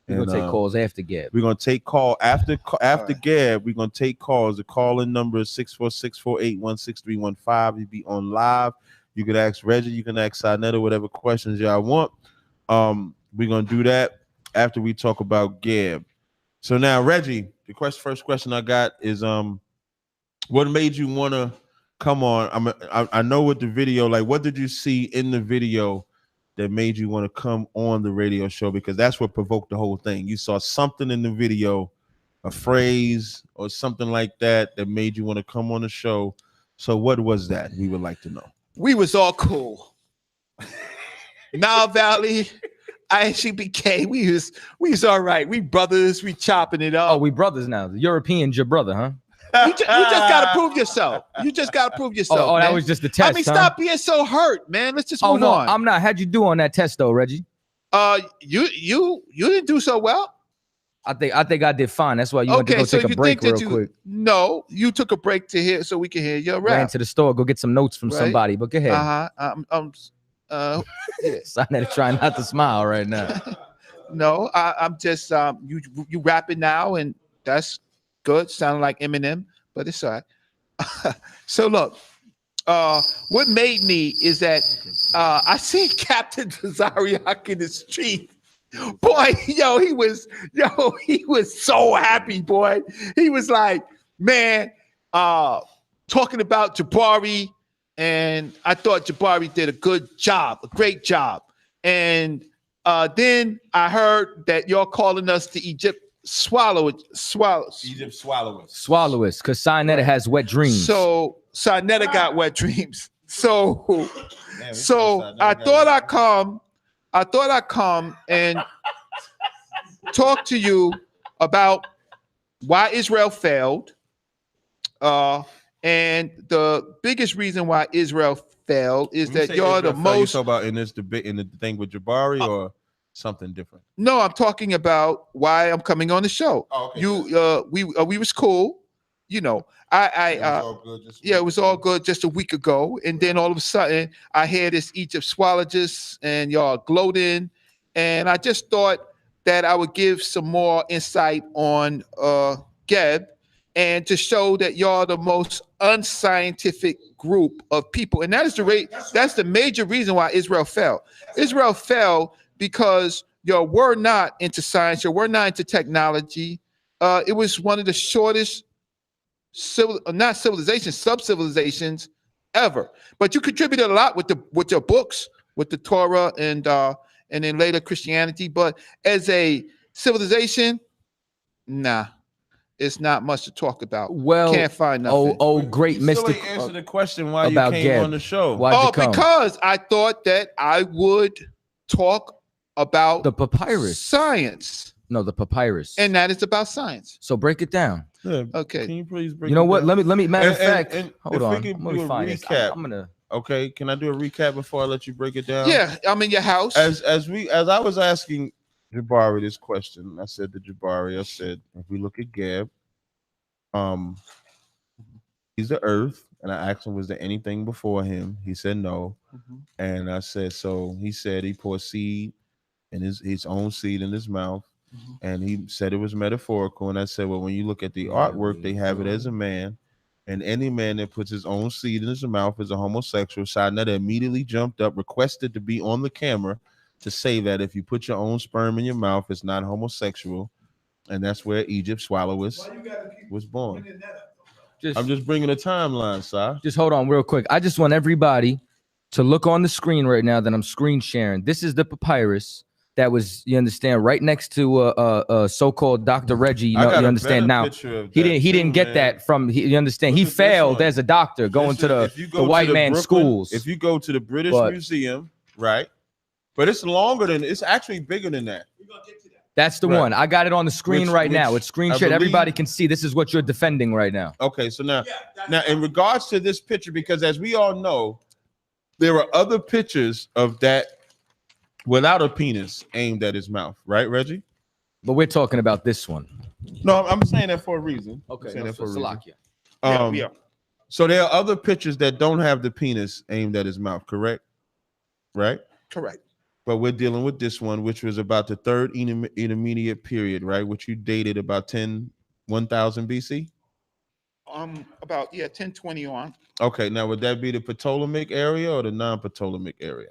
Speaker 4: We're gonna take calls after Gab.
Speaker 6: We're gonna take call after right. Gab. We're gonna take calls. The call-in number is 646-481-6315. You be on live. You can ask Reggie. You can ask Sinetta whatever questions y'all want. We're gonna do that after we talk about Gab. So now, Reggie, the first question I got is what made you want to come on? I know what the video, like, what did you see in the video that made you want to come on the radio show? Because that's what provoked the whole thing. You saw something in the video, a phrase or something like that made you want to come on the show. So what was that? We would like to know.
Speaker 13: We was all cool. Nile Valley, ISGBK, we was all right. We brothers, we chopping it up.
Speaker 4: Oh, we brothers now. The European's your brother, huh?
Speaker 13: You just gotta prove yourself. You just gotta prove yourself.
Speaker 4: Oh, that was just the test.
Speaker 13: I mean, stop being so hurt, man. Let's just move on.
Speaker 4: I'm not. How'd you do on that test though, Reggie?
Speaker 13: You didn't do so well.
Speaker 4: I think I did fine. That's why you went to go take a break real quick.
Speaker 13: No, you took a break to hear so we can hear your rap.
Speaker 4: Ran to the store, go get some notes from somebody. But go ahead.
Speaker 13: Yeah.
Speaker 4: Sinetta trying not to smile right now.
Speaker 13: No, I'm just you rapping now, and that's good. Sounding like Eminem, but it's all right. So look, what made me is that I seen Captain Tazaryach in the street. Boy, he was so happy, boy. He was like, man, talking about Jabari, and I thought Jabari did a great job. And then I heard that y'all calling us the Egypt swallowers.
Speaker 6: Egypt swallowers.
Speaker 4: Swallowers, because Sinetta has wet dreams.
Speaker 13: So Sinetta got wet dreams. So I thought I'd come and talk to you about why Israel failed. And the biggest reason why Israel failed is that you're the most.
Speaker 6: You talk about in this debate, in the thing with Jabari, or something different?
Speaker 13: No, I'm talking about why I'm coming on the show.
Speaker 6: Oh, okay.
Speaker 13: We was cool. You know, it was all good just a week ago, and then all of a sudden I hear this Egypt swallowers and y'all gloating, and I just thought that I would give some more insight on Geb, and to show that y'all the most unscientific group of people, and that's the major reason why Israel fell. Israel fell because y'all were not into science, y'all were not into technology. It was one of the shortest sub-civilizations ever. But you contributed a lot with your books, with the Torah and then later Christianity. But as a civilization, nah. It's not much to talk about.
Speaker 4: Well,
Speaker 13: can't find nothing.
Speaker 4: Great mystic.
Speaker 6: Still ain't answer the question why you came on the show.
Speaker 13: Because I thought that I would talk about
Speaker 4: the papyrus
Speaker 13: science.
Speaker 4: No, the papyrus,
Speaker 13: and that is about science.
Speaker 4: So break it down.
Speaker 6: Yeah.
Speaker 13: Okay.
Speaker 6: Can you please break?
Speaker 4: You know what?
Speaker 6: Down?
Speaker 4: Let me. Matter of fact, hold on.
Speaker 6: Let me find recap. I'm gonna. Okay. Can I do a recap before I let you break it down?
Speaker 13: Yeah, I'm in your house.
Speaker 6: As I was asking Jabari this question, I said to Jabari, I said, if we look at Gab, he's the earth, and I asked him, was there anything before him? He said no. And I said, so he said he poured seed and his own seed in his mouth, and he said it was metaphorical. And I said, well, when you look at the artwork, they have it as a man, and any man that puts his own seed in his mouth is a homosexual. Sinetta immediately jumped up, requested to be on the camera to say that if you put your own sperm in your mouth, it's not homosexual. And that's where Egypt swallowers was born. I'm just bringing a timeline, sir.
Speaker 4: Just hold on real quick. I just want everybody to look on the screen right now that I'm screen sharing. This is the papyrus that was, you understand, right next to so-called Dr. Reggie. You understand now. He didn't get that from. You understand? He failed as a doctor going to the white man schools.
Speaker 6: If you go to the British Museum, right? But it's longer than. It's actually bigger than that.
Speaker 4: That's the one. I got it on the screen now. It's screen shared. Everybody can see. This is what you're defending right now.
Speaker 6: Okay, so now in regards to this picture, because as we all know, there are other pictures of that without a penis aimed at his mouth, right, Reggie?
Speaker 4: But we're talking about this one.
Speaker 6: No, I'm saying that for a reason.
Speaker 4: Okay,
Speaker 6: I'm saying that for a reason.
Speaker 4: Yeah.
Speaker 6: So there are other pictures that don't have the penis aimed at his mouth, correct? Right?
Speaker 13: Correct.
Speaker 6: But we're dealing with this one, which was about the third intermediate period, right? Which you dated about 1000 BC?
Speaker 13: About 1020 on.
Speaker 6: Okay, now would that be the Ptolemaic area or the non-Ptolemaic area?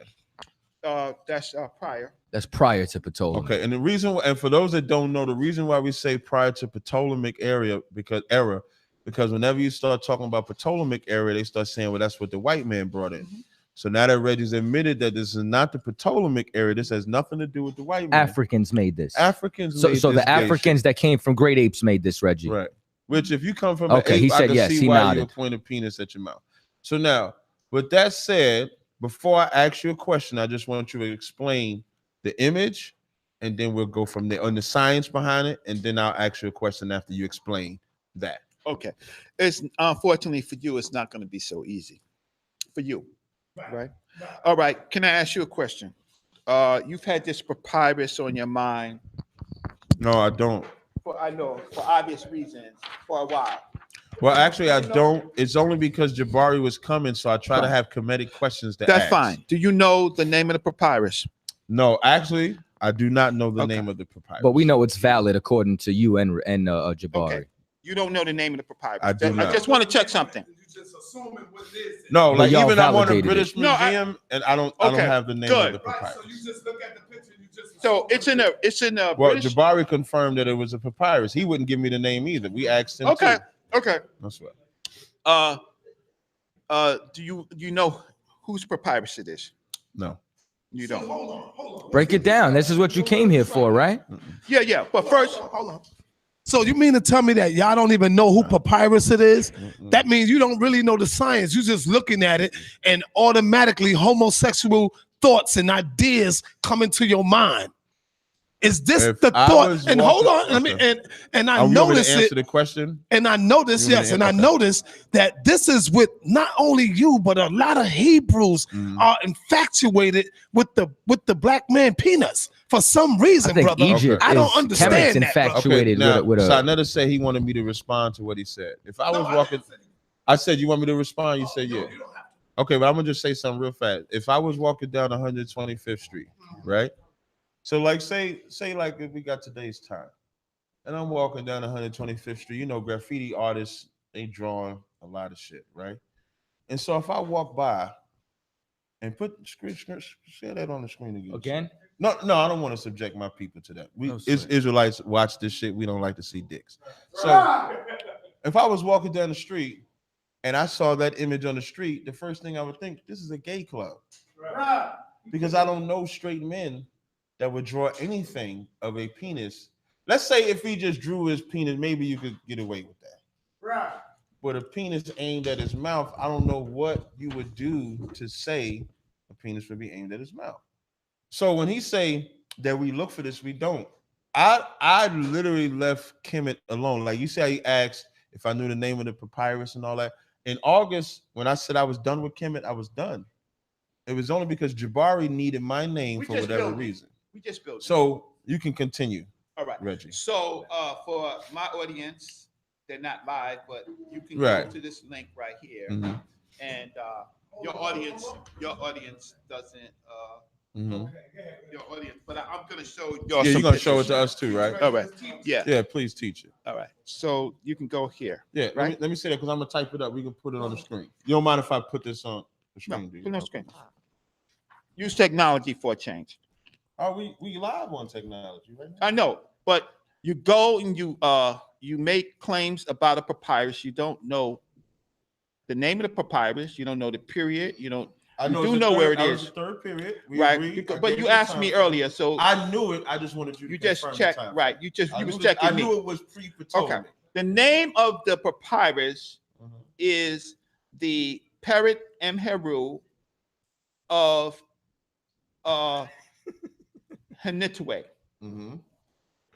Speaker 13: That's prior.
Speaker 4: That's prior to Ptolemy.
Speaker 6: Okay, and the reason, and for those that don't know, the reason why we say prior to Ptolemaic era, because whenever you start talking about Ptolemaic era, they start saying, well, that's what the white man brought in. Mm-hmm. So now that Reggie's admitted that this is not the Ptolemaic era, this has nothing to do with the white man.
Speaker 4: Africans made this.
Speaker 6: So
Speaker 4: the Africans that came from great apes made this, Reggie.
Speaker 6: Right. Which if you come from an ape,
Speaker 4: he said
Speaker 6: I can
Speaker 4: yes.
Speaker 6: see
Speaker 4: He
Speaker 6: why
Speaker 4: nodded.
Speaker 6: you would point a penis at your mouth. So now, with that said, before I ask you a question, I just want you to explain the image, and then we'll go from there on the science behind it, and then I'll ask you a question after you explain that.
Speaker 13: Okay. It's unfortunately for you, it's not going to be so easy for you, right? All right. Can I ask you a question? You've had this papyrus on your mind.
Speaker 6: No, I don't.
Speaker 13: I know, for obvious reasons, for a while.
Speaker 6: Well, actually, I don't. It's only because Jabari was coming, so I try to have comedic questions to
Speaker 13: That's
Speaker 6: ask.
Speaker 13: fine. Do you know the name of the papyrus?
Speaker 6: No, actually, I do not know the name of the papyrus.
Speaker 4: But we know it's valid according to you and Jabari.
Speaker 13: Okay. You don't know the name of the papyrus.
Speaker 6: I do not.
Speaker 13: I just want to check something.
Speaker 6: No, like
Speaker 4: y'all
Speaker 6: even I'm on a
Speaker 4: validated
Speaker 6: British
Speaker 4: it.
Speaker 6: museum, and I don't have the name of the papyrus.
Speaker 14: So you just look at the picture.
Speaker 13: So it's in a.
Speaker 6: Well,
Speaker 13: British...
Speaker 6: Jabari confirmed that it was a papyrus. He wouldn't give me the name either. We asked him.
Speaker 13: Okay.
Speaker 6: Too.
Speaker 13: Okay.
Speaker 6: That's right.
Speaker 13: Do you know whose papyrus it is?
Speaker 6: No.
Speaker 13: You don't.
Speaker 14: Hold on.
Speaker 4: Break it down. This is what you came here for, right?
Speaker 13: Yeah. But first,
Speaker 14: hold on. So you mean to tell me that y'all don't even know who papyrus it is? That means you don't really know the science. You're just looking at it, and automatically homosexual thoughts and ideas come into your mind. Is this the thought? And hold on, and I noticed it.
Speaker 6: Answer the question.
Speaker 14: And I noticed, yes, and I noticed that this is with not only you, but a lot of Hebrews are infatuated with the black man penis for some reason, brother. I don't understand
Speaker 4: Kemit's
Speaker 14: that.
Speaker 4: Infatuated with a.
Speaker 6: So I never said he wanted me to respond to what he said. If I was walking, I said, you want me to respond? You said, yeah. Okay, but I'm gonna just say something real fast. If I was walking down 125th Street, right? So like say like if we got today's time, and I'm walking down 125th Street, you know, graffiti artists, they drawing a lot of shit, right? And so if I walk by and put share that on the screen again. No, I don't want to subject my people to that. Israelites watch this shit. We don't like to see dicks. So if I was walking down the street and I saw that image on the street, the first thing I would think, this is a gay club. Because I don't know straight men that would draw anything of a penis. Let's say if he just drew his penis, maybe you could get away with that.
Speaker 14: Right.
Speaker 6: But a penis aimed at his mouth, I don't know what you would do to say a penis would be aimed at his mouth. So when he say that we look for this, we don't. I literally left Kemit alone. Like you see how he asked if I knew the name of the papyrus and all that. In August, when I said I was done with Kemit, I was done. It was only because Jabari needed my name for whatever reason.
Speaker 13: We just built it.
Speaker 6: So you can continue.
Speaker 13: All right,
Speaker 6: Reggie.
Speaker 13: So for my audience, they're not live, but you can
Speaker 6: Right.
Speaker 13: go to this link right here,
Speaker 6: Mm-hmm.
Speaker 13: and your audience doesn't.
Speaker 6: Mm-hmm.
Speaker 13: Your audience, but I'm going to show you.
Speaker 6: Yeah, you're gonna show it to us too, right?
Speaker 13: All right. Yeah.
Speaker 6: Yeah, please teach it.
Speaker 13: All right. So you can go here.
Speaker 6: Yeah.
Speaker 13: Right.
Speaker 6: Let me say that because I'm gonna type it up. We can put it on the screen. You don't mind if I put this on the
Speaker 13: No,
Speaker 6: screen? Do you?
Speaker 13: put it on the screen. Use technology for a change.
Speaker 6: Are we live on technology right now?
Speaker 13: I know, but you go and you make claims about a papyrus. You don't know the name of the papyrus. You don't know the period. You don't.
Speaker 6: I know
Speaker 13: you do know where it is.
Speaker 6: The third period.
Speaker 13: Right. But you asked me earlier, so
Speaker 6: I knew it. I just wanted you to
Speaker 13: just
Speaker 6: confirm
Speaker 13: check.
Speaker 6: the time.
Speaker 13: Right. You was
Speaker 6: I
Speaker 13: checking me.
Speaker 6: knew it was pre-Ptolemy.
Speaker 13: Okay. The name of the papyrus is the Peret Emheru of Hanitwe.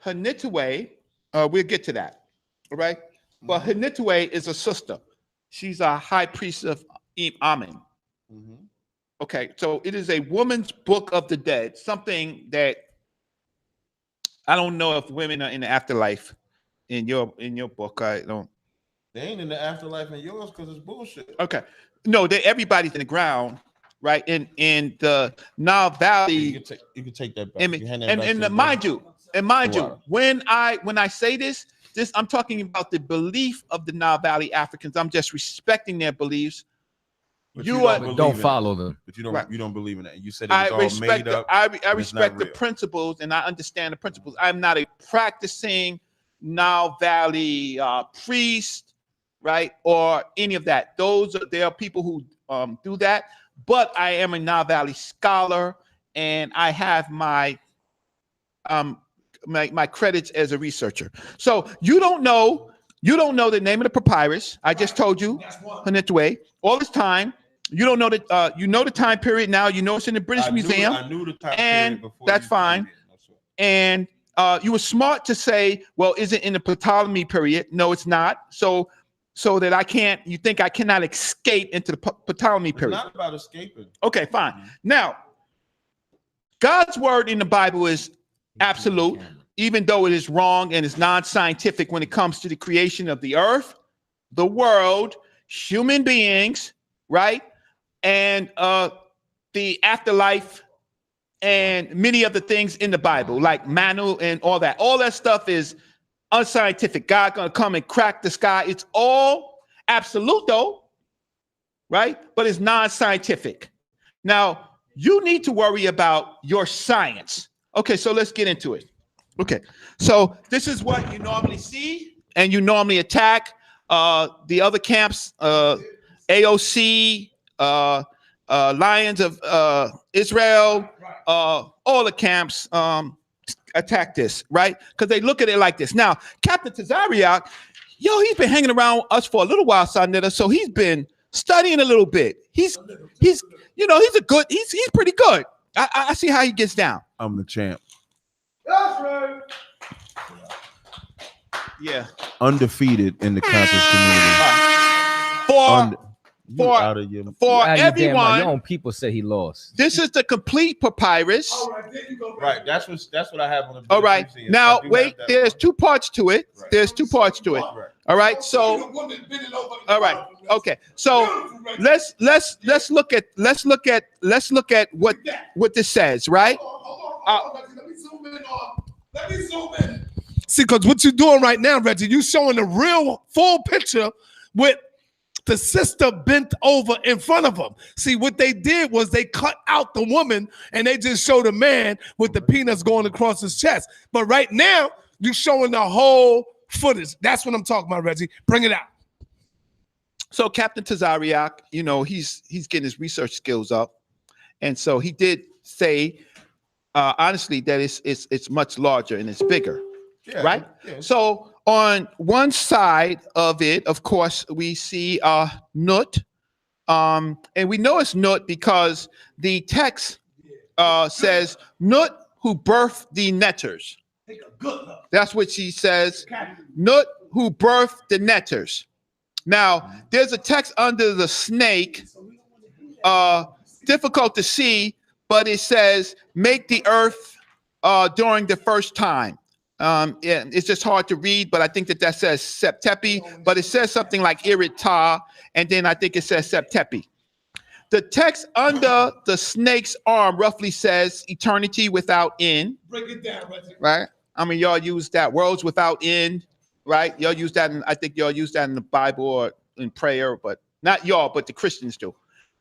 Speaker 13: Hanitwe, we'll get to that. All right. But Hanitwe is a sister. She's a high priest of Amen. Okay, so it is a woman's book of the dead, something that I don't know if women are in the afterlife. In your book, I don't.
Speaker 6: They ain't in the afterlife in yours because it's bullshit.
Speaker 13: Okay, no, everybody's in the ground, right? In the Nile Valley,
Speaker 6: you can take that back.
Speaker 13: And mind you, when I say this I'm talking about the belief of the Nile Valley Africans. I'm just respecting their beliefs.
Speaker 6: But
Speaker 4: you don't follow them.
Speaker 6: But you don't
Speaker 13: Right.
Speaker 6: you don't believe in that. You said it was all made up.
Speaker 13: I respect the principles and I understand the principles. I'm not a practicing Nile Valley priest, right, or any of that. There are people who do that, but I am a Nile Valley scholar and I have my my credits as a researcher. So you don't know the name of the papyrus. I just told you, Hanetwe, all this time. You don't know that. You know the time period now. You know it's in the British Museum.
Speaker 6: I knew the time
Speaker 13: and
Speaker 6: period before.
Speaker 13: That's fine. And you were smart to say, well, is it in the Ptolemy period? No, it's not. So that you think I cannot escape into the Ptolemy period.
Speaker 6: It's not about escaping.
Speaker 13: Okay, fine. Now, God's word in the Bible is absolute, even though it is wrong and is non-scientific when it comes to the creation of the earth, the world, human beings, right? And the afterlife and many of the things in the Bible, like Manu and all that. All that stuff is unscientific. God gonna come and crack the sky. It's all absolute though, right? But it's non-scientific. Now, you need to worry about your science. Okay, so let's get into it. Okay, so this is what you normally see, and you normally attack the other camps, AOC, Lions of Israel, all the camps attack this, right? Because they look at it like this. Now, Captain Tazaryach, he's been hanging around us for a little while, Sanetta, so he's been studying a little bit. He's pretty good. I see how he gets down.
Speaker 6: I'm the champ.
Speaker 3: That's right.
Speaker 13: Yeah.
Speaker 6: Undefeated in the campus community.
Speaker 13: For everyone,
Speaker 4: your own people say he lost.
Speaker 13: This is the complete papyrus.
Speaker 6: Right. That's what I have on the.
Speaker 13: All right. Now wait. There's two parts to it. Right. There's two parts to it. Right. All right. So. All right. Okay. So let's look at what this says. Right.
Speaker 14: Let me zoom in. See, because what you're doing right now, Reggie, you showing the real full picture with the sister bent over in front of them. See, what they did was they cut out the woman and they just showed a man with the peanuts going across his chest. But right now, you're showing the whole footage. That's what I'm talking about, Reggie. Bring it out.
Speaker 13: So Captain Tazaryach, he's getting his research skills up. And so he did say, honestly, that it's much larger and it's bigger, right? Yeah. So on one side of it, of course, we see Nut, and we know it's Nut because the text says Nut who birthed the netters. That's what she says. Nut who birthed the netters. Now, there's a text under the snake, difficult to see, but it says, make the earth during the first time. It's just hard to read, but I think that says Septepi, but it says something like Irit-Ta, and then I think it says Septepi. The text under the snake's arm roughly says eternity without end.
Speaker 14: Break it down, Reggie.
Speaker 13: Right? I mean, y'all use that, worlds without end, right? Y'all use that, I think y'all use that in the Bible or in prayer, but not y'all, but the Christians do.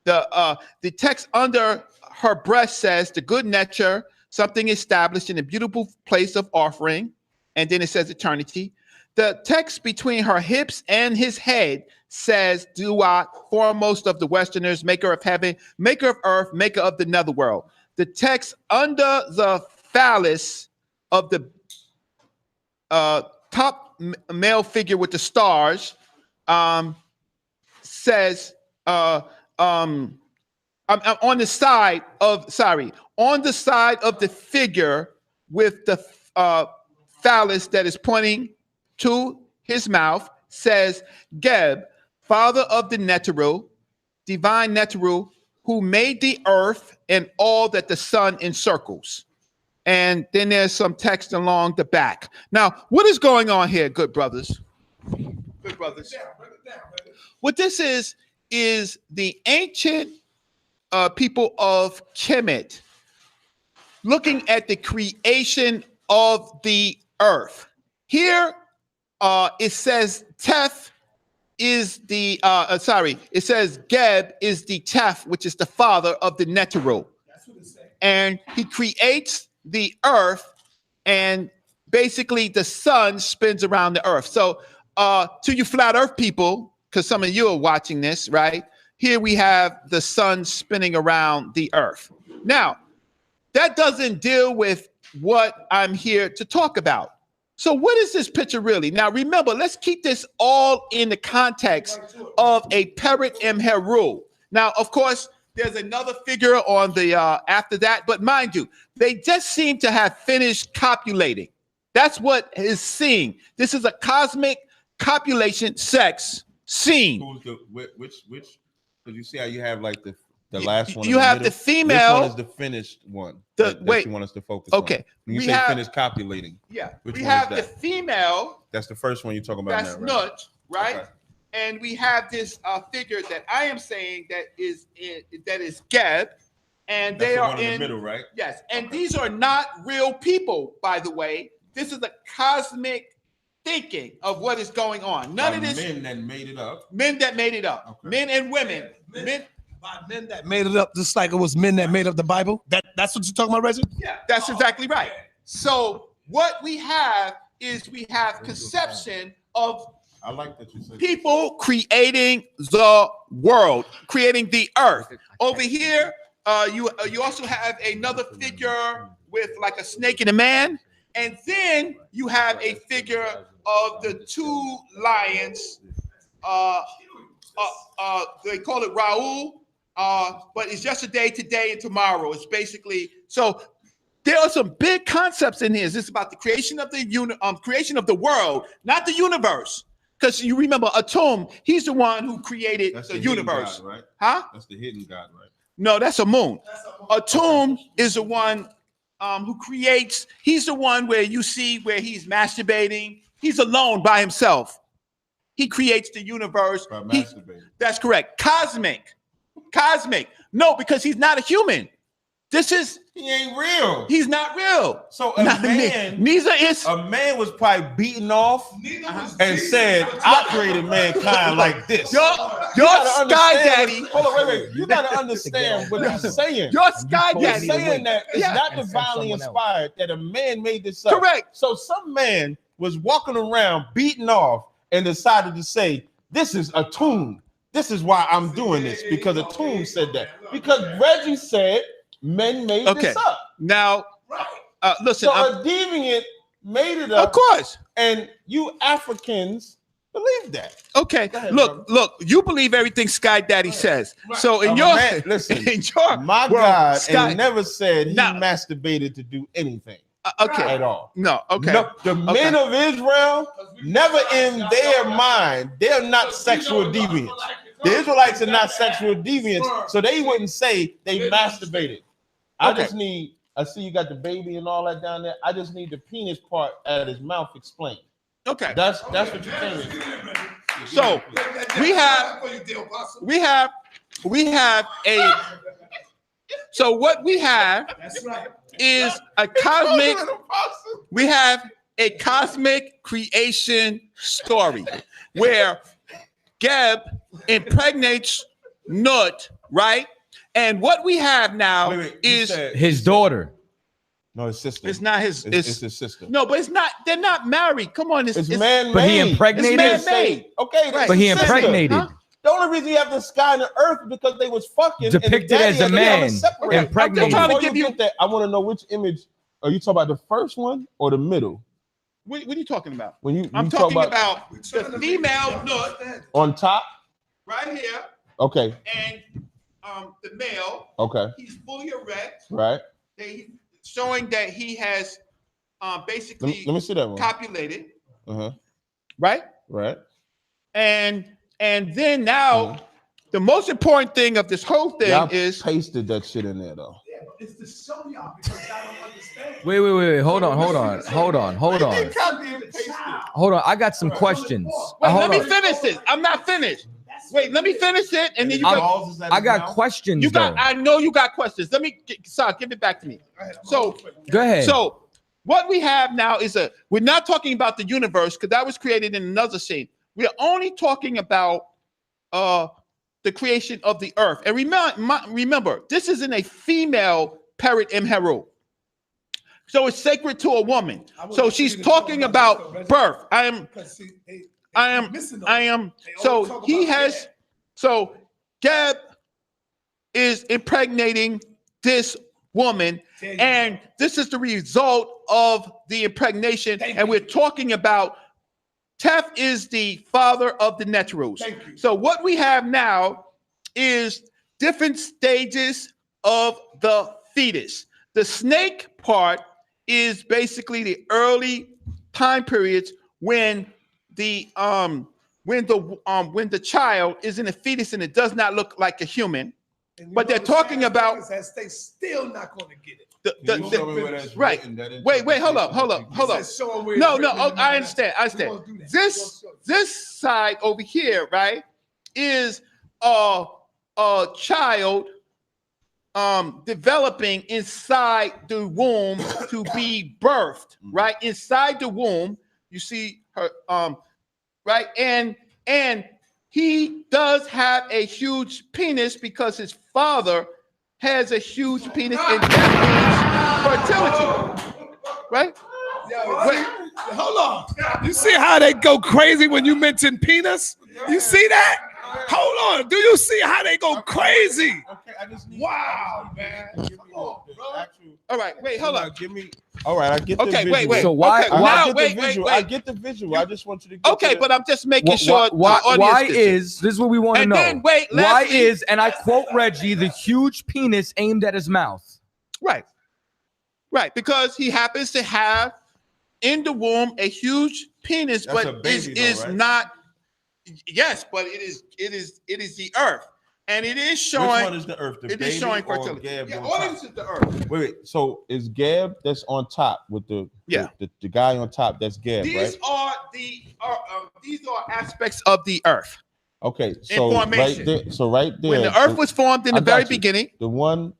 Speaker 13: The text under her breast says the good nature, something established in a beautiful place of offering, and then it says eternity. The text between her hips and his head says Duat, foremost of the Westerners, maker of heaven, maker of earth, maker of the netherworld. The text under the phallus of the top male figure with the stars says on the side of the figure with the phallus that is pointing to his mouth says Geb, father of the Neteru, divine Neteru, who made the earth and all that the sun encircles. And then there's some text along the back. Now, what is going on here, good brothers? Good brothers. What this is the ancient people of Kemit looking at the creation of the earth. Here it says Teth is the, it says Geb is the Teth, which is the father of the Neteru. And he creates the earth, and basically the sun spins around the earth. So to you flat earth people, because some of you are watching this, right? Here we have the sun spinning around the earth. Now, that doesn't deal with what I'm here to talk about. So what is this picture really? Now, remember, let's keep this all in the context of a Peret Imheru. Now, of course, there's another figure on the after that, but mind you, they just seem to have finished copulating. That's what is seen. This is a cosmic copulation sex scene.
Speaker 6: Who's the which? Because you see how you have like the last one.
Speaker 13: You have the female.
Speaker 6: Which one is the finished one? That you want us to focus on.
Speaker 13: Okay.
Speaker 6: When you say finished copulating.
Speaker 13: Yeah.
Speaker 6: Which
Speaker 13: we
Speaker 6: one
Speaker 13: have
Speaker 6: is
Speaker 13: the
Speaker 6: that?
Speaker 13: female.
Speaker 6: That's the first one you're talking about
Speaker 13: That's
Speaker 6: now, right?
Speaker 13: Nut, right?
Speaker 6: Okay.
Speaker 13: And we have this figure that I am saying that is Geb, and
Speaker 6: That's
Speaker 13: they
Speaker 6: the
Speaker 13: are
Speaker 6: one in the middle, right?
Speaker 13: Yes, and these are not real people, by the way. This is a cosmic thinking of what is going on. None of this.
Speaker 6: Men that made it up.
Speaker 13: Men that made it up. Okay. Men and women.
Speaker 14: Men that made it up, just like it was men that made up the Bible. That's what you're talking about, Reggie?
Speaker 13: Yeah, that's exactly right. So what we have is we have conception of
Speaker 6: I like that you said
Speaker 13: people creating the world, creating the earth. Over here, you also have another figure with like a snake and a man, and then you have a figure of the two lions. They call it Raul, but it's yesterday, today, and tomorrow. It's basically so. There are some big concepts in here. This is about the creation of the creation of the world, not the universe. Because you remember Atum, he's the one who created the universe.
Speaker 6: God, right?
Speaker 13: Huh?
Speaker 6: That's the hidden God, right?
Speaker 13: No, that's a moon. Atum is the one who creates. He's the one where you see where he's masturbating. He's alone by himself. He creates the universe.
Speaker 6: By masturbating.
Speaker 13: That's correct. Cosmic. No, because he's not a human.
Speaker 6: He ain't real.
Speaker 13: He's not real.
Speaker 6: So a man was probably beaten off and said, I created mankind like this.
Speaker 13: Your sky daddy.
Speaker 6: Hold on, wait. You gotta understand what he's saying.
Speaker 13: Your sky daddy.
Speaker 6: He's saying that it's not divinely inspired, that a man made this up.
Speaker 13: Correct.
Speaker 6: So some man was walking around beaten off and decided to say, this is a tomb. This is why I'm doing this, because a tomb said that. Because Reggie said, men made this up.
Speaker 13: Now, listen.
Speaker 6: So a deviant made it up.
Speaker 13: Of course.
Speaker 6: And you Africans believe that.
Speaker 13: Okay.
Speaker 6: Ahead,
Speaker 13: look. You believe everything Sky Daddy says. So in
Speaker 6: listen,
Speaker 13: in your
Speaker 6: my
Speaker 13: world,
Speaker 6: God
Speaker 13: Sky
Speaker 6: never said he masturbated to do anything.
Speaker 13: Okay.
Speaker 6: At all.
Speaker 13: No. Okay.
Speaker 6: No, the men of Israel, never in their mind, they're not sexual deviants. The Israelites are not sexual deviants, so they wouldn't say they masturbated. I see you got the baby and all that down there. I just need the penis part out of his mouth explained.
Speaker 13: Okay.
Speaker 6: That's what you're saying.
Speaker 13: So we have a so what we have is a cosmic, we have a cosmic creation story where Geb impregnates Nut, right? And what we have now is
Speaker 4: his daughter.
Speaker 6: No, his sister.
Speaker 13: It's not his.
Speaker 6: It's his sister.
Speaker 13: No, but it's not. They're not married. Come on, it's
Speaker 6: man-made.
Speaker 4: But he impregnated.
Speaker 13: It's man-made.
Speaker 6: Okay,
Speaker 13: right.
Speaker 4: But he impregnated.
Speaker 13: Huh?
Speaker 6: The only reason you have the sky and the earth is because they was fucking
Speaker 4: depicted as a man. Impregnated.
Speaker 13: I'm trying to give you
Speaker 6: that. I want to know which image. Are you talking about the first one or the middle?
Speaker 13: What are you talking about?
Speaker 6: I'm
Speaker 13: talking about the female Nut
Speaker 6: on top,
Speaker 13: right here.
Speaker 6: Okay.
Speaker 13: And the male.
Speaker 6: Okay.
Speaker 13: He's fully erect.
Speaker 6: Right.
Speaker 13: Showing that he has basically
Speaker 6: let me see that one.
Speaker 13: Copulated.
Speaker 6: Uh-huh.
Speaker 13: Right.
Speaker 6: Right.
Speaker 13: And then now The most important thing of this whole thing
Speaker 6: y'all
Speaker 13: is
Speaker 6: pasted that shit in there though.
Speaker 14: Yeah, but it's to show y'all because y'all don't understand.
Speaker 4: Wait. Hold on. I got some questions.
Speaker 13: Wait, let me finish this. I'm not finished. Wait, let me finish it, and then you
Speaker 4: I got questions.
Speaker 13: I know you got questions. Let me, sorry, give it back to me. So
Speaker 4: go ahead.
Speaker 13: So what we have now is we're not talking about the universe because that was created in another scene. We're only talking about the creation of the earth. And remember, this isn't a female Peret Imheru. So it's sacred to a woman. So she's talking about birth. So Geb is impregnating this woman, and this is the result of the impregnation. And we're talking about Tef is the father of the Netrus. So what we have now is different stages of the fetus. The snake part is basically the early time periods when the child is in a fetus and it does not look like a human. But they're talking about
Speaker 14: they still not going to get it.
Speaker 13: Right. Wait, hold up. No, I understand. This side over here, right, is a child developing inside the womb to be birthed, right? Inside the womb, you see her, right? And he does have a huge penis because his father has a huge penis, and that means fertility, right?
Speaker 14: Hold on. You see how they go crazy when you mention penis? You see that? Hold on. Do you see how they go crazy?
Speaker 6: Okay, I just need
Speaker 14: wow, man.
Speaker 13: All right, wait, hold on.
Speaker 6: All right, I get the visual.
Speaker 13: Wait.
Speaker 4: So why?
Speaker 6: I get the visual. I just want you to get
Speaker 13: okay, but I'm just making sure.
Speaker 4: Why is this is what we want to know?
Speaker 13: Then, wait,
Speaker 4: why is, and I quote Reggie, the huge penis aimed at his mouth?
Speaker 13: Right, because he happens to have in the womb a huge penis,
Speaker 6: That's
Speaker 13: but
Speaker 6: baby,
Speaker 13: is
Speaker 6: right?
Speaker 13: not. Yes, but it is the earth, and it is showing.
Speaker 6: Which one is the earth? The
Speaker 13: it
Speaker 6: baby
Speaker 13: is showing
Speaker 6: or
Speaker 13: fertility.
Speaker 6: Gab
Speaker 13: Yeah,
Speaker 6: on
Speaker 13: all
Speaker 6: top?
Speaker 13: this is the earth.
Speaker 6: Wait. So is Gab that's on top with the guy on top? That's Gab,
Speaker 13: These
Speaker 6: right?
Speaker 13: these are aspects of the earth.
Speaker 6: Okay, so
Speaker 13: formation.
Speaker 6: right there.
Speaker 13: When the earth was formed in the very beginning,
Speaker 6: the one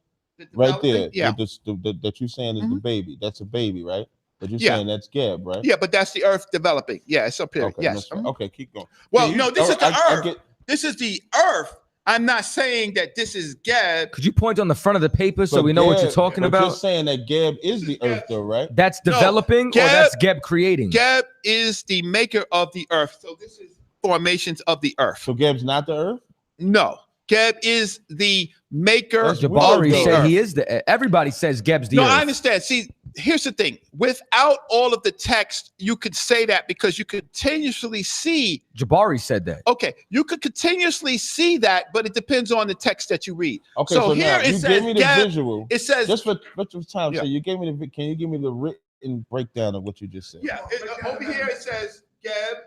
Speaker 6: right there,
Speaker 13: yeah,
Speaker 6: that you're saying is the baby. That's a baby, right? But you're
Speaker 13: Yeah.
Speaker 6: saying that's Gab, right?
Speaker 13: yeah, but that's the earth developing. Yeah, it's up here.
Speaker 6: Okay,
Speaker 13: Yes.
Speaker 6: okay, keep going.
Speaker 13: Well,
Speaker 6: Can you-
Speaker 13: no, this is the
Speaker 6: I
Speaker 13: earth.
Speaker 6: get-
Speaker 13: This is the earth. I'm not saying that this is Gab.
Speaker 4: Could you point on the front of the paper so
Speaker 6: but
Speaker 4: we know what you're
Speaker 6: Gab-
Speaker 4: talking
Speaker 6: but
Speaker 4: about?
Speaker 6: You're saying that Gab is the earth, though, right?
Speaker 4: That's developing, or that's Geb creating?
Speaker 13: Gab is the maker of the earth. So this is formations of the earth.
Speaker 6: So Gab's not the earth?
Speaker 13: No. Gab is the maker of
Speaker 4: Jabari
Speaker 13: the
Speaker 4: said
Speaker 13: earth.
Speaker 4: he is the. Everybody says Geb's the
Speaker 13: No,
Speaker 4: earth.
Speaker 13: I understand. See, here's the thing. Without all of the text, you could say that because you continuously see.
Speaker 4: Jabari said that.
Speaker 13: Okay, you could continuously see that, but it depends on the text that you read.
Speaker 6: Okay,
Speaker 13: so
Speaker 6: now
Speaker 13: here it
Speaker 6: you
Speaker 13: says
Speaker 6: gave me the
Speaker 13: Gab,
Speaker 6: visual.
Speaker 13: It says
Speaker 6: just for time.
Speaker 13: Yeah.
Speaker 6: So you gave me the. Can you give me the written breakdown of what you just said?
Speaker 13: Yeah, over here it says Gab.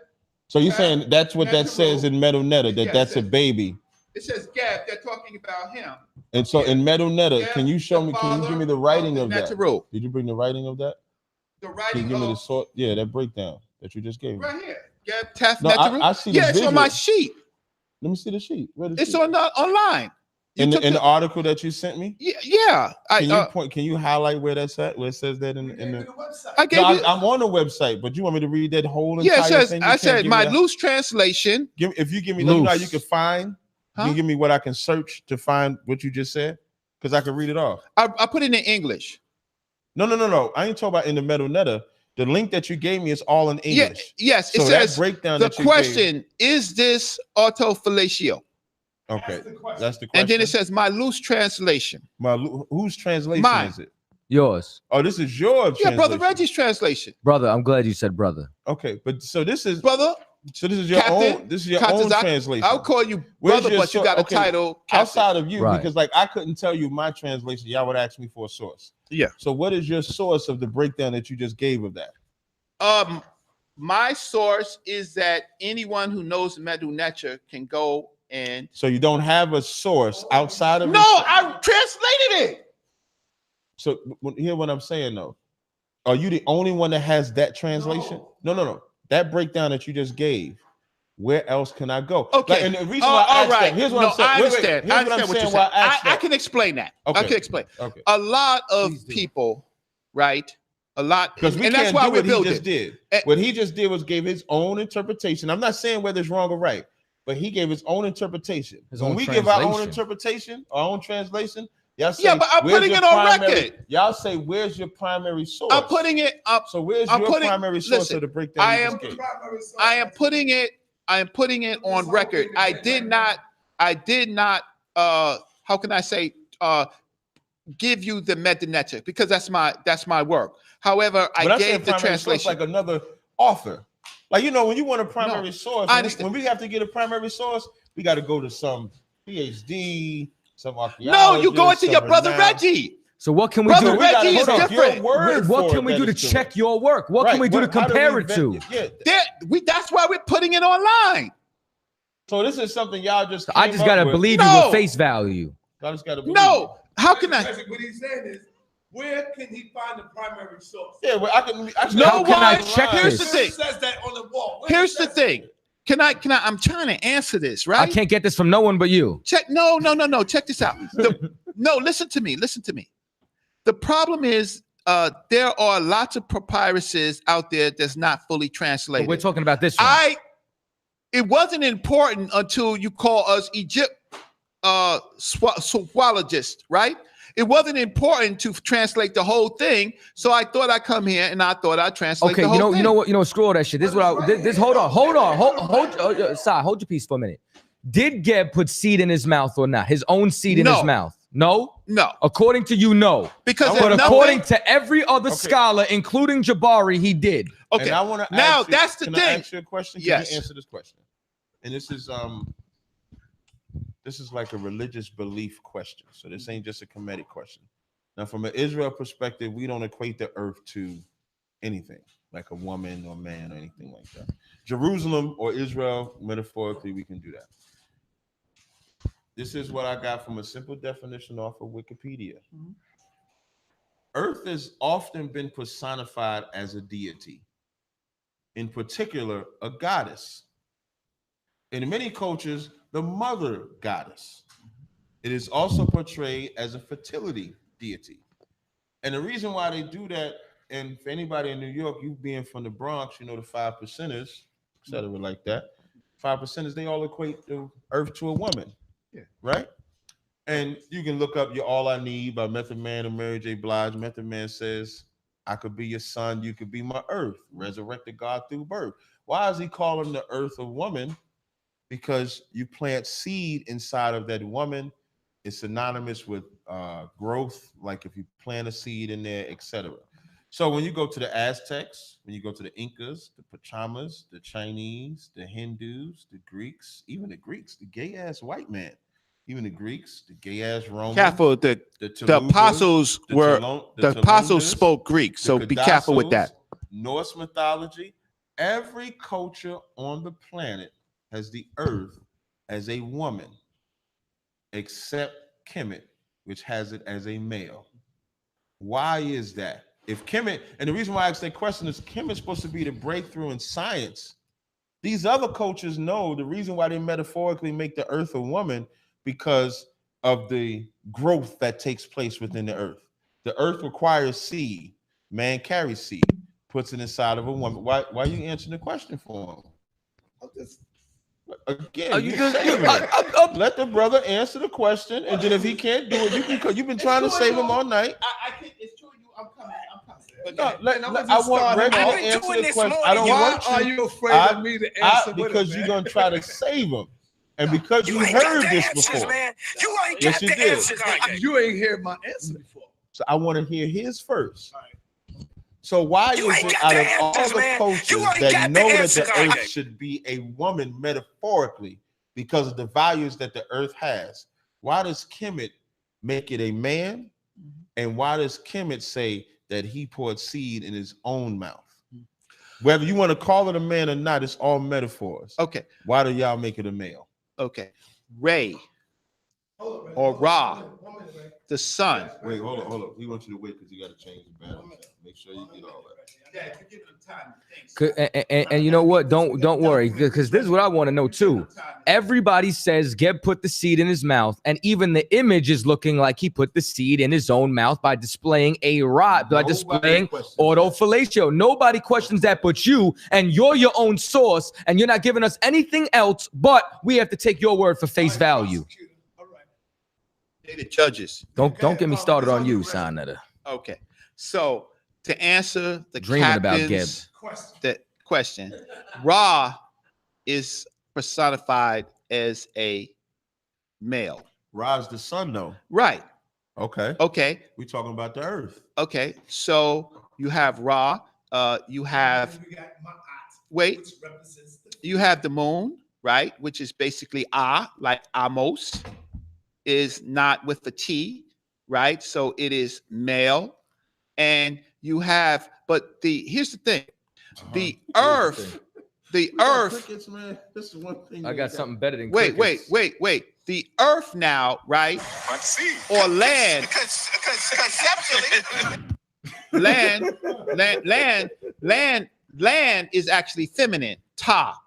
Speaker 6: So you're saying that's what that says in Metal Netta, that
Speaker 13: Yeah,
Speaker 6: that's
Speaker 13: it
Speaker 6: a
Speaker 13: says-
Speaker 6: baby.
Speaker 13: It says Gab. They're talking about him.
Speaker 6: And so in Metal Netta,
Speaker 13: Gab,
Speaker 6: can you show me? Can you give me the writing of that?
Speaker 13: Neteru.
Speaker 6: Did you bring the writing of that?
Speaker 13: The
Speaker 6: Can
Speaker 13: writing
Speaker 6: you give me the
Speaker 13: of
Speaker 6: sort? Yeah, that breakdown that you just gave me.
Speaker 13: right here. Gab Tef
Speaker 6: No,
Speaker 13: Neteru.
Speaker 6: I see the
Speaker 13: Yeah, it's on my
Speaker 6: visual.
Speaker 13: sheet.
Speaker 6: Let me see the sheet. Where the
Speaker 13: It's
Speaker 6: sheet?
Speaker 13: online. You
Speaker 6: in
Speaker 13: took
Speaker 6: the article that you sent me.
Speaker 13: Yeah.
Speaker 6: Can you point? Can you highlight where that's at? Where it says that in the.
Speaker 13: I gave you.
Speaker 6: I'm on the website, but you want me to read that whole
Speaker 13: Yeah,
Speaker 6: entire
Speaker 13: it says.
Speaker 6: thing? You
Speaker 13: I
Speaker 6: can't
Speaker 13: said
Speaker 6: give me
Speaker 13: my
Speaker 6: that?
Speaker 13: loose translation.
Speaker 6: If you give me, you know how you
Speaker 4: Loose.
Speaker 6: can find.
Speaker 13: Huh?
Speaker 6: Can you give me what I can search to find what you just said? Because I can read it off.
Speaker 13: I put it in English.
Speaker 6: No. I ain't talking about in the Metal Netta. The link that you gave me is all in English.
Speaker 13: Yes. It
Speaker 6: So that
Speaker 13: says
Speaker 6: breakdown
Speaker 13: the
Speaker 6: that you
Speaker 13: question is this autofellatio?
Speaker 6: Okay, that's the question.
Speaker 13: And then it says my loose translation.
Speaker 6: Whose translation
Speaker 13: Mine.
Speaker 6: is it?
Speaker 4: Yours,
Speaker 6: Oh, this is your
Speaker 13: Yeah, brother
Speaker 6: translation.
Speaker 13: Reggie's translation.
Speaker 4: brother. I'm glad you said brother.
Speaker 6: Okay, but so this is
Speaker 13: Brother.
Speaker 6: So this is your
Speaker 13: Captain,
Speaker 6: own. This is your
Speaker 13: Captain
Speaker 6: own
Speaker 13: Zach,
Speaker 6: translation.
Speaker 13: I'll call you
Speaker 6: Where's
Speaker 13: brother,
Speaker 6: your
Speaker 13: but you got a
Speaker 6: okay,
Speaker 13: title. Captain.
Speaker 6: outside of you,
Speaker 4: Right.
Speaker 6: because like I couldn't tell you my translation. Y'all would ask me for a source.
Speaker 13: Yeah.
Speaker 6: So what is your source of the breakdown that you just gave of that?
Speaker 13: My source is that anyone who knows Medu Necha can go And
Speaker 6: so you don't have a source outside of
Speaker 13: No, I translated it.
Speaker 6: So hear what I'm saying though. Are you the only one that has that translation? No. That breakdown that you just gave. Where else can I go?
Speaker 13: Okay.
Speaker 6: And the reason why I asked that, here's what I'm saying.
Speaker 13: I understand.
Speaker 6: Here's what I'm saying. Why
Speaker 13: I can explain that.
Speaker 6: Okay.
Speaker 13: I can explain.
Speaker 6: Okay.
Speaker 13: A lot of people, right? A lot,
Speaker 6: because
Speaker 13: and that's why we built
Speaker 6: it. Did. What he just did was gave his own interpretation. I'm not saying whether it's wrong or right, but he gave his own interpretation. When we give our own interpretation, our own translation, y'all say,
Speaker 13: but I'm putting it on record.
Speaker 6: Y'all say, where's your primary source?
Speaker 13: I'm putting it up.
Speaker 6: So where's your primary source of the breakdown?
Speaker 13: I am putting it on record. I did not how can I say give you the metanetic because that's my work. However, I gave the translation
Speaker 6: like another author. Like, you know, when you want a primary source, when we have to get a primary source, we got to go to some PhD, some archaeologist.
Speaker 13: No, you go into your brother Reggie.
Speaker 4: So what can we do?
Speaker 13: Brother Reggie is different.
Speaker 4: What can we do to check your work? What can we do to compare it to?
Speaker 13: That's why we're putting it online.
Speaker 6: So this is something y'all just.
Speaker 4: I just gotta believe you with face value.
Speaker 6: I just gotta believe.
Speaker 13: No, how can I?
Speaker 14: What he's saying is, where can he find the primary source?
Speaker 6: Yeah, well, I can.
Speaker 4: How can I check
Speaker 13: Here's
Speaker 4: this?
Speaker 13: the thing.
Speaker 14: It says that on the wall.
Speaker 13: Here's the thing. Can I? I'm trying to answer this, right?
Speaker 4: I can't get this from no one but you.
Speaker 13: No. Check this out. Listen to me. The problem is there are lots of papyruses out there that's not fully translated.
Speaker 4: But we're talking about this one.
Speaker 13: It wasn't important until you call us swapologists, right? It wasn't important to translate the whole thing, so I thought I'd come here and I thought I'd translate the whole thing.
Speaker 4: You know what? Screw all that shit. This is what hold your peace for a minute. Did Geb put seed in his mouth or not? His own seed in his mouth? No. According to you, no.
Speaker 13: But
Speaker 4: according to every other scholar, including Jabari, he did.
Speaker 13: Okay.
Speaker 6: And I want to
Speaker 13: now that's the thing.
Speaker 6: I ask you a question?
Speaker 13: Yes.
Speaker 6: Can you answer this question? And this is like a religious belief question. So this ain't just a Kemetic question. Now, from an Israel perspective, we don't equate the earth to anything, like a woman or man or anything like that. Jerusalem or Israel, metaphorically, we can do that. This is what I got from a simple definition off of Wikipedia. Mm-hmm. Earth has often been personified as a deity, in particular, a goddess. In many cultures, the mother goddess. It is also portrayed as a fertility deity. And the reason why they do that, and for anybody in New York, you being from the Bronx, you know the 5%ers, et cetera, like that. 5%ers, they all equate the earth to a woman. Yeah. Right? And you can look up You're All I Need by Method Man and Mary J. Blige. Method Man says, I could be your son, you could be my earth. Resurrected God through birth. Why is he calling the earth a woman? Because you plant seed inside of that woman. It's synonymous with growth, like if you plant a seed in there, etc. So when you go to the Aztecs, when you go to the Incas, the Pachamas, the Chinese, the Hindus, the Greeks, even the Greeks, the gay-ass white man, even the Greeks, the gay-ass Romans.
Speaker 13: Careful, the apostles the apostles spoke Greek, so be careful with that.
Speaker 6: Norse mythology, every culture on the planet has the earth as a woman, except Kemit, which has it as a male. Why is that? If Kemit, and the reason why I asked that question is Kemit's supposed to be the breakthrough in science. These other cultures know the reason why they metaphorically make the earth a woman because of the growth that takes place within the earth. The earth requires seed. Man carries seed, puts it inside of a woman. Why are you answering the question for him? Again, let the brother answer the question, and then if he can't do it, you can. You've been trying to save him all night.
Speaker 13: I think it's true. I'm coming.
Speaker 6: I want Reggie to answer the question. I don't want you.
Speaker 14: Why are you afraid of me to answer?
Speaker 6: Because you're gonna try to save him, and because you heard this before.
Speaker 2: You ain't
Speaker 6: yes, you did.
Speaker 14: You ain't heard my answer before.
Speaker 6: So I want to hear his first. So why is it out of all the cultures that know that the earth should be a woman metaphorically because of the values that the earth has, why does Kemit make it a man? And why does Kemit say that he poured seed in his own mouth? Whether you want to call it a man or not, it's all metaphors.
Speaker 13: Okay.
Speaker 6: Why do y'all make it a male?
Speaker 13: Okay. Ray or Ra, the sun.
Speaker 6: Wait, hold on. We want you to wait because you got to change the battery. Make sure you get all that.
Speaker 4: And you know what? Don't worry, because this is what I want to know too. Everybody says Geb put the seed in his mouth, and even the image is looking like he put the seed in his own mouth by displaying a rod, by displaying autofellatio. Nobody questions that but you, and you're your own source, and you're not giving us anything else, but we have to take your word for face value.
Speaker 13: The judges.
Speaker 4: Don't get me started on you, Sonetta.
Speaker 13: Okay, so to answer the
Speaker 4: Dreaming about Geb.
Speaker 13: The question, Ra is personified as a male.
Speaker 6: Ra's the sun, though.
Speaker 13: Right.
Speaker 6: Okay. We talking about the earth.
Speaker 13: Okay. So you have Ra. You have you have the moon, right? Which is basically like Amos, is not with the T, right? So it is male. And you have, but here's the thing. The earth.
Speaker 6: Crickets, man. This is one thing.
Speaker 4: I got something better than
Speaker 13: wait. The earth now, right? Or land. Land is actually feminine. Ta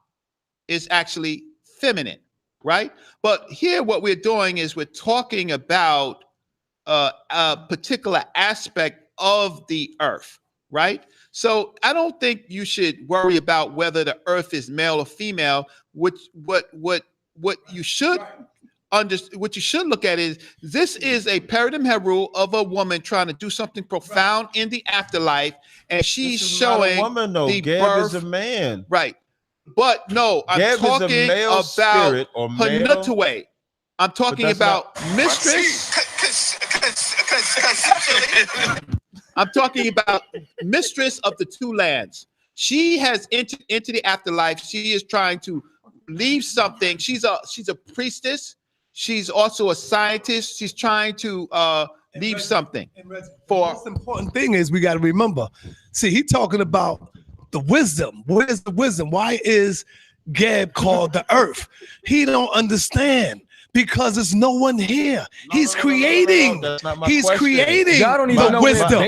Speaker 13: is actually feminine, right? But here what we're doing is we're talking about a particular aspect of the earth, right? So I don't think you should worry about whether the earth is male or female. What you should look at is this is a paradigm rule of a woman trying to do something profound in the afterlife, and she's showing
Speaker 6: not a woman, though.
Speaker 13: the
Speaker 6: Geb
Speaker 13: birth,
Speaker 6: is a man,
Speaker 13: right? But no, I'm
Speaker 6: Geb
Speaker 13: talking
Speaker 6: is a male
Speaker 13: about
Speaker 6: spirit or male.
Speaker 13: Hanutaway. I'm talking about mistress. I'm talking about mistress of the two lands. She has entered into the afterlife. She is trying to leave something. She's a priestess. She's also a scientist. She's trying to leave something.
Speaker 14: The most important thing is we got to remember. See, he's talking about the wisdom. What is the wisdom? Why is Geb called the earth? He don't understand. Because there's no one here. He's creating. He's creating the wisdom.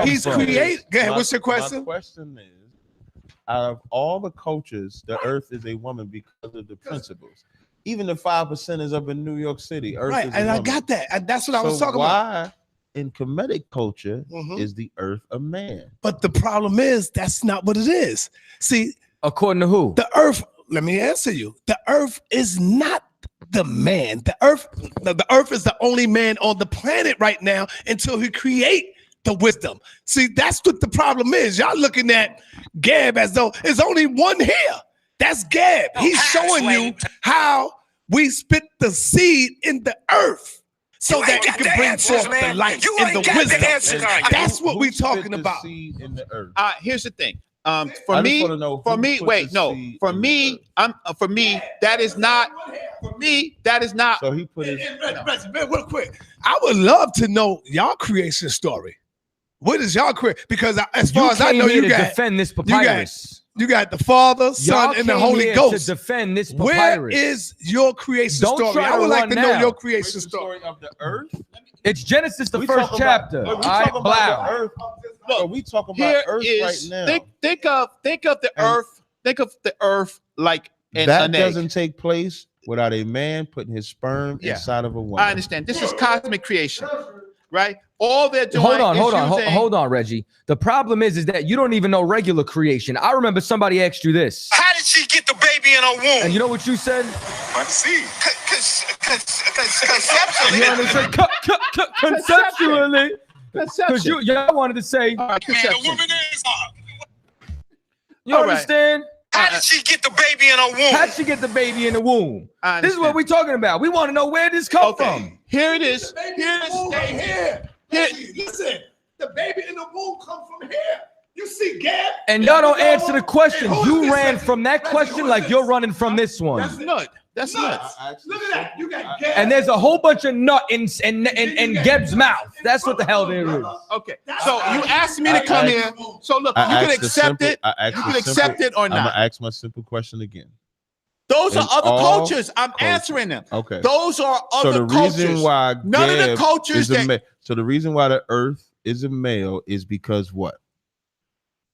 Speaker 14: He's creating. Go ahead. What's your question?
Speaker 6: My question is, out of all the cultures, the earth is a woman because of the principles. Even the 5% is up in New York City. Earth
Speaker 14: right,
Speaker 6: is a
Speaker 14: and
Speaker 6: woman.
Speaker 14: I got that. And that's what I was talking about.
Speaker 6: Why in Kemetic culture is the earth a man?
Speaker 14: But the problem is that's not what it is. See,
Speaker 4: according to who?
Speaker 14: The earth. Let me answer you. The earth is not the man. The earth is the only man on the planet right now until he create the wisdom. See, that's what the problem is. Y'all looking at Geb as though there's only one here. That's Geb. He's showing you how we spit the seed in the earth so that it can bring forth the light and the wisdom. That's what we're talking about.
Speaker 13: Here's the thing. For me, that is not.
Speaker 6: So he put his.
Speaker 14: Real quick, I would love to know y'all creation story. What is y'all create? Because as far as I know, you got
Speaker 4: defend this papyrus.
Speaker 14: You got the Father, Son, and the Holy Ghost
Speaker 4: to defend this papyrus.
Speaker 14: Where is your creation story? I would like to know your creation story
Speaker 6: of the earth.
Speaker 4: It's Genesis, the first chapter.
Speaker 6: All right, Blau. Look, we talking about earth right now.
Speaker 13: Think of the earth. Think of the earth like
Speaker 6: that doesn't take place without a man putting his sperm inside of a woman.
Speaker 13: I understand. This is cosmic creation, right? All they're doing.
Speaker 4: Hold on, Reggie. The problem is that you don't even know regular creation. I remember somebody asked you this.
Speaker 12: How did she get the baby in her womb?
Speaker 4: And you know what you said?
Speaker 12: Conceptually.
Speaker 4: You know what I said? Conceptually. Because y'all wanted to say.
Speaker 12: The woman is
Speaker 4: You understand?
Speaker 12: How did she get the baby in her womb?
Speaker 4: How did she get the baby in the womb? This is what we're talking about. We want to know where this come from.
Speaker 13: Here it is.
Speaker 14: Here. Listen, the baby in the womb come from here. You see, Gab.
Speaker 4: And y'all don't answer the question. You ran from that question like you're running from this one.
Speaker 13: That's nuts. That's nuts.
Speaker 14: Look at that. You got Gab.
Speaker 4: And there's a whole bunch of nut in Geb's mouth. That's what the hell there is.
Speaker 13: Okay. So you asked me to come here. So look, you can accept it. You can accept it or not.
Speaker 6: I'm gonna ask my simple question again.
Speaker 13: Those are other cultures. I'm answering them.
Speaker 6: Okay.
Speaker 13: Those are other cultures.
Speaker 6: So the reason why
Speaker 13: none of the cultures
Speaker 6: so the reason why the earth is a male is because what?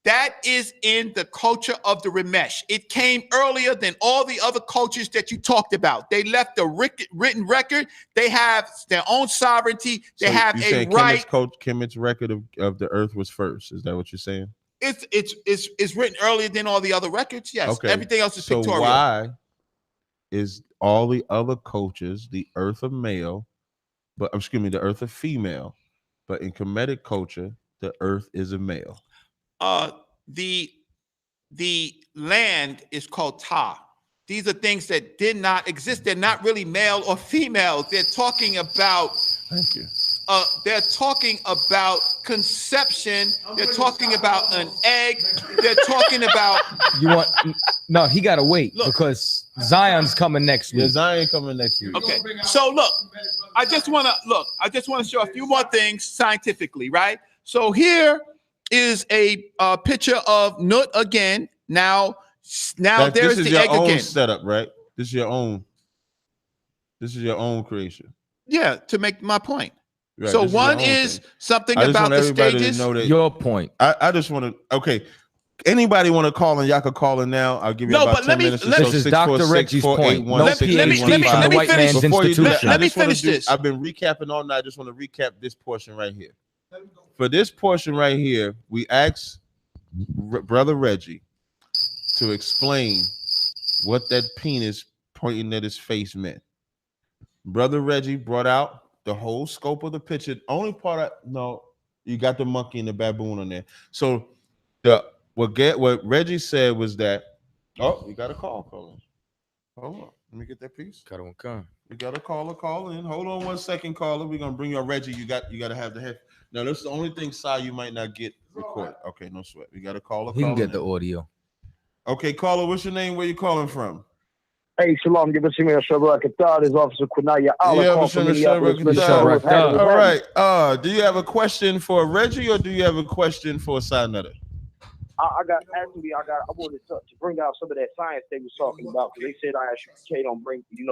Speaker 13: That is in the culture of the Ramesh. It came earlier than all the other cultures that you talked about. They left a written record. They have their own sovereignty. They have a right.
Speaker 6: Kemit's record of the earth was first. Is that what you're saying?
Speaker 13: It's written earlier than all the other records. Yes. Okay. Everything else is pictorial.
Speaker 6: So why is all the other cultures the earth of male, but the earth of female, but in Kemetic culture the earth is a male?
Speaker 13: The land is called Ta. These are things that did not exist. They're not really male or female. They're talking about.
Speaker 6: Thank you.
Speaker 13: They're talking about conception. They're talking about an egg. They're talking about.
Speaker 4: No, he gotta wait because Zion's coming next week.
Speaker 6: Yeah, Zion coming next week.
Speaker 13: Okay. So look, I just want to show a few more things scientifically, right? So here is a picture of Nut again. Now there's the egg again.
Speaker 6: Setup, right? This is your own creation.
Speaker 13: Yeah, to make my point. Right, so one is something about the stages.
Speaker 4: Your point.
Speaker 6: I just want to. Okay. Anybody want to call in? Y'all can call in now. I'll give you about 10 minutes.
Speaker 4: This is Dr. Reggie's point. No PhD from the white man's institution.
Speaker 13: Let me finish this.
Speaker 6: I've been recapping all night. I just want to recap this portion right here. For this portion right here, we asked Brother Reggie to explain what that penis pointing at his face meant. Brother Reggie brought out the whole scope of the picture. Only part you got the monkey and the baboon on there. So what Reggie said was that, you got a call, Colin. Hold on. Let me get that piece.
Speaker 4: Got one come.
Speaker 6: We got a call in. Hold on 1 second, caller. We're gonna bring you Reggie. You got to have the head. Now, this is the only thing, Si, you might not get recorded. Okay, no sweat. We got a caller.
Speaker 4: He can get the audio.
Speaker 6: Okay, caller, what's your name? Where you calling from?
Speaker 17: Hey, Shalom. Give us a minute. Tazaryach. This is Officer Kunaya.
Speaker 6: All right. Do you have a question for Reggie or do you have a question for Sinetta?
Speaker 17: I wanted to bring out some of that science they was talking about because they said ISUK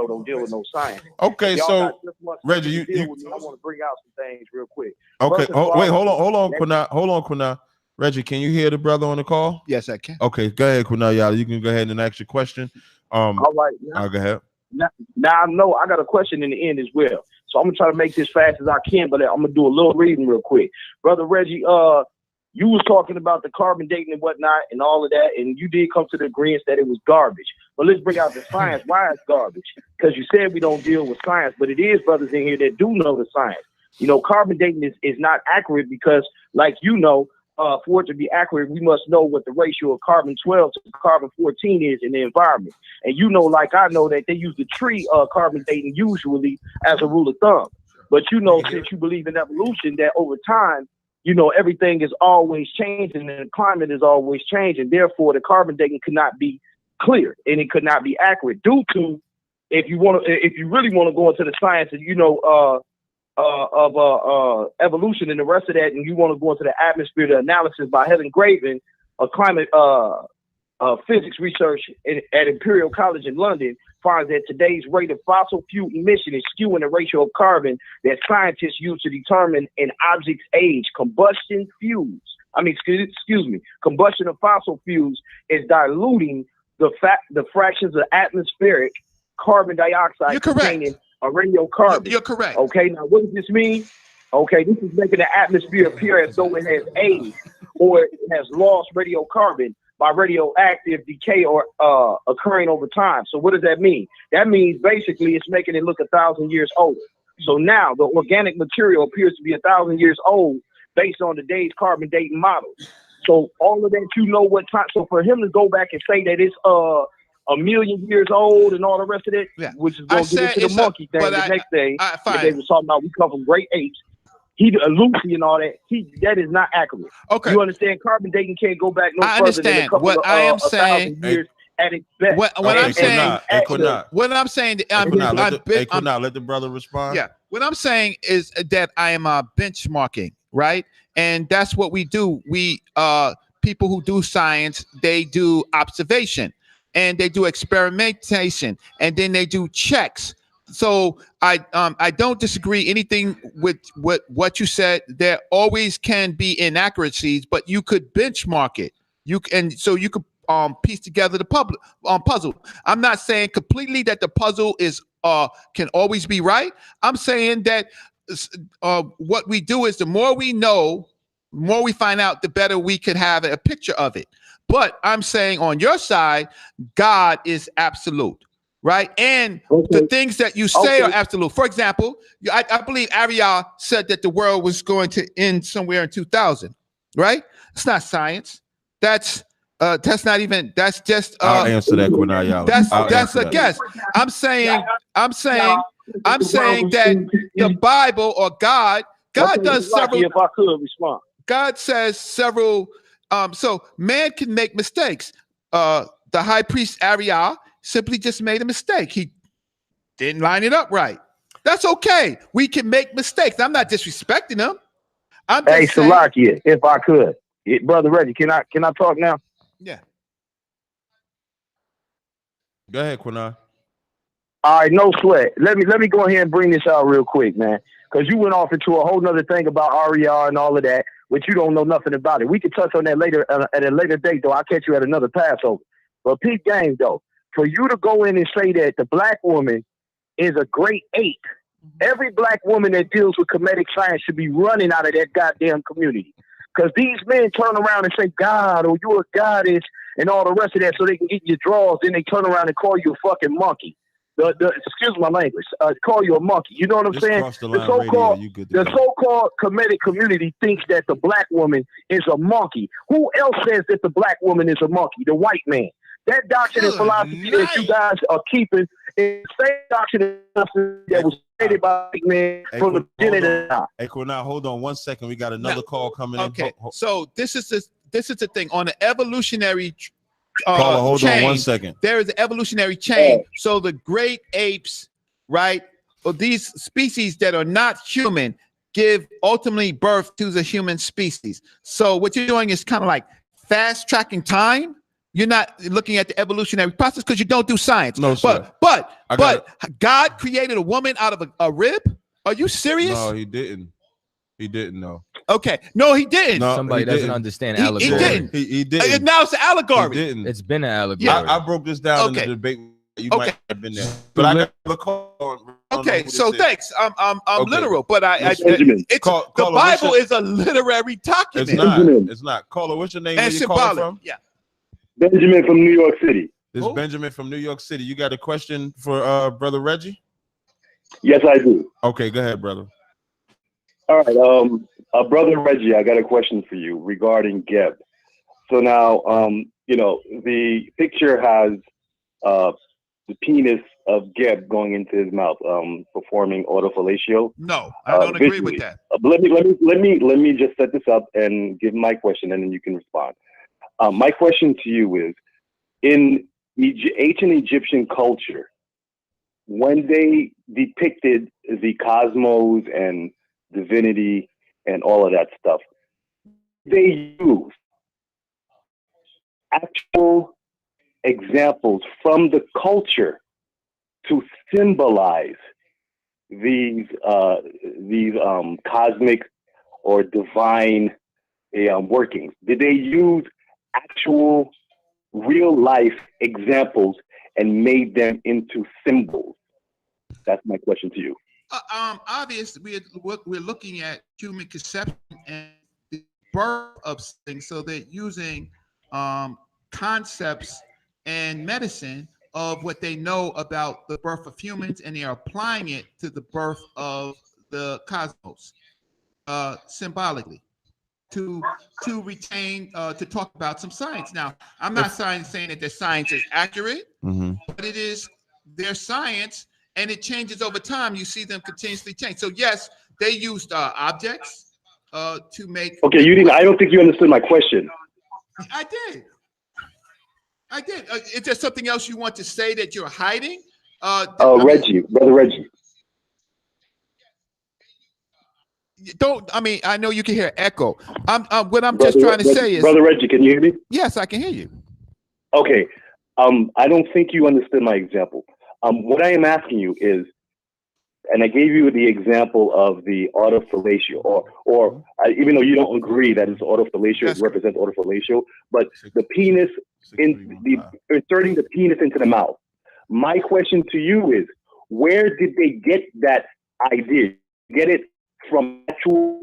Speaker 17: don't deal with no science.
Speaker 6: Okay, so Reggie,
Speaker 17: I want to bring out some things real quick.
Speaker 6: Okay, hold on, Kuna. Reggie, can you hear the brother on the call?
Speaker 13: Yes, I can.
Speaker 6: Okay, go ahead, Kuna. You can go ahead and ask your question.
Speaker 17: All right.
Speaker 6: I'll go ahead.
Speaker 17: Now I know I got a question in the end as well, so I'm gonna try to make this fast as I can, but I'm gonna do a little reading real quick, Brother Reggie. You was talking about the carbon dating and whatnot and all of that, and you did come to the agreement that it was garbage. But let's bring out the science. Why it's garbage? Because you said we don't deal with science, but it is brothers in here that do know the science. Carbon dating is not accurate because, like for it to be accurate, we must know what the ratio of carbon-12 to carbon-14 is in the environment. And like I know, that they use the tree carbon dating usually as a rule of thumb. But since you believe in evolution, that over time, everything is always changing and the climate is always changing. Therefore, the carbon dating could not be clear and it could not be accurate due to, if you really want to go into the science of evolution and the rest of that, and you want to go into the atmosphere, the analysis by Helen Graven, a climate physics research at Imperial College in London, finds that today's rate of fossil fuel emission is skewing the ratio of carbon that scientists use to determine an object's age. Combustion of fossil fuels is diluting the fractions of atmospheric carbon dioxide containing a radiocarbon.
Speaker 13: You're correct.
Speaker 17: Okay, now what does this mean? Okay, this is making the atmosphere appear as though it has aged or it has lost radiocarbon by radioactive decay or occurring over time. So what does that mean? That means basically it's making it look 1,000 years older. So now the organic material appears to be 1,000 years old based on today's carbon dating models. So all of that, what time. So for him to go back and say that it's 1,000,000 years old and all the rest of it, which is going to get into the monkey thing. The next thing they were talking about, we come from great apes. Lucy and all that. That is not accurate.
Speaker 13: Okay,
Speaker 17: you understand? Carbon dating can't go back no further than a couple
Speaker 13: what I am saying.
Speaker 17: Years at its best.
Speaker 13: What I'm saying, let
Speaker 6: the brother respond.
Speaker 13: Yeah, what I'm saying is that I am benchmarking, right? And that's what we do. We people who do science, they do observation. and they do experimentation, and then they do checks. So I don't disagree anything with what you said. There always can be inaccuracies, but you could benchmark it. You could piece together the puzzle. I'm not saying completely that the puzzle is can always be right. I'm saying that what we do is the more we know, the more we find out, the better we could have a picture of it. But I'm saying on your side, God is absolute, right? And the things that you say are absolute. For example, I believe Ariel said that the world was going to end somewhere in 2000, right? It's not science. That's not even. That's just.
Speaker 6: I'll answer that, Quinayala.
Speaker 13: That's a guess. I'm saying that the Bible or God does several.
Speaker 17: If I could respond,
Speaker 13: God says several. So man can make mistakes. The high priest Ariel simply just made a mistake. He didn't line it up right. That's okay. We can make mistakes. I'm not disrespecting him.
Speaker 17: Hey, Salakia, if I could, Brother Reggie, can I talk now?
Speaker 13: Yeah.
Speaker 6: Go ahead, Quinay.
Speaker 17: All right, no sweat. Let me go ahead and bring this out real quick, man, because you went off into a whole nother thing about Ariel and all of that, which you don't know nothing about it. We can touch on that later at a later date, though. I'll catch you at another Passover. But peak game, though, for you to go in and say that the black woman is a great ape, every black woman that deals with Kemetic science should be running out of that goddamn community. Because these men turn around and say, God, or you're a goddess, and all the rest of that so they can get your draws. Then they turn around and call you a fucking monkey. Excuse my language. Call you a monkey. You know what I'm saying? The so-called Kemetic community thinks that the black woman is a monkey. Who else says that the black woman is a monkey? The white man. That doctrine and philosophy that you guys are keeping is the same doctrine that was stated by white men from the beginning of time.
Speaker 6: Hey, Quinay, hold on 1 second. We got another call coming in.
Speaker 13: Okay. So this is the thing on the evolutionary
Speaker 6: caller, hold
Speaker 13: chain,
Speaker 6: on 1 second.
Speaker 13: There is an evolutionary chain. So the great apes, right, or these species that are not human give ultimately birth to the human species. So what you're doing is kind of like fast tracking time. You're not looking at the evolutionary process because you don't do science.
Speaker 6: No, sir.
Speaker 13: But God created a woman out of a rib? Are you serious?
Speaker 6: No, he didn't. He didn't, no.
Speaker 13: Okay. No, he didn't.
Speaker 6: No,
Speaker 4: Somebody doesn't understand allegory.
Speaker 13: He didn't.
Speaker 6: He didn't.
Speaker 13: Now it's an allegory.
Speaker 6: He didn't.
Speaker 4: It's been an allegory.
Speaker 6: Yeah, I broke this down in the debate. You might have been there. But I got the call.
Speaker 13: Okay, so thanks. I'm literal, but
Speaker 6: Caller,
Speaker 13: the Bible is a literary document.
Speaker 6: It's not. It's not. Caller, what's your name?
Speaker 13: And
Speaker 6: where you calling from?
Speaker 13: Yeah.
Speaker 18: Benjamin from New York City.
Speaker 6: This is Benjamin from New York City. You got a question for Brother Reggie?
Speaker 18: Yes, I do.
Speaker 6: Okay, go ahead, brother.
Speaker 18: All right, Brother Reggie, I got a question for you regarding Geb. So now, the picture has the penis of Geb going into his mouth, performing autofellatio.
Speaker 13: No, I don't agree with that.
Speaker 18: Let me just set this up and give my question, and then you can respond. My question to you is, in ancient Egyptian culture, when they depicted the cosmos and divinity and all of that stuff, they used actual examples from the culture to symbolize these cosmic or divine workings. Did they use actual real life examples and made them into symbols? That's my question to you.
Speaker 13: Obviously, we're looking at human conception and the birth of things, so they're using concepts and medicine of what they know about the birth of humans, and they are applying it to the birth of the cosmos symbolically to retain to talk about some science. Now, I'm not saying that their science is accurate, but it is their science, and it changes over time. You see them continuously change. So yes, they used objects to make.
Speaker 18: Okay, I don't think you understood my question.
Speaker 13: I did. Is there something else you want to say that you're hiding?
Speaker 18: Reggie, Brother Reggie.
Speaker 13: I know you can hear echo. What I'm just trying to say is,
Speaker 18: Brother Reggie, can you hear me?
Speaker 13: Yes, I can hear you.
Speaker 18: Okay. I don't think you understood my example. What I am asking you is, and I gave you the example of the autofellatio, or even though you don't agree that it's autofellatio, it represents autofellatio, but the penis, inserting the penis into the mouth. My question to you is, where did they get that idea? Get it from actual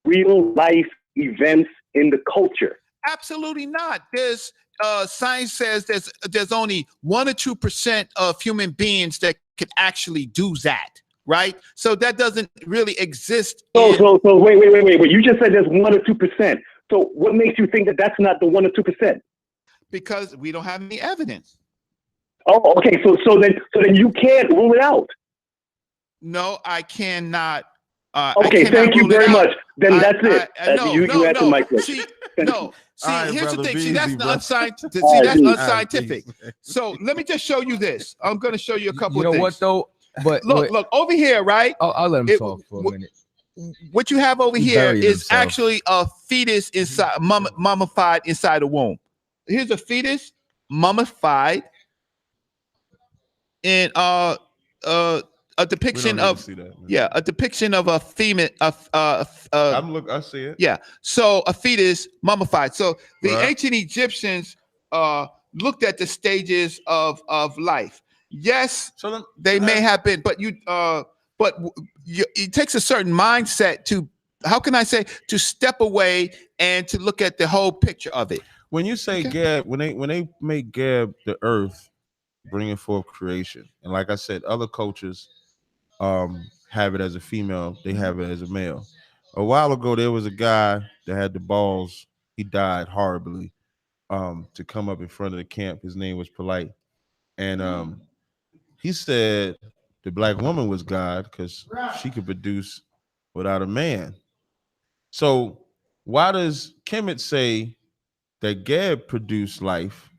Speaker 18: real life events in the culture?
Speaker 13: Absolutely not. There's science says there's only 1 or 2% of human beings that can actually do that, right? So that doesn't really exist.
Speaker 18: So wait. You just said there's 1 or 2%. So what makes you think that that's not the 1 or 2%?
Speaker 13: Because we don't have any evidence.
Speaker 18: Oh, okay. So then you can't rule it out.
Speaker 13: No, I cannot.
Speaker 18: Okay, thank you very much. Then that's it. You answered my question.
Speaker 13: Here's the thing. See, that's unscientific. Unscientific. So let me just show you this. I'm going to show you a couple of things.
Speaker 4: You know what though? But
Speaker 13: look over here, right?
Speaker 4: I'll let him talk for a minute.
Speaker 13: What you have over here is actually a fetus inside, mummified inside a womb. Here's a fetus mummified in a depiction of a depiction of a female.
Speaker 6: I see it.
Speaker 13: Yeah. So a fetus mummified. So the ancient Egyptians looked at the stages of life. Yes, they may have been, but it takes a certain mindset to, how can I say, to step away and to look at the whole picture of it.
Speaker 6: When you say Gab, when they make Gab the earth, bringing forth creation, and like I said, other cultures have it as a female, they have it as a male. A while ago, there was a guy that had the balls. He died horribly. To come up in front of the camp, his name was Polite, and he said the black woman was God because she could produce without a man. So why does Kemit say that Gab produced life?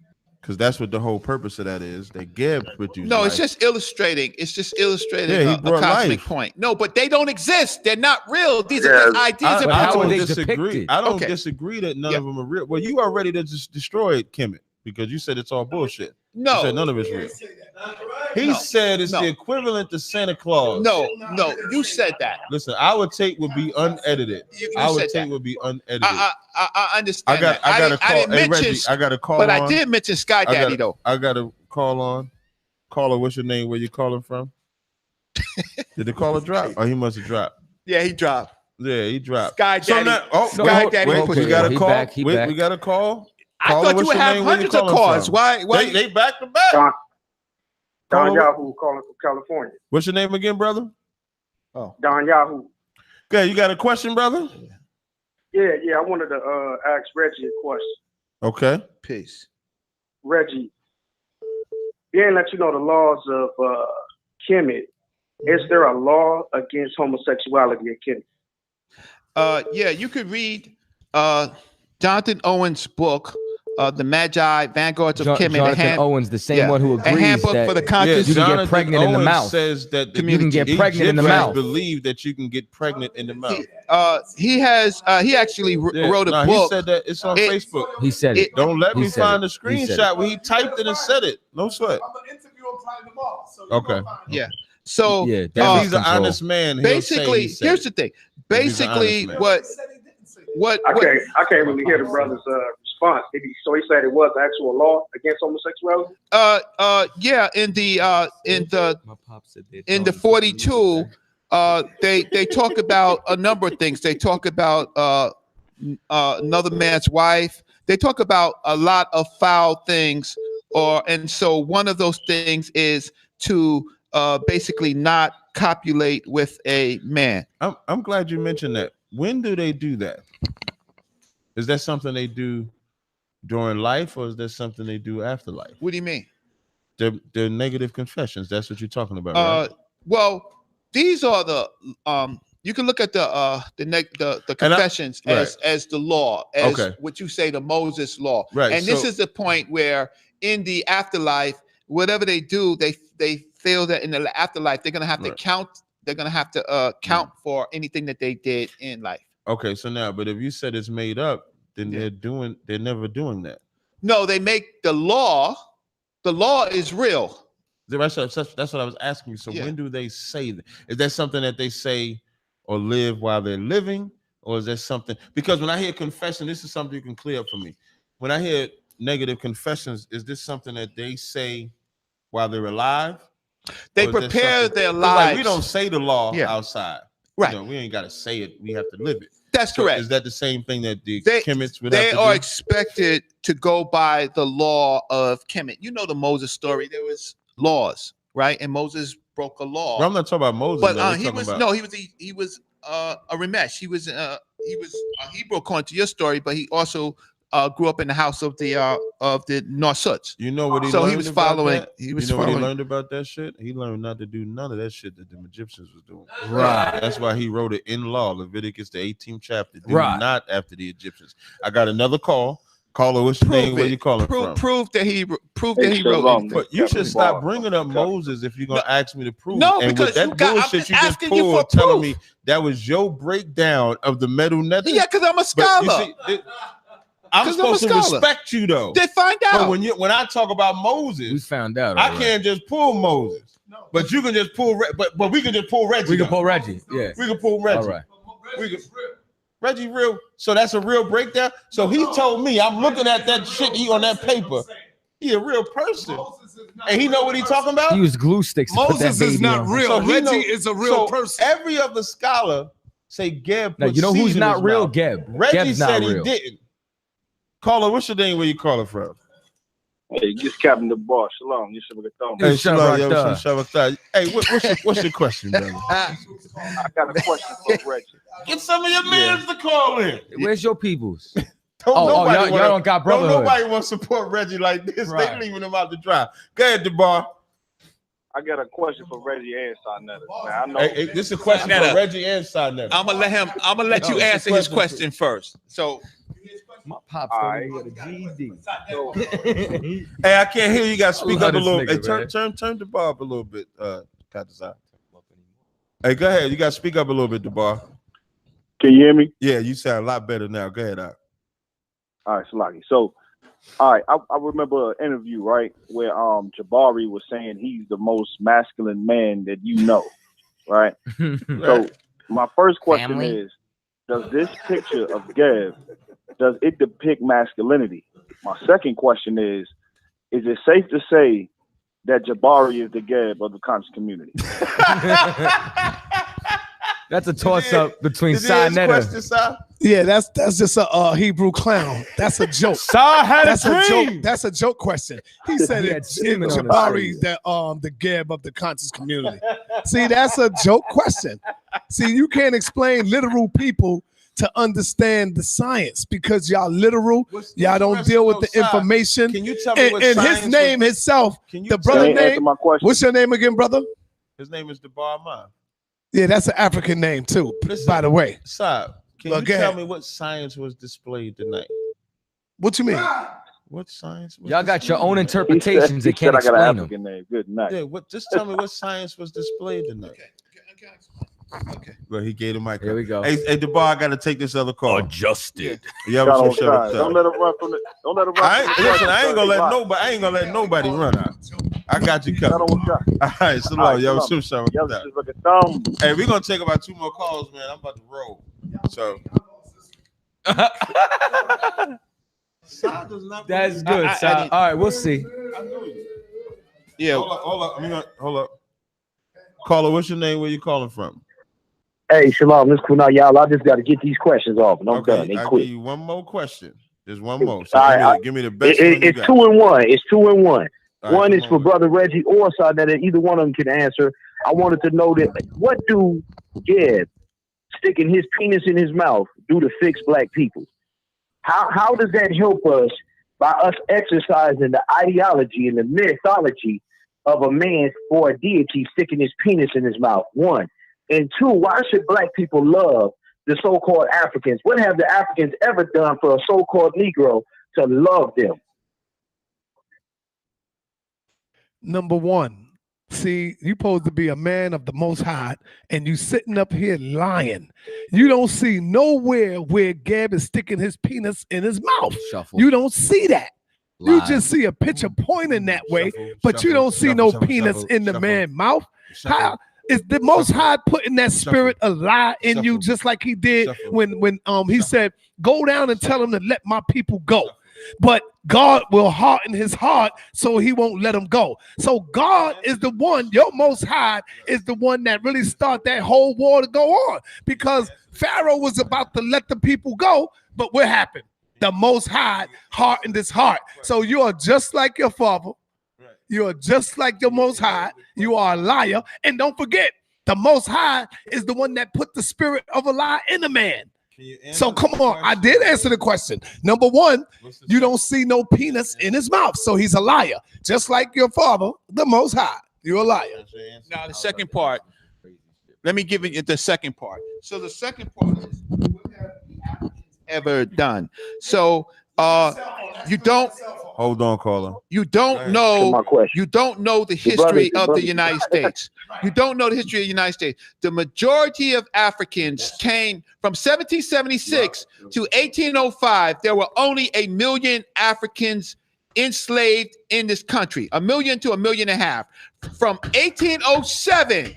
Speaker 6: Because that's what the whole purpose of that is. That Gab produced life.
Speaker 13: It's just illustrating. It's just illustrating a cosmic point. No, but they don't exist. They're not real. These are just ideas.
Speaker 6: I don't disagree. I don't disagree that none of them are real. Well, you already just destroyed Kemit because you said it's all bullshit.
Speaker 13: No,
Speaker 6: you said none of it's real. He said it's the equivalent to Santa Claus.
Speaker 13: No, you said that.
Speaker 6: Listen, our tape would be unedited. Our tape would be unedited.
Speaker 13: I understand.
Speaker 6: I got a call. Hey, Reggie, I got a call.
Speaker 13: But I did mention Sky Daddy though.
Speaker 6: I got a call on. Caller, what's your name? Where you calling from? Did the caller drop? Oh, he must have dropped.
Speaker 13: Yeah, he dropped.
Speaker 6: Yeah, he dropped.
Speaker 13: Sky Daddy.
Speaker 6: Sky Daddy. We got a call. We got a call.
Speaker 13: I thought you would have hundreds of calls. Why?
Speaker 6: They back to back.
Speaker 19: Don Yahoo calling from California.
Speaker 6: What's your name again, brother?
Speaker 19: Oh, Don Yahoo.
Speaker 6: Okay, you got a question, brother?
Speaker 19: Yeah. I wanted to ask Reggie a question.
Speaker 6: Okay.
Speaker 13: Peace.
Speaker 19: Reggie, being that you know the laws of Kemit, is there a law against homosexuality in Kemit?
Speaker 13: Yeah, you could read Jonathan Owen's book, The Magi Vanguards of Kemit.
Speaker 4: Jonathan Owens, the same one who agrees
Speaker 13: a handbook
Speaker 4: that
Speaker 13: for the conscious.
Speaker 4: You can get pregnant in the mouth.
Speaker 6: Says that
Speaker 4: you can get pregnant in the mouth.
Speaker 6: Believe that you can get pregnant in the mouth.
Speaker 13: He actually wrote a book.
Speaker 6: He said that it's on Facebook.
Speaker 4: He said it.
Speaker 6: Don't let me find the screenshot where he typed it and said it. No sweat.
Speaker 14: I'm gonna interview him probably tomorrow. So
Speaker 6: okay.
Speaker 13: Yeah. So
Speaker 6: if he's an honest man.
Speaker 13: Basically, here's the thing. Basically, what
Speaker 19: I can't really hear the brother's response. So he said it was actual law against homosexuality.
Speaker 13: Yeah, in the 42, they talk about a number of things. They talk about another man's wife. They talk about a lot of foul things, and so one of those things is to basically not copulate with a man.
Speaker 6: I'm glad you mentioned that. When do they do that? Is that something they do during life, or is that something they do after life?
Speaker 13: What do you mean?
Speaker 6: They're negative confessions. That's what you're talking about, right?
Speaker 13: Well, these are the you can look at the confessions as the law, as what you say the Moses law.
Speaker 6: Right.
Speaker 13: And this is the point where in the afterlife, whatever they do, they feel that in the afterlife they're gonna have to count. They're gonna have to count for anything that they did in life.
Speaker 6: Okay, so now, but if you said it's made up, then they're never doing that.
Speaker 13: No, they make the law The law is real.
Speaker 6: That's what I was asking you. So when do they say that? Is that something that they say or live while they're living? Or is that something? Because when I hear confession, this is something you can clear up for me. When I hear negative confessions, is this something that they say while they're alive?
Speaker 13: They prepare their lives.
Speaker 6: Like we don't say the law outside.
Speaker 13: Right.
Speaker 6: You know, we ain't got to say it. We have to live it.
Speaker 13: That's correct.
Speaker 6: Is that the same thing that the Kemits would have to do?
Speaker 13: They are expected to go by the law of Kemit. You know the Moses story. There was laws, right? And Moses broke a law.
Speaker 6: Well, I'm not talking about Moses.
Speaker 13: But he was a Ramesh. He was a Hebrew according to your story, but he also grew up in the house of the Norsuts.
Speaker 6: You know what he
Speaker 13: so
Speaker 6: learned
Speaker 13: he was
Speaker 6: about
Speaker 13: following.
Speaker 6: That?
Speaker 13: He was
Speaker 6: what
Speaker 13: following.
Speaker 6: he learned about that shit? He learned not to do none of that shit that the Egyptians was doing.
Speaker 4: Right.
Speaker 6: That's why he wrote it in law, Leviticus the 18th chapter. Do not after the Egyptians. I got another call. Caller, what's your name? Where you calling from?
Speaker 13: Prove that he wrote it.
Speaker 6: But you should stop bringing up Moses if you're gonna ask me to prove.
Speaker 13: No,
Speaker 6: and
Speaker 13: because
Speaker 6: with that bullshit you just pulled, telling me that was your breakdown of the Medu Neter.
Speaker 13: Yeah, because I'm a scholar.
Speaker 6: I'm supposed to respect you though.
Speaker 13: They find out.
Speaker 6: But when I talk about Moses,
Speaker 4: we found out.
Speaker 6: I can't just pull Moses. But you can just pull. But we can just pull Reggie.
Speaker 4: We can pull Reggie. Yeah.
Speaker 6: We can pull Reggie.
Speaker 4: All right.
Speaker 6: Reggie real. So that's a real breakdown. So he told me, I'm looking at that shit on that paper. He a real person. And he know what he talking about?
Speaker 4: He was glue sticks.
Speaker 14: Moses is not real. So Reggie is a real person.
Speaker 6: Every other scholar say Geb.
Speaker 4: Now, you know who's not real? Geb.
Speaker 6: Reggie
Speaker 4: Geb's
Speaker 6: said
Speaker 4: not
Speaker 6: he
Speaker 4: real.
Speaker 6: didn't. Caller, what's your name? Where you calling from?
Speaker 17: Hey, this Captain the Boss. Shalom. You should have
Speaker 6: Hey, shalom. Hey, what's your question, brother?
Speaker 17: I got a question for Reggie.
Speaker 6: Get some of your mans to call in.
Speaker 4: Where's your peoples?
Speaker 6: Y'all
Speaker 4: don't got brotherhood.
Speaker 6: Don't nobody want to support Reggie like this. Right. They leaving him out to dry. Go ahead, DeBar.
Speaker 17: I got a question for Reggie and Sarnetta. I know
Speaker 6: this is a question for Reggie and Sarnetta.
Speaker 13: I'm gonna let you answer his question first. So
Speaker 4: my pops told me with a GED.
Speaker 6: Hey, I can't hear you. Got to speak up a little. Hey, turn the bar up a little bit. Hey, go ahead. You got to speak up a little bit, DeBar.
Speaker 17: Can you hear me?
Speaker 6: Yeah, you sound a lot better now. Go ahead, Al.
Speaker 17: All right, Salaki. So, all right, I remember an interview, right, where Jabari was saying he's the most masculine man that you know, right? So, my first question is, does this picture of Geb, does it depict masculinity? My second question is it safe to say that Jabari is the Geb of the conscious community?
Speaker 4: That's a toss-up between Sai and Netta.
Speaker 14: Yeah, that's just a Hebrew clown. That's a joke.
Speaker 4: Sai had
Speaker 14: that's
Speaker 4: a dream.
Speaker 14: joke. That's a joke question. He said it's Jabari the Geb of the conscious community. See, that's a joke question. See, you can't explain literal people to understand the science because y'all literal. Y'all don't deal with the information.
Speaker 6: Can you tell me what
Speaker 14: and his name himself, the brother name. What's your name again, brother?
Speaker 6: His name is DeBar Ma.
Speaker 14: Yeah, that's an African name too, by the way.
Speaker 6: Saab, can you tell me what science was displayed tonight?
Speaker 14: What you mean?
Speaker 6: What science?
Speaker 4: Y'all got your own interpretations. They can't
Speaker 17: I got an
Speaker 4: explain
Speaker 17: African
Speaker 4: them.
Speaker 17: name. Good night.
Speaker 6: Yeah, just tell me what science was displayed tonight.
Speaker 13: Okay.
Speaker 6: Well, he gave the mic.
Speaker 4: Here we go.
Speaker 6: Hey, DeBar, I got to take this other call.
Speaker 4: Adjusted.
Speaker 6: Yeah,
Speaker 17: Don't let him run from the. Don't let him run.
Speaker 6: I ain't gonna let nobody run out. I got you covered. All right, so long, yo. Hey, we're gonna take about 2 more calls, man. I'm about to roll. So
Speaker 4: That's good. All right, we'll see.
Speaker 6: Yeah. Hold up. Caller, what's your name? Where you calling from?
Speaker 17: Hey, Shalom. This is Kunal, y'all. I just got to get these questions off, and I'm done. They
Speaker 6: I'll
Speaker 17: quick.
Speaker 6: give you one more question. There's one more. So give me the best.
Speaker 17: It's 2-1. It's 2-1. One is for Brother Reggie or Sarnetta. Either one of them can answer. I wanted to know that what do Geb sticking his penis in his mouth do to fix black people? How does that help us by us exercising the ideology and the mythology of a man for a deity sticking his penis in his mouth? One. And two, why should black people love the so-called Africans? What have the Africans ever done for a so-called Negro to love them?
Speaker 14: Number one, see, you supposed to be a man of the Most High, and you sitting up here lying. You don't see nowhere where Geb is sticking his penis in his mouth.
Speaker 4: Shuffle.
Speaker 14: You don't see that. You just see a picture pointing that way, but you don't see no penis in the man's mouth. How is the Most High putting that spirit of lie in you, just like he did when he said, "Go down and tell him to let my people go." But God will harden his heart so he won't let them go. So God is the one, your Most High is the one that really start that whole war to go on, because Pharaoh was about to let the people go, but what happened? The Most High hardened his heart. So you are just like your father. You are just like your Most High. You are a liar. And don't forget, the Most High is the one that put the spirit of a lie in a man. So come on, I did answer the question. Number one, you don't see no penis in his mouth, so he's a liar. Just like your father, the Most High. You're a liar.
Speaker 13: Now the second part, let me give you the second part. So the second part is, what have the Africans ever done? So you don't
Speaker 6: hold on, caller.
Speaker 13: You don't know the history of the United States. You don't know the history of the United States. The majority of Africans came from 1776 to 1805. There were only 1 million Africans enslaved in this country, 1 million to 1.5 million. From 1807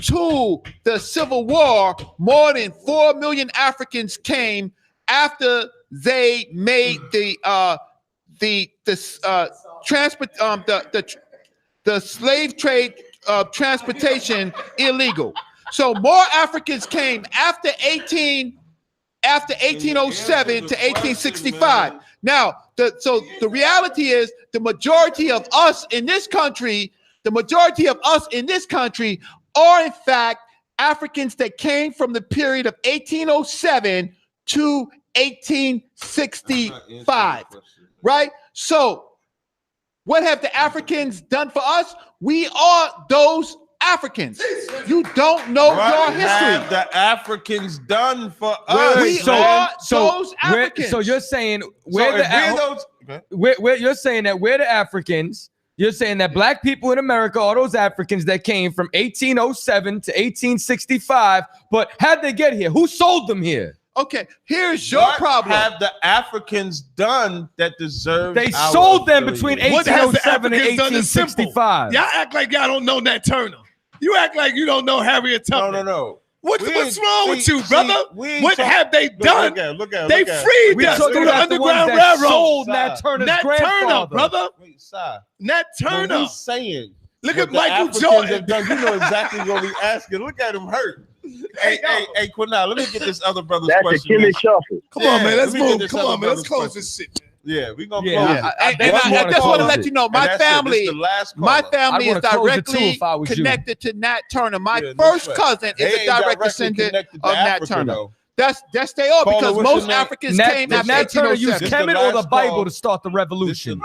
Speaker 13: to the Civil War, more than 4 million Africans came after they made the slave trade transportation illegal. So more Africans came after 1807 to 1865. Now, the reality is the majority of us in this country, are in fact Africans that came from the period of 1807 to 1865, right? So what have the Africans done for us? We are those Africans. You don't know your history.
Speaker 6: Have the Africans done for us?
Speaker 13: We are those Africans.
Speaker 4: So you're saying you're saying that we're the Africans. You're saying that black people in America are those Africans that came from 1807 to 1865. But how'd they get here? Who sold them here?
Speaker 13: Okay, here's your problem.
Speaker 6: What have the Africans done that deserves?
Speaker 4: They sold them between 1807 and 1865.
Speaker 14: Y'all act like y'all don't know Nat Turner. You act like you don't know Harriet Tubman.
Speaker 6: No.
Speaker 14: What's wrong with you, brother? What have they done?
Speaker 6: Look at
Speaker 14: They freed us through the Underground Railroad.
Speaker 4: Sold Nat Turner's
Speaker 14: Turner, brother.
Speaker 6: Wait,
Speaker 14: Nat Turner.
Speaker 6: He's saying.
Speaker 14: Look at Michael Jordan.
Speaker 6: You know exactly what we asking. Look at him hurt. Hey, Quinal, let me get this other brother's question.
Speaker 17: That's a Kemit shuffle.
Speaker 14: Come on, man. Let's move. Come on, man. Let's close this shit.
Speaker 6: Yeah, we're gonna close it.
Speaker 13: I just want to let you know, my family is directly connected to Nat Turner. My first cousin is a direct descendant of Nat Turner. That's they are, because most Africans came after
Speaker 4: Nat Turner used
Speaker 13: 1807.
Speaker 4: Kemit or the Bible to start the revolution.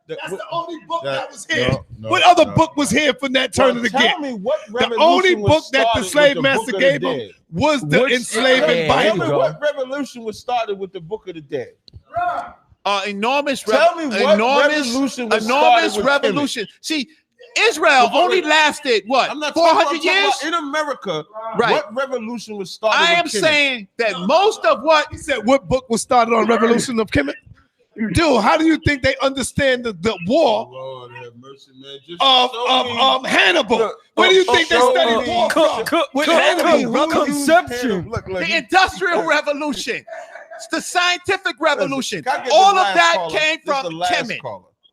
Speaker 14: That's the only book that was here. What other book was here for Nat Turner to get?
Speaker 6: Tell me what
Speaker 14: the only book that the slave master gave him was the enslaving Bible.
Speaker 6: Tell me what revolution was started with the Book of the Dead.
Speaker 13: Enormous revolution. See, Israel only lasted what? 400 years
Speaker 6: in America.
Speaker 13: Right.
Speaker 6: What revolution was started?
Speaker 13: I am saying that most of what
Speaker 14: he said. What book was started on Revolution of Kemit? Dude, how do you think they understand the war of Hannibal? Where do you think they studied war with Hannibal?
Speaker 4: Conception.
Speaker 13: The Industrial Revolution. It's the scientific revolution. All of that came from Kemit.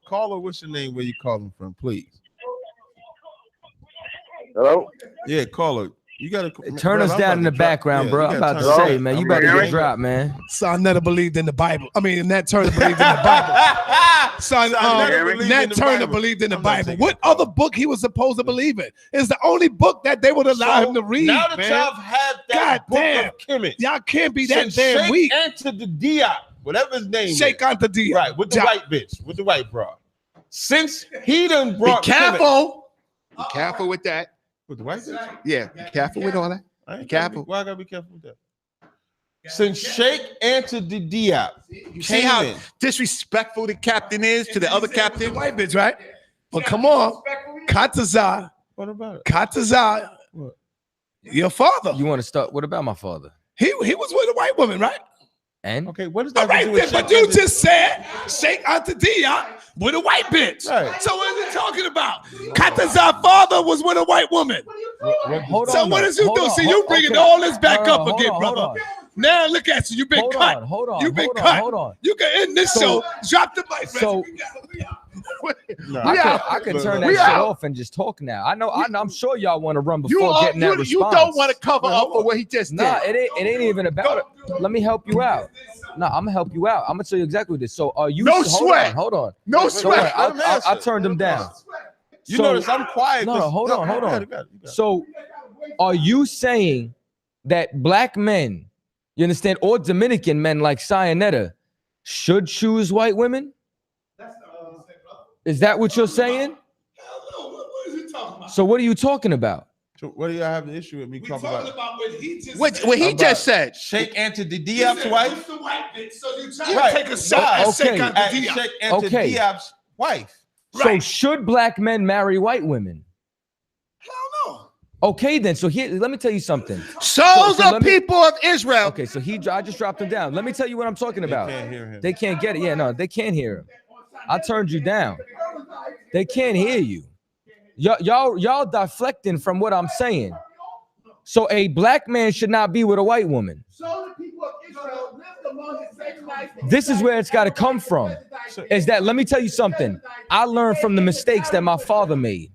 Speaker 6: Caller, what's your name? Where you calling from, please?
Speaker 17: Hello?
Speaker 6: Yeah, caller. You gotta
Speaker 4: turn us down in the background, bro. I'm about to say, man, you better get dropped, man.
Speaker 14: Son never believed in the Bible. I mean, Nat Turner believed in the Bible. Son, Nat Turner believed in the Bible. What other book he was supposed to believe in? It's the only book that they would allow him to read.
Speaker 6: Now that
Speaker 14: man.
Speaker 6: y'all have that book of Kemit,
Speaker 14: y'all can't be that damn weak.
Speaker 6: Enter the Diop, whatever his name.
Speaker 14: Shake on the Diop,
Speaker 6: right? With the white bitch, with the white bra. Since he done brought,
Speaker 13: be careful. Be careful with that.
Speaker 6: With the white bitch?
Speaker 13: Yeah, be careful with all that. Be careful.
Speaker 6: Why I gotta be careful with that? Since Sheikh entered the Diop,
Speaker 13: you see how disrespectful the captain is to the other captain?
Speaker 14: The white bitch, right? But come on, Katazar.
Speaker 6: What about it?
Speaker 14: Katazar. Your father.
Speaker 4: You want to start? What about my father?
Speaker 14: He was with a white woman, right?
Speaker 4: And
Speaker 6: okay, what does that
Speaker 14: all right,
Speaker 6: have to do with
Speaker 14: but you just said Sheikh Tazaryach with a white bitch.
Speaker 6: Right.
Speaker 14: So what is it talking about? Tazaryach's father was with a white woman.
Speaker 4: Hold
Speaker 14: So
Speaker 4: on,
Speaker 14: what is you
Speaker 4: hold
Speaker 14: doing?
Speaker 4: on,
Speaker 14: See, you bringing
Speaker 4: okay.
Speaker 14: all this back
Speaker 4: No,
Speaker 14: up
Speaker 4: hold
Speaker 14: again,
Speaker 4: on,
Speaker 14: brother.
Speaker 4: hold on.
Speaker 14: Now look at you. You've been cut.
Speaker 4: Hold on.
Speaker 14: You've been
Speaker 4: hold
Speaker 14: cut.
Speaker 4: On, hold on.
Speaker 14: You can end this
Speaker 4: So-
Speaker 14: show. Drop the mic.
Speaker 4: So- I could turn that shit off and just talk now. I know. I'm sure y'all want to run before getting that response.
Speaker 13: You don't want to cover up for what he just did.
Speaker 4: Nah, it ain't even about it. Let me help you out. No, I'm gonna help you out. I'm gonna tell you exactly what this. So are you?
Speaker 13: No sweat.
Speaker 4: Hold on.
Speaker 13: No sweat.
Speaker 4: I turned him down.
Speaker 6: You notice I'm quiet.
Speaker 4: No, hold on. So, are you saying that black men, you understand, or Dominican men like Sayonetta, should choose white women? Is that what you're saying? So what are you talking about?
Speaker 6: So what do y'all have an issue with me talking about?
Speaker 13: What he just said.
Speaker 6: Sheikh Anta Diop's wife?
Speaker 14: So you try to take a shot at Sheikh Anta Diop.
Speaker 6: Sheikh Anta Diop's wife.
Speaker 4: So should black men marry white women?
Speaker 14: Hell no.
Speaker 4: Okay, then. So here, let me tell you something.
Speaker 13: Souls of people of Israel.
Speaker 4: Okay, so I just dropped him down. Let me tell you what I'm talking about.
Speaker 6: They can't hear him.
Speaker 4: They can't get it. Yeah, no, they can't hear him. I turned you down. They can't hear you. Y'all deflecting from what I'm saying. So a black man should not be with a white woman. This is where it's got to come from. Is that, let me tell you something. I learned from the mistakes that my father made.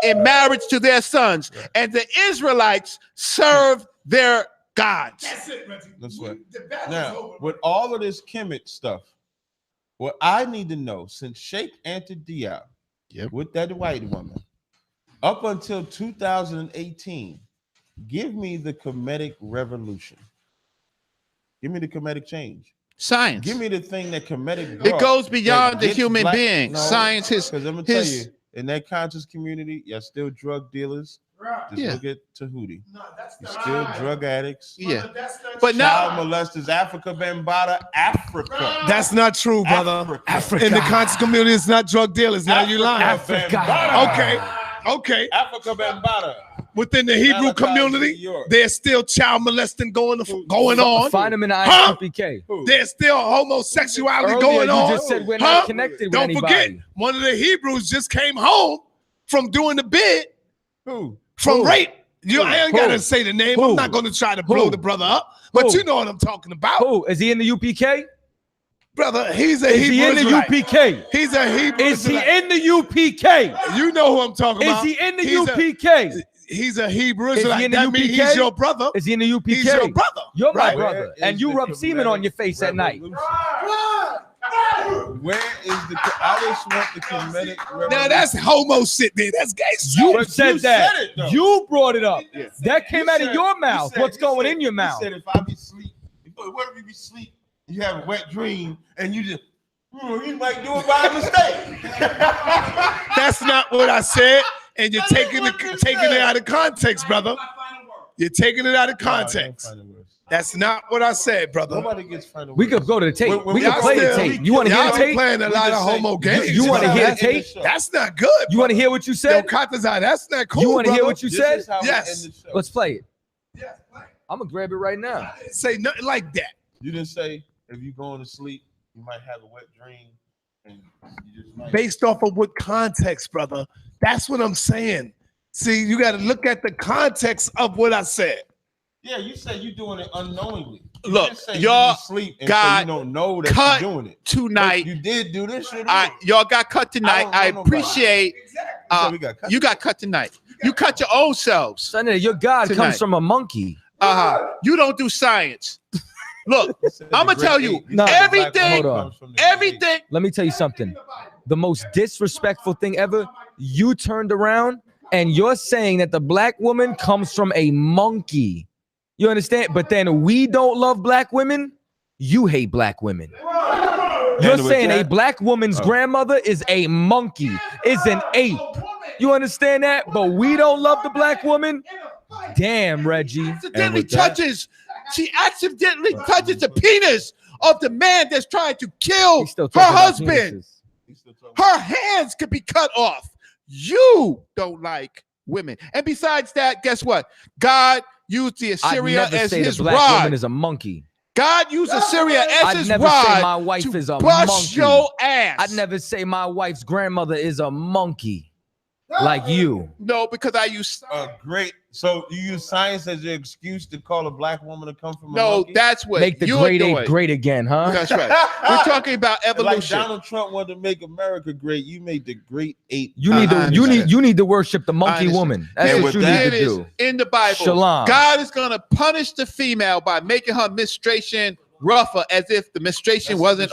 Speaker 13: In marriage to their sons, and the Israelites serve their gods.
Speaker 14: That's it, Reggie.
Speaker 6: That's right. Now, with all of this Kemit stuff, what I need to know, since Sheikh Anta Diop, with that white woman, up until 2018, give me the Kemetic revolution. Give me the Kemetic change.
Speaker 13: Science.
Speaker 6: Give me the thing that Kemetic
Speaker 13: It goes beyond the human
Speaker 6: black,
Speaker 13: being.
Speaker 6: No,
Speaker 13: Science is
Speaker 6: because I'm gonna tell you, in that conscious community, you're still drug dealers. Just look at Tahuti. You're still drug addicts.
Speaker 13: Yeah. But now
Speaker 6: child molesters, Africa Bambaataa, Africa.
Speaker 14: That's not true, brother.
Speaker 6: Africa.
Speaker 14: In the conscious community, it's not drug dealers. Now you lying. Okay.
Speaker 6: Africa Bambaataa.
Speaker 14: Within the Hebrew community, there's still child molesting going on.
Speaker 4: Find them in the ISPK.
Speaker 14: There's still homosexuality
Speaker 4: Earlier,
Speaker 14: going on.
Speaker 4: You just said we're not connected with
Speaker 14: Don't
Speaker 4: anybody.
Speaker 14: forget, one of the Hebrews just came home from doing the bid.
Speaker 6: Who?
Speaker 14: From rape. I ain't got to say the name. I'm not going to try to blow the brother up, but you know what I'm talking about.
Speaker 4: Who? Is he in the UPK?
Speaker 14: Brother, he's a
Speaker 4: Is
Speaker 14: Hebrew
Speaker 4: he in the
Speaker 14: Israelite.
Speaker 4: UPK?
Speaker 14: He's a Hebrew
Speaker 4: Is he
Speaker 14: Israelite.
Speaker 4: in the UPK?
Speaker 14: You know who I'm talking about.
Speaker 4: Is he in the UPK?
Speaker 14: He's a Hebrew
Speaker 4: Is he
Speaker 14: Israelite.
Speaker 4: in the
Speaker 14: That means
Speaker 4: UPK?
Speaker 14: he's your brother.
Speaker 4: Is he in the UPK?
Speaker 14: He's your brother.
Speaker 4: You're my
Speaker 14: Right.
Speaker 4: brother. And you rub semen on your face at night.
Speaker 6: Where is the? I just want the Kemetic revolution.
Speaker 14: Now that's homo shit, man. That's gay shit.
Speaker 4: You
Speaker 6: But
Speaker 4: said
Speaker 6: you
Speaker 4: that.
Speaker 6: said it, though.
Speaker 4: You brought it up.
Speaker 6: Yeah.
Speaker 4: That came out of your mouth. What's going in your mouth?
Speaker 6: You said if I be sleep, what if you be sleep, you have a wet dream, and you just, you might do it by mistake.
Speaker 14: That's not what I said, and you're taking it out of context, brother. You're taking it out of context. That's not what I said, brother.
Speaker 6: Nobody gets final
Speaker 4: We could go to the tape.
Speaker 6: When
Speaker 4: We can
Speaker 14: y'all
Speaker 4: play the
Speaker 14: still-
Speaker 4: tape. You want to hear
Speaker 14: Y'all
Speaker 4: the
Speaker 14: been
Speaker 4: tape?
Speaker 14: playing a lot of homo games.
Speaker 4: You want to hear the
Speaker 6: That's in the
Speaker 4: tape?
Speaker 6: show.
Speaker 14: That's not good.
Speaker 4: You want to hear what you
Speaker 14: Yo,
Speaker 4: said?
Speaker 14: Katazai, that's not cool.
Speaker 4: You want to hear
Speaker 14: brother.
Speaker 4: what you
Speaker 6: This
Speaker 4: said?
Speaker 6: is how we
Speaker 14: Yes.
Speaker 6: end the show.
Speaker 4: Let's play it. I'm gonna grab it right now.
Speaker 14: Say nothing like that.
Speaker 6: You didn't say if you going to sleep, you might have a wet dream, and you just might.
Speaker 14: Based off of what context, brother? That's what I'm saying. See, you got to look at the context of what I said.
Speaker 6: Yeah, you said you doing it unknowingly. You
Speaker 13: Look,
Speaker 6: didn't say
Speaker 13: y'all
Speaker 6: you sleep and
Speaker 13: got
Speaker 6: so you don't know that
Speaker 13: cut
Speaker 6: you're doing it.
Speaker 13: tonight.
Speaker 6: But you did do this shit.
Speaker 13: Y'all got cut tonight. I
Speaker 6: I don't know nobody.
Speaker 13: appreciate.
Speaker 6: We got cut.
Speaker 13: You got cut tonight. You cut your own selves.
Speaker 4: Son, your God
Speaker 13: Tonight.
Speaker 4: comes from a monkey.
Speaker 13: You don't do science. Look, I'm gonna tell you everything.
Speaker 4: Hold on.
Speaker 13: Everything.
Speaker 4: Let me tell you something. The most disrespectful thing ever. You turned around and you're saying that the black woman comes from a monkey. You understand? But then we don't love black women. You hate black women. You're
Speaker 6: And with
Speaker 4: saying a
Speaker 6: that-
Speaker 4: black woman's grandmother is a monkey, is an ape. You understand that? But we don't love the black woman. Damn, Reggie.
Speaker 13: Accidentally touches. She accidentally touches the penis of the man that's trying to kill
Speaker 4: He's still
Speaker 13: her
Speaker 4: talking about
Speaker 13: husband.
Speaker 4: penises.
Speaker 13: Her hands could be cut off. You don't like women. And besides that, guess what? God used the Assyria
Speaker 4: I'd never
Speaker 13: as
Speaker 4: say
Speaker 13: his
Speaker 4: the black
Speaker 13: rod.
Speaker 4: woman is a monkey.
Speaker 13: God used Assyria as
Speaker 4: I'd
Speaker 13: his
Speaker 4: never
Speaker 13: rod
Speaker 4: say my wife
Speaker 13: to
Speaker 4: is a
Speaker 13: bust
Speaker 4: monkey.
Speaker 13: your ass.
Speaker 4: I'd never say my wife's grandmother is a monkey, like you.
Speaker 13: No, because I use
Speaker 6: great. So you use science as your excuse to call a black woman to come from a
Speaker 13: no.
Speaker 6: monkey?
Speaker 13: That's what
Speaker 4: Make the
Speaker 13: you're
Speaker 4: great
Speaker 13: doing.
Speaker 4: ape great again, huh?
Speaker 13: That's right. We're talking about
Speaker 6: Like
Speaker 13: evolution.
Speaker 6: Donald Trump wanted to make America great. You made the great ape.
Speaker 4: You need to worship the monkey woman. That's
Speaker 6: And
Speaker 4: what you
Speaker 6: with
Speaker 4: need
Speaker 6: that-
Speaker 4: to do.
Speaker 13: In the Bible,
Speaker 4: Shalom.
Speaker 13: God is going to punish the female by making her menstruation rougher, as if the menstruation wasn't.